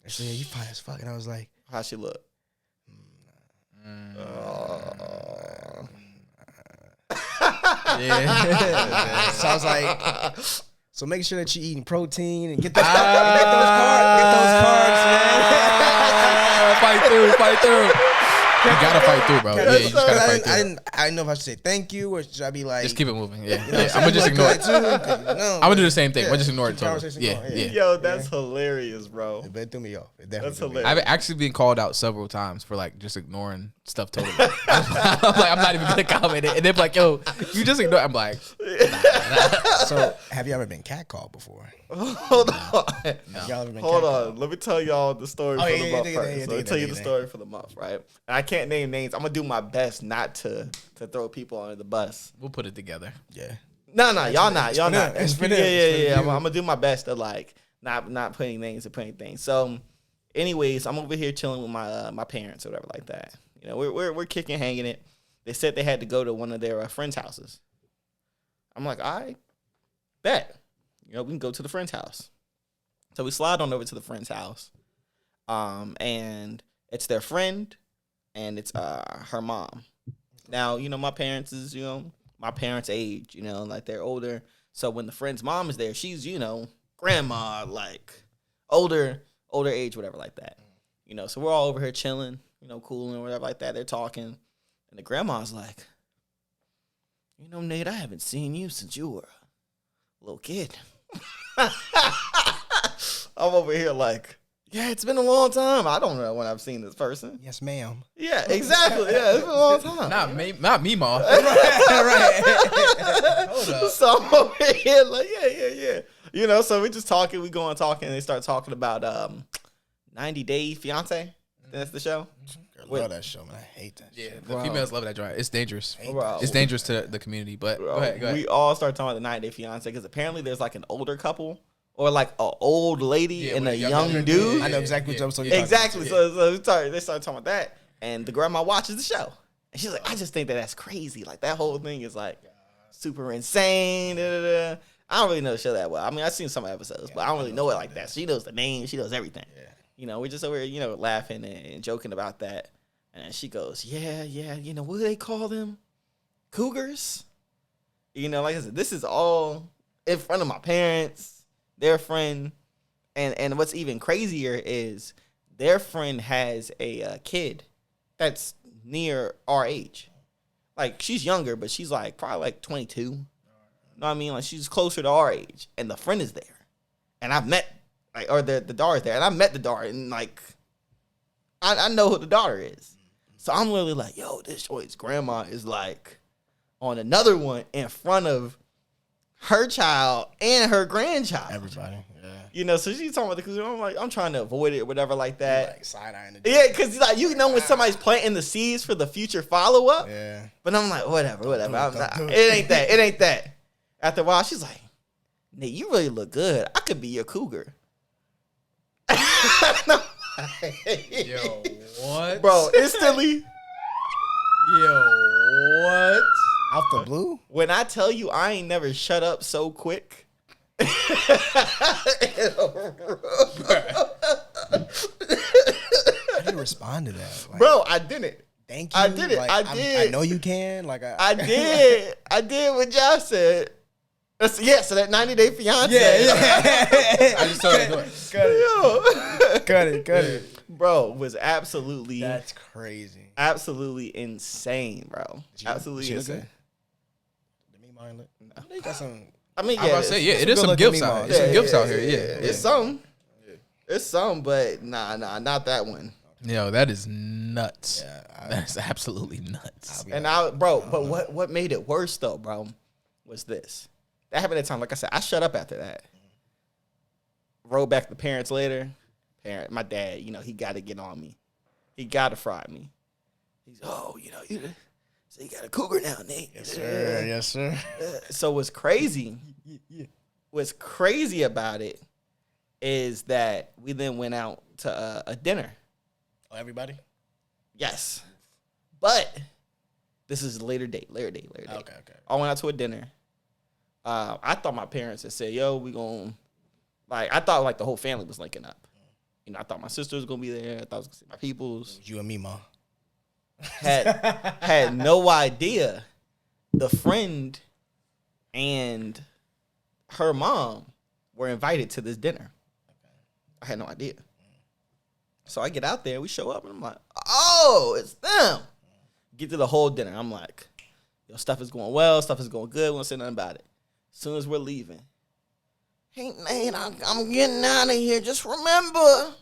And she said, "You fine as fuck." And I was like, How she look? Yeah. so I was like, so make sure that you're eating protein and get those carbs, man. Fight through. gotta fight through, bro. Yeah, you just gotta fight through. I didn't know if I should say thank you or should I be like, Just keep it moving. Yeah, you know, yeah. I'm gonna just ignore it. No, I'm gonna do the same thing. yeah, We'll just ignore it keep totally. conversation Yeah, going, yeah. Yo, that's hilarious, bro. But it threw me off. It definitely That's threw me hilarious. I've actually been called out several times for like just ignoring stuff totally. I'm like, I'm not even gonna comment it, and they're like, "Yo, you just ignore." I'm like, off. So, have you ever been catcalled before? Hold on. Have y'all ever been Hold catcalled? on. Let me tell y'all the story for the month first. Let me tell you the story for the month, right? And I can't name names. I'm gonna do my best not to throw people under the bus. we'll put it together. Yeah. No, y'all not. Y'all for not. them. It's for them. Yeah. It's for I'm you. gonna do my best to like not putting names or putting things. So, anyways, I'm over here chilling with my parents or whatever like that. You know, we're kicking, hanging it. They said they had to go to one of their friends' houses. I'm like, all right, bet. You know, we can go to the friend's house. So we slide on over to the friend's house, and it's their friend, and it's her mom. Now, you know, my parents is, you know, my parents' age, you know, like they're older. So when the friend's mom is there, she's, you know, grandma, like older age, whatever like that. You know, so we're all over here chilling, you know, cooling, whatever like that. They're talking, and the grandma's like, you know, Nate, I haven't seen you since you were a little kid. I'm over here like, yeah, it's been a long time. I don't know when I've seen this person. Yes, ma'am. Yeah, exactly. Yeah, it's been a long time. Not me, ma. Right. Hold up. So I'm over here like, yeah. You know, so we just talking. We go on talking, and they start talking about 90 Day Fiance. That's the show. I love that show, man. I hate that Yeah, shit. the females love that drive. It's dangerous. Bro. It's dangerous to the community. But go ahead. We all start talking about the 90 Day Fiance because apparently there's like an older couple or like an old lady Yeah, and with a a young young dude. I know exactly what episode you're Exactly. talking So they started talking about that, and the grandma watches the show, and she's like, "I just think that's crazy. Like that whole thing is like super insane." Da. I don't really know the show that well. I mean, I've seen some episodes, but I don't really know it like that. She knows the name. She knows everything. Yeah. You know, we're just over here, you know, laughing and joking about that. And she goes, yeah. You know, what do they call them? Cougars. You know, like I said, this is all in front of my parents, their friend. And what's even crazier is their friend has a kid that's near our age. Like, she's younger, but she's like probably like 22. You know what I mean? Like, she's closer to our age. And the friend is there. And I've met, like, or the daughter's there. And I met the daughter. And, like, I know who the daughter is. So I'm literally like, yo, this boy's grandma is, like, on another one in front of her child and her grandchild. Everybody. Yeah. You know, so she's talking about the cousin. I'm like, I'm trying to avoid it or whatever like that. Like side-eyeing Yeah, because like you know when somebody's planting the seeds for the future follow-up. Yeah. But I'm like, whatever. do it. It ain't that. After a while, she's like, Nate, you really look good. I could be your cougar. Yo, what? Bro, instantly, Yo, what? Out the blue? when I tell you I ain't never shut up so quick. How do you respond to that? Like, Bro, I didn't. thank you. I did it. Like, I did. I know you can. Like I did. I did what Josh said. Yeah, so that 90 Day Fiance. I just told her to do it. Cut it. Bro, was absolutely, That's crazy. absolutely insane, bro. Absolutely She look insane. good? The me mine look. They got some. I mean, I'm about to say, yeah, it is some good-looking gifts out. meatballs. There's some Yeah, gifts yeah, out here. Yeah, It's some. It's some, but nah, not that one. Yo, that is nuts. Yeah, That's absolutely nuts. And but what made it worse though, bro, was this. That happened at the time. Like I said, I shut up after that. Rolled back the parents later. My dad, you know, he got to get on me. He got to fry me. He's, oh, you know, so you got a cougar now, Nate. Yes, sir. So what's crazy about it is that we then went out to a dinner. Oh, everybody? Yes. But this is later date. Okay. I went out to a dinner. I thought my parents had said, yo, we going to, like, I thought, like, the whole family was linking up. You know, I thought my sister was going to be there. I thought I was going to see my peoples. You and me, ma. Had no idea the friend and her mom were invited to this dinner. I had no idea. So I get out there, we show up, and I'm like, oh, oh, it's them. Get to the whole dinner. I'm like, yo, stuff is going well. Stuff is going good. We won't say nothing about it. As soon as we're leaving, hey, Nate, I'm getting out of here. Just remember,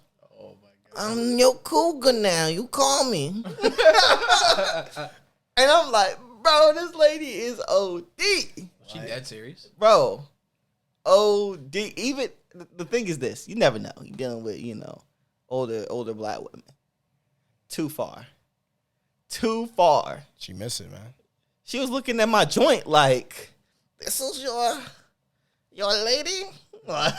I'm your cougar now. You call me. And I'm like, bro, this lady is OD. She dead serious? Bro, OD. Even, the thing is this. You never know. You're dealing with, older black women. Too far. She missed it, man. She was looking at my joint like, this is your lady? Like,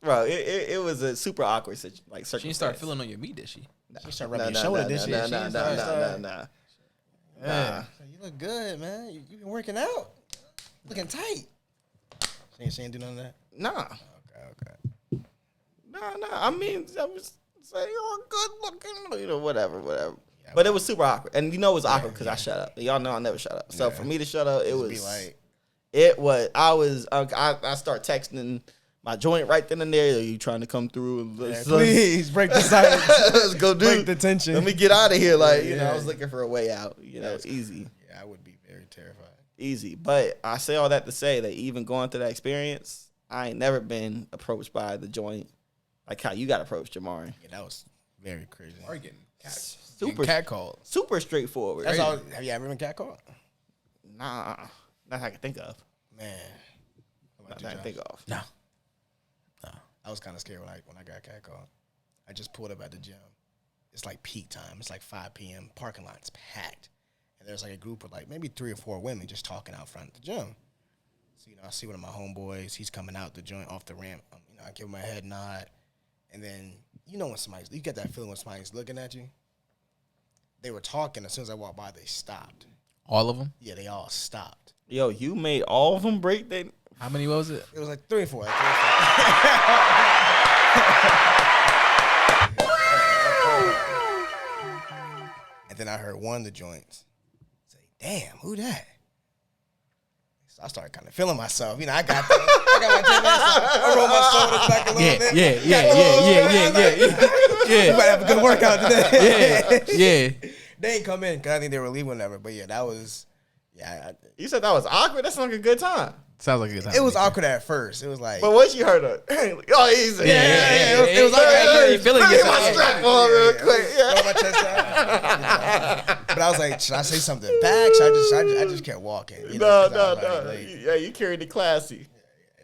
bro, it was a super awkward circumstance. She didn't start feeling on your meat, did she? She started rubbing your shoulder, did she? Nah. You look good, man. You been working out. Looking tight. She ain't do none of that? Nah. Okay. Nah. I mean, I was saying, good looking, whatever. Yeah, but it was super awkward. And it was awkward because I shut up. Y'all know I never shut up. So for me to shut up, I start texting my joint right then and there. Are you trying to come through? Please break the silence. Let's go, dude. Break the tension. Let me get out of here. Like, I was looking for a way out. Easy. Yeah, I would be very terrified. Easy. But I say all that to say that even going through that experience, I ain't never been approached by the joint like how you got approached, Jamari. Yeah, that was very crazy. Are you getting Super catcalled? Super straightforward. That's all. Have you ever been catcalled? Nah, not I can think of. Man, Not I can think of. No. I was kind of scared when I got catcalled. I just pulled up at the gym. It's like peak time. It's like 5 p.m. Parking lot's packed, and there's like a group of like maybe 3 or 4 women just talking out front of the gym. So I see one of my homeboys. He's coming out the joint off the ramp. I give him a head nod, and then when you get that feeling when somebody's looking at you. They were talking. As soon as I walked by, they stopped. All of them? Yeah, they all stopped. Yo, you made all of them break that. How many was it? It was like 3 or 4. And then I heard one of the joints say, "Damn, who that?" So I started kind of feeling myself. I got my 10 minutes. I rolled my shoulders back a little bit. Yeah. We might have a good workout today. Yeah. They ain't come in because I think they were leaving whenever. But yeah, that was. Yeah, You said that was awkward. That sounds like a good time. Sounds like a good time. it was awkward at first. It was like. But once you heard it, easy. It was like you feeling get yourself. my strap on real quick. Yeah. Throw my chest out. But I was like, should I say something back? I just kept walking. No. Yeah, you carried it classy.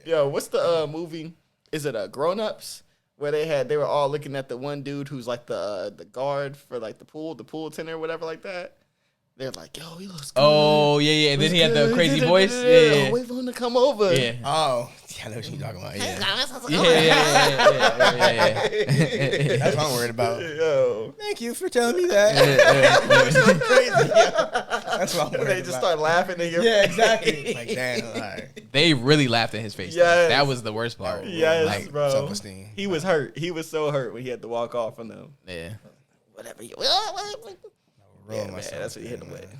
Yo, what's the movie? Is it Grown Ups? Where they were all looking at the one dude who's like the guard for like the pool attendant or whatever like that. They're like, yo, he looks good. Oh, yeah. And then he had the crazy voice. Yeah. Wait for him to come over. Yeah. Oh, yeah, I know what you're talking about. Yeah. Yeah. That's what I'm worried about. Yo. Thank you for telling me that. So crazy. That's what I'm worried about. They just start laughing at your Yeah, exactly. Like, damn, all right. They really laughed in his face. Yes. That was the worst part. Yes, Like, bro. Self-esteem. He was hurt. He was so hurt when he had to walk off from them. Yeah. Whatever. Rolling Man, myself, that's what you hit him with.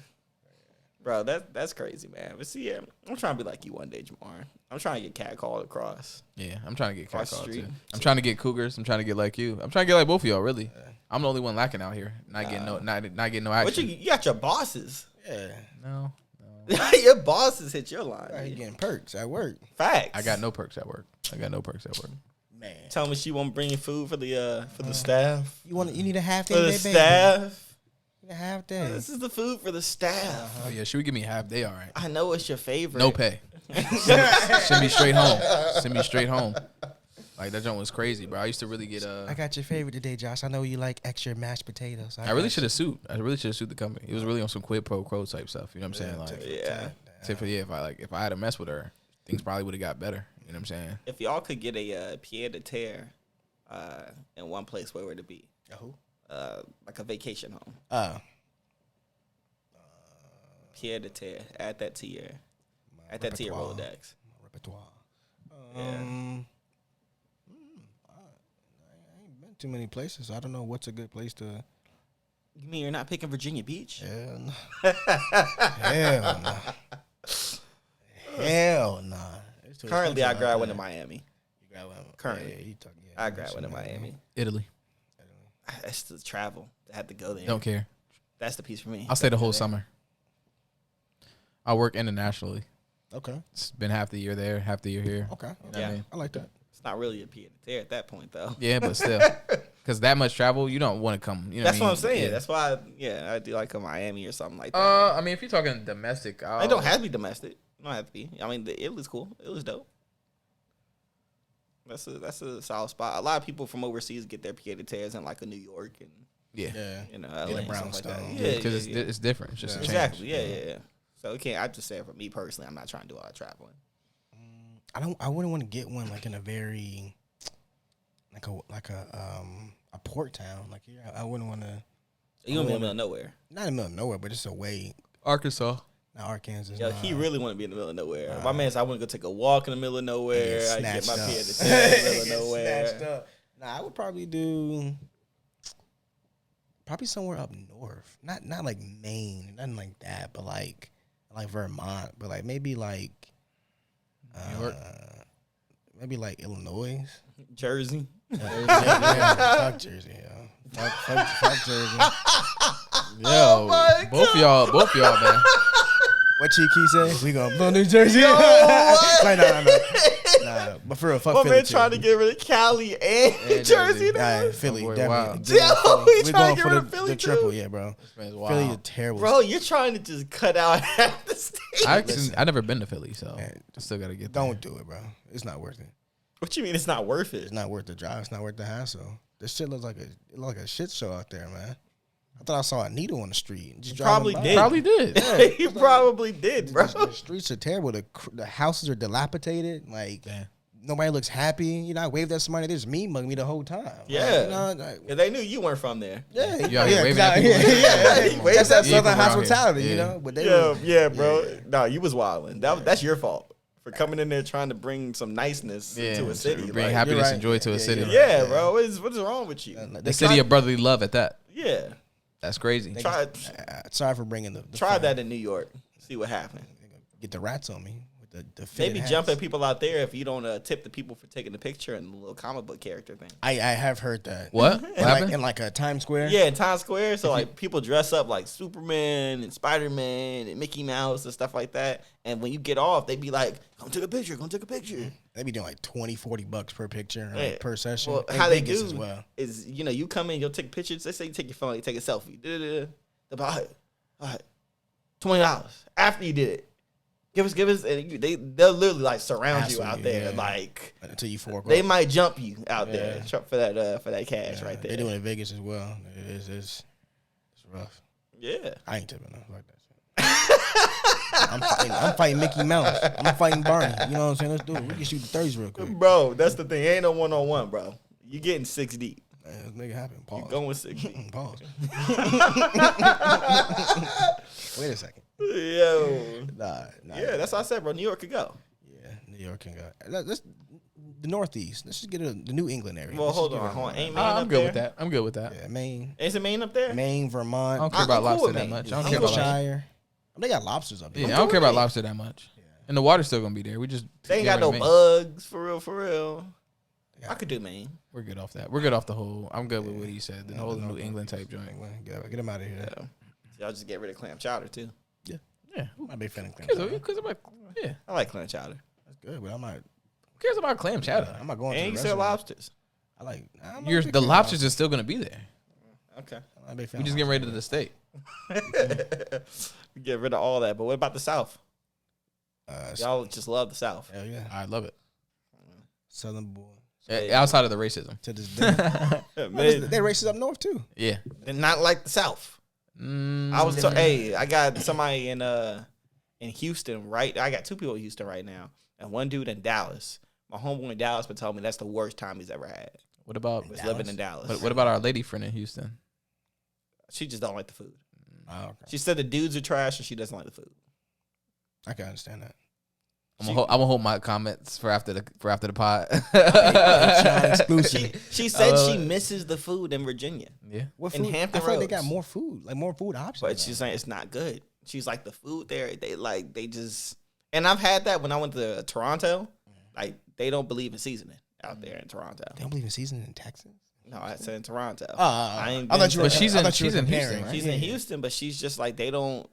Bro, that's crazy, man. But see, yeah, I'm trying to be like you one day, Jamar. I'm trying to get catcalled across. Yeah, I'm trying to get Across the catcalled street. too. I'm trying to get cougars. I'm trying to get like you. I'm trying to get like both of y'all, really. I'm the only one lacking out here. Not getting no But action. you got your bosses. Yeah. No. Your bosses hit your line. Right, he getting perks at work. Facts. I got no perks at work. Man. Tell me she won't bring you food for the staff. You need a half day, For the baby? staff. You need a half day. This is the food for the staff. Oh yeah, should we give me a half day? All right. I know it's your favorite. No pay. Send me straight home. Like that joint was crazy, bro. I used to really get I got your favorite today, Josh. I know you like extra mashed potatoes. I really should have sued. The company. It was really on some quid pro quo type stuff. You know what I'm saying? Like, if I had to mess with her, things probably would have got better. You know what I'm saying? If y'all could get a pied de terre in one place, where would it be? Who? Like a vacation home. Pied de terre. Add that to your Rolodex. Repertoire. Yeah. I ain't been too many places. I don't know what's a good place to. You mean you're not picking Virginia Beach? Hell no. Hell no. Hell no. Currently, I grab one in Miami. You grab one. Currently. Yeah, you talking. I grab one in Miami. Italy. That's the travel. I have to go there. Don't care. That's the piece for me. I'll stay the whole summer. I work internationally. Okay. It's been half the year there, half the year here. Okay. You know what Yeah. I mean? I like that. It's not really a pied a terre at that point, though. Yeah, but still, because that much travel, you don't want to come. You know That's what I I'm mean? saying. Yeah. That's why, I do like a Miami or something like that. I mean, if you're talking domestic, It don't have to be domestic. It don't have to be. I mean, it was cool. It was dope. That's a solid spot. A lot of people from overseas get their pied a terres in like a New York and Yeah, LA Yeah, and stuff like that. brownstone. Yeah, because yeah. it's different. It's just a change. Exactly. Yeah. So it can't. I just say for me personally, I'm not trying to do all that traveling. I wouldn't want to get one like in a very like a port town. Like I wouldn't want to. You don't be in the middle of nowhere. Not in the middle of nowhere, but just away. Arkansas. Not Arkansas. Yo, he really want to be in the middle of nowhere. My man's, I want to go take a walk in the middle of nowhere. I get my pied a terre in the middle of nowhere. Nah, I would probably do somewhere up north. Not like Maine, nothing like that, but like Vermont, but like maybe like New York. maybe like Illinois. Jersey. Fuck Jersey, yo. Fuck Jersey. Yo, both y'all, man. What Cheeky say? We gonna blow New Jersey? Yo, what? Like, nah. But for real, fuck My Philly man too. trying to get rid of Cali and And Jersey. Jersey. Nah, Philly, boy, definitely. wow. Yo, he We trying to going get for rid of Philly the triple, too? yeah, bro. Man, Philly wow. is terrible. Bro, you're trying to just cut out half the state. I never been to Philly, so Man, I still gotta get. Don't do it, bro. It's not worth it. What you mean it's not worth it? It's not worth the drive. It's not worth the hassle. This shit looks like a shit show out there, man. I thought I saw a needle on the street. Just Probably driving by. did. Probably did. He probably did, bro. The streets are terrible. The houses are dilapidated. Like Damn. nobody looks happy. You know, I waved at somebody. They just me mugging me the whole time. Yeah. Like, you know, like, Yeah, they knew you weren't from there. yeah, You out here waving at people? Yeah, he waved That's at that people southern around here. hospitality, you Yeah. know. But they Yeah, were, yeah, bro. No, you was wilding. That's your fault for coming in there trying to bring some niceness to a city. Bring Like, happiness You're right. and joy to a Yeah, city. you're right. yeah, bro. What is wrong with you? The city of brotherly love at that. Yeah, That's crazy. try sorry for bringing the try fun. that in New York. See what happened. Get the rats on me with the Maybe fitted jump hats. at people out there if you don't tip the people for taking the picture and the little comic book character thing. I have heard that. What? What happened? In like a Times Square. Yeah, in Times Square. So like people dress up like Superman and Spider-Man and Mickey Mouse and stuff like that. And when you get off, they be like, "Come take a picture. Come take a picture." They be doing like $20-$40 per picture, or Yeah. per session. Well, In how they Vegas do as well. is, you come in, you'll take pictures. They say you take your phone, you take a selfie. They're about, all right, $20 after you did it. Give us, and they'll literally like surround you Hassle out you, there, yeah. like Until you fork they off. might jump you out there Yeah. for that cash right there. They do it in Vegas as well. It's rough. Yeah, I ain't tipping nothing like that shit. I'm fighting Mickey Mouse. I'm fighting Barney. You know what I'm saying? Let's do it. We can shoot the 30s real quick. bro, that's the thing. Ain't no 1-on-1, bro. You getting 6 deep. Man, let's make it happen. Pause. You going 6 deep. Pause. Wait a second. Yo, Nah. yeah, that's what I said, bro. New York could go. Yeah, New York can go. Let's the Northeast. Let's just get the New England area. Well, Let's hold just get on. it. Ain't Maine I'm up good there? with that. I'm good with that. Yeah, Maine, Is it Maine up there? Maine, I Vermont, don't care about I'm cool lobster with that Maine. much. I don't I'm care cool about with lobster. Shire. They got lobsters up there. Yeah, I'm I don't cool care with about it. lobster that much. And the water's still gonna be there. We just They ain't get got rid no of Maine. bugs, for real. Yeah. I could do Maine. We're good off that. We're good off the whole. I'm good with what he said. The whole No, New England type joint. Get them out of here. Yeah. Y'all just get rid of clam chowder, too. Yeah. I'm a big fan of clam Because chowder. I'm like, yeah. I like clam chowder. That's good, but I'm not. Who cares about clam chowder? I'm not going to And the you sell restaurant. lobsters. I like. I'm not a You're, big the fan of lobsters are still gonna be there. Okay. I'm not a big fan We of just getting lobster. ready to the state. We get rid of all that. But what about the South? So- Y'all just love the South. Hell yeah, I love it. Southern boy. Outside of the racism. To this day, they racist up north too. Yeah. And not like the South. I was hey, I got somebody in Houston, right? I got 2 people in Houston right now, and one dude in Dallas. My homeboy in Dallas been telling me that's the worst time he's ever had. What about Was living in Dallas. what about our lady friend in Houston? She just don't like the food. Oh, okay. She said the dudes are trash and she doesn't like the food. I can understand that. I'm gonna hold my comments for after the pod. Exclusive. She said she misses the food in Virginia. Yeah. What in food? Hampton I feel like they got Roads. more food, like more food options. But she's saying it's not good. She's like the food there, they just, and I've had that when I went to Toronto. Like they don't believe in seasoning out there in Toronto. They don't believe in seasoning in Texas. No, I said in Toronto. I thought you were. But she's in comparing, Houston, right? She's in Houston, but she's just like they don't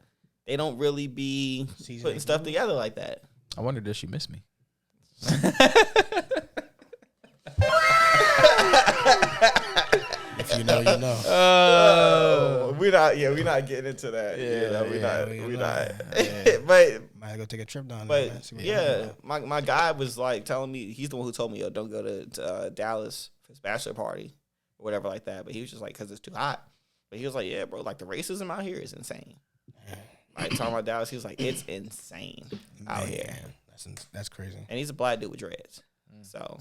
really be Seasoning putting stuff together like that. I wonder, does she miss me? If you know, you know. We're not getting into that. We're not. Yeah. But Might go take a trip down there. Man. See what my guy was like telling me, he's the one who told me, yo, don't go to Dallas for his bachelor party or whatever like that. But he was just like, because it's too hot. But he was like, yeah, bro, like the racism out here is insane. Like talking about Dallas, he was like, it's insane out here. That's crazy. And he's a black dude with dreads. So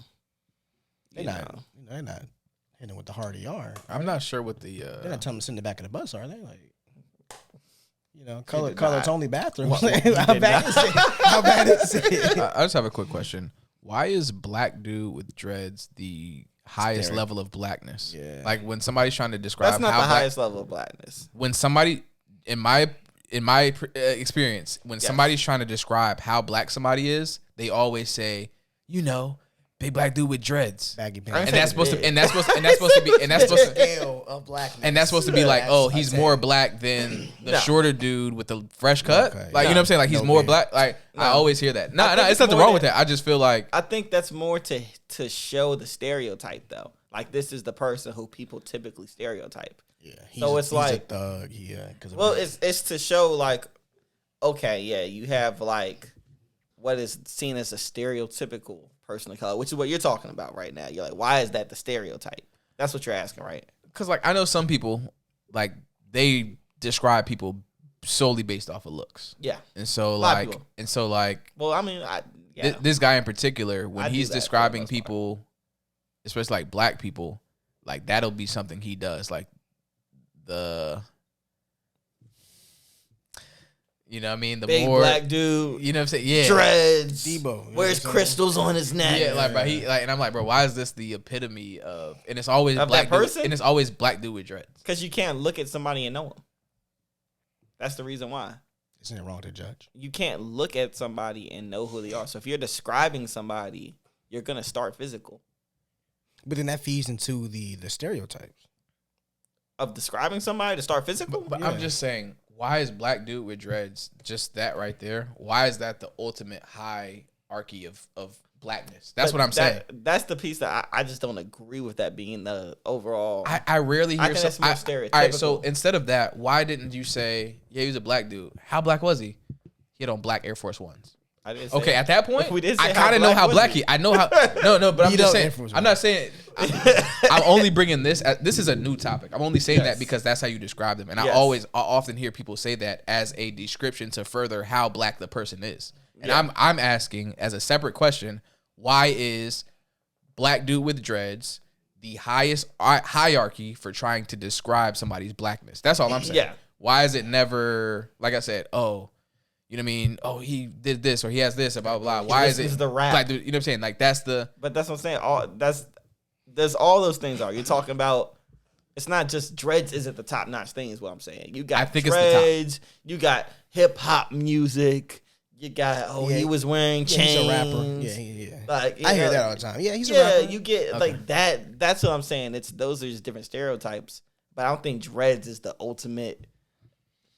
They're not hitting with the hard ER. I'm not sure what the. They're not telling them to sit in the back of the bus, are they? Like, did color not. only bathroom. How did bad is it? How bad is it? I just have a quick question. Why is black dude with dreads the highest level of blackness? Yeah. Like when somebody's trying to describe That's not how the black, highest level of blackness. when somebody in my experience, when somebody's trying to describe how black somebody is, they always say, big black dude with dreads. Baggy pants. And that's supposed to be Scale of blackness. and that's supposed to be like, oh, he's more black than the shorter dude with the fresh cut. Okay. Like, you know what I'm saying? Like, he's more black. Like, I always hear that. No, think it's it's nothing more wrong with than- that. I just feel like I think that's more to show the stereotype though. Like this is the person who people typically stereotype. Yeah. So it's he's like- a thug. Yeah. Well, it's to show like, okay, yeah, you have like what is seen as a stereotypical person of color, which is what you're talking about right now. You're like, why is that the stereotype? That's what you're asking, right? because like I know some people like they describe people solely based off of looks. Yeah. And so lot of like Well, I mean, this guy in particular, when I do he's that for the describing most part. people, especially like black people, like that'll be something he does. Like the, you know what I mean? The big more black dude, you know what I'm saying? Yeah. dreads, Debo, you know wears what I'm saying? crystals on his neck. Yeah, like, bro, and I'm like, bro, why is this the epitome of? And it's always Of black that person? dude, and it's always black dude with dreads. Because you can't look at somebody and know him. That's the reason why. Isn't it wrong to judge? You can't look at somebody and know who they are. So if you're describing somebody, you're gonna start physical. But then that feeds into the stereotypes. Of describing somebody to start physical? But I'm just saying, why is black dude with dreads just that right there? Why is that the ultimate hierarchy of blackness? That's what I'm saying. That's the piece that I just don't agree with that being the overall. I rarely hear I think that's more stereotypical. All right, so instead of that, why didn't you say, yeah, he was a black dude? How black was he? He had on black Air Force Ones. I didn't say Okay, at that point, We did say I how kind of know black how was black he. he. I know how. No, but I'm Beat just up saying. Air Force I'm not saying. I'm only bringing this. This is a new topic. I'm only saying that because that's how you describe them, and I often hear people say that as a description to further how black the person is. And I'm asking as a separate question, why is black dude with dreads the highest hierarchy for trying to describe somebody's blackness? That's all I'm saying. Yeah. Why is it never, like I said, oh, you know what I mean? Oh, he did this or he has this or blah, blah, blah. Why is it the rap. black dude? You know what I'm saying? Like that's the. But that's what I'm saying. There's all those things are. You're talking about. It's not just dreads isn't the top notch thing is what I'm saying. You got I think it's the top. dreads. You got hip hop music. You got he was wearing chains. He's a rapper. Yeah. Like I hear know, that all the time. Yeah, he's a rapper. you get like that. That's what I'm saying. Those are just different stereotypes. But I don't think dreads is the ultimate.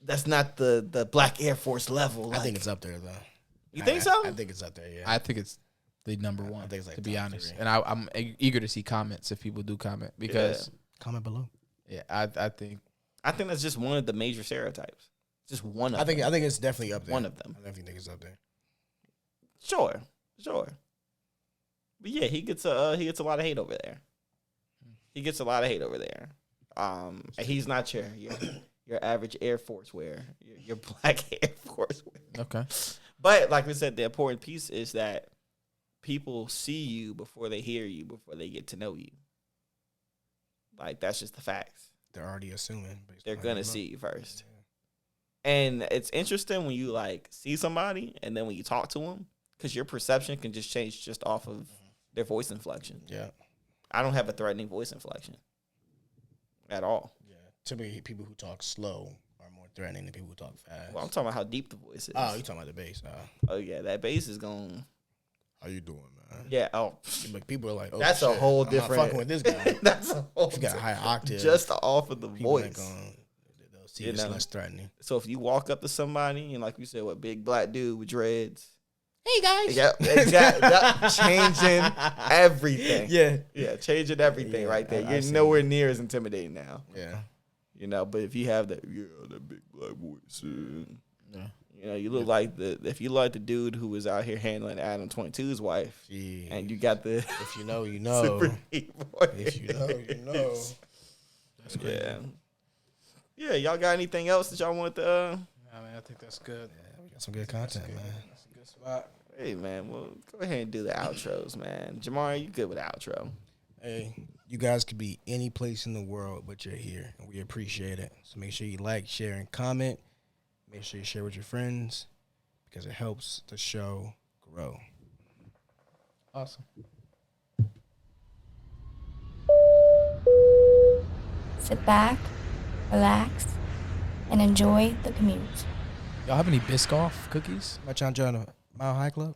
That's not the black Air Force level. I think it's up there though. You think so? I think it's up there. Yeah. I think it's the number one. I think it's like to be top honest, 3. and I'm eager to see comments if people do comment because Comment below. I think that's just one of the major stereotypes. Just one of I them. think it's definitely up there. One of them. I definitely think it's up there. Sure. But yeah, he gets a lot of hate over there. And he's not your average Air Force wear, your black Air Force wear. okay. But like we said, the important piece is that people see you before they hear you, before they get to know you. Like that's just the facts. They're already assuming. They're gonna see you first. And it's interesting when you like see somebody and then when you talk to them, because your perception can just change just off of their voice inflection. Yeah. I don't have a threatening voice inflection at all. Yeah. Typically, people who talk slow are more threatening than people who talk fast. Well, I'm talking about how deep the voice is. Oh, you talking about the bass? Oh yeah, that bass is going. How you doing, man? Yeah. Oh, Like people are like, oh, that's a shit, whole I'm different. not fucking with this guy. That's a whole. You got a high octave. Just off of the People voice. they'll see You it's know? less threatening. So if you walk up to somebody and like you said, what big black dude with dreads. Hey guys. Yep, exactly. Changing everything. Yeah. Changing everything Yeah, right there. I You're see. nowhere near as intimidating now. Yeah. You know, but if you have that big black voice, Yeah. you know, you look like if you like the dude who was out here handling Adam 22's wife, Gee. and you got the If you know, you know. super deep voice. If you know, you know. That's great. Yeah. Yeah, y'all got anything else that y'all want to Nah, man, I think that's good. Yeah, we got some good content, man. That's a good spot. hey man, well go ahead and do the outros, man. Jamar, you good with the outro? Hey, you guys could be any place in the world, but you're here, and we appreciate it. So make sure you like, share, and comment. Make sure you share with your friends because it helps the show grow. Awesome. Sit back, relax, and enjoy the commute. Y'all have any Biscoff cookies? My John Mile High Club.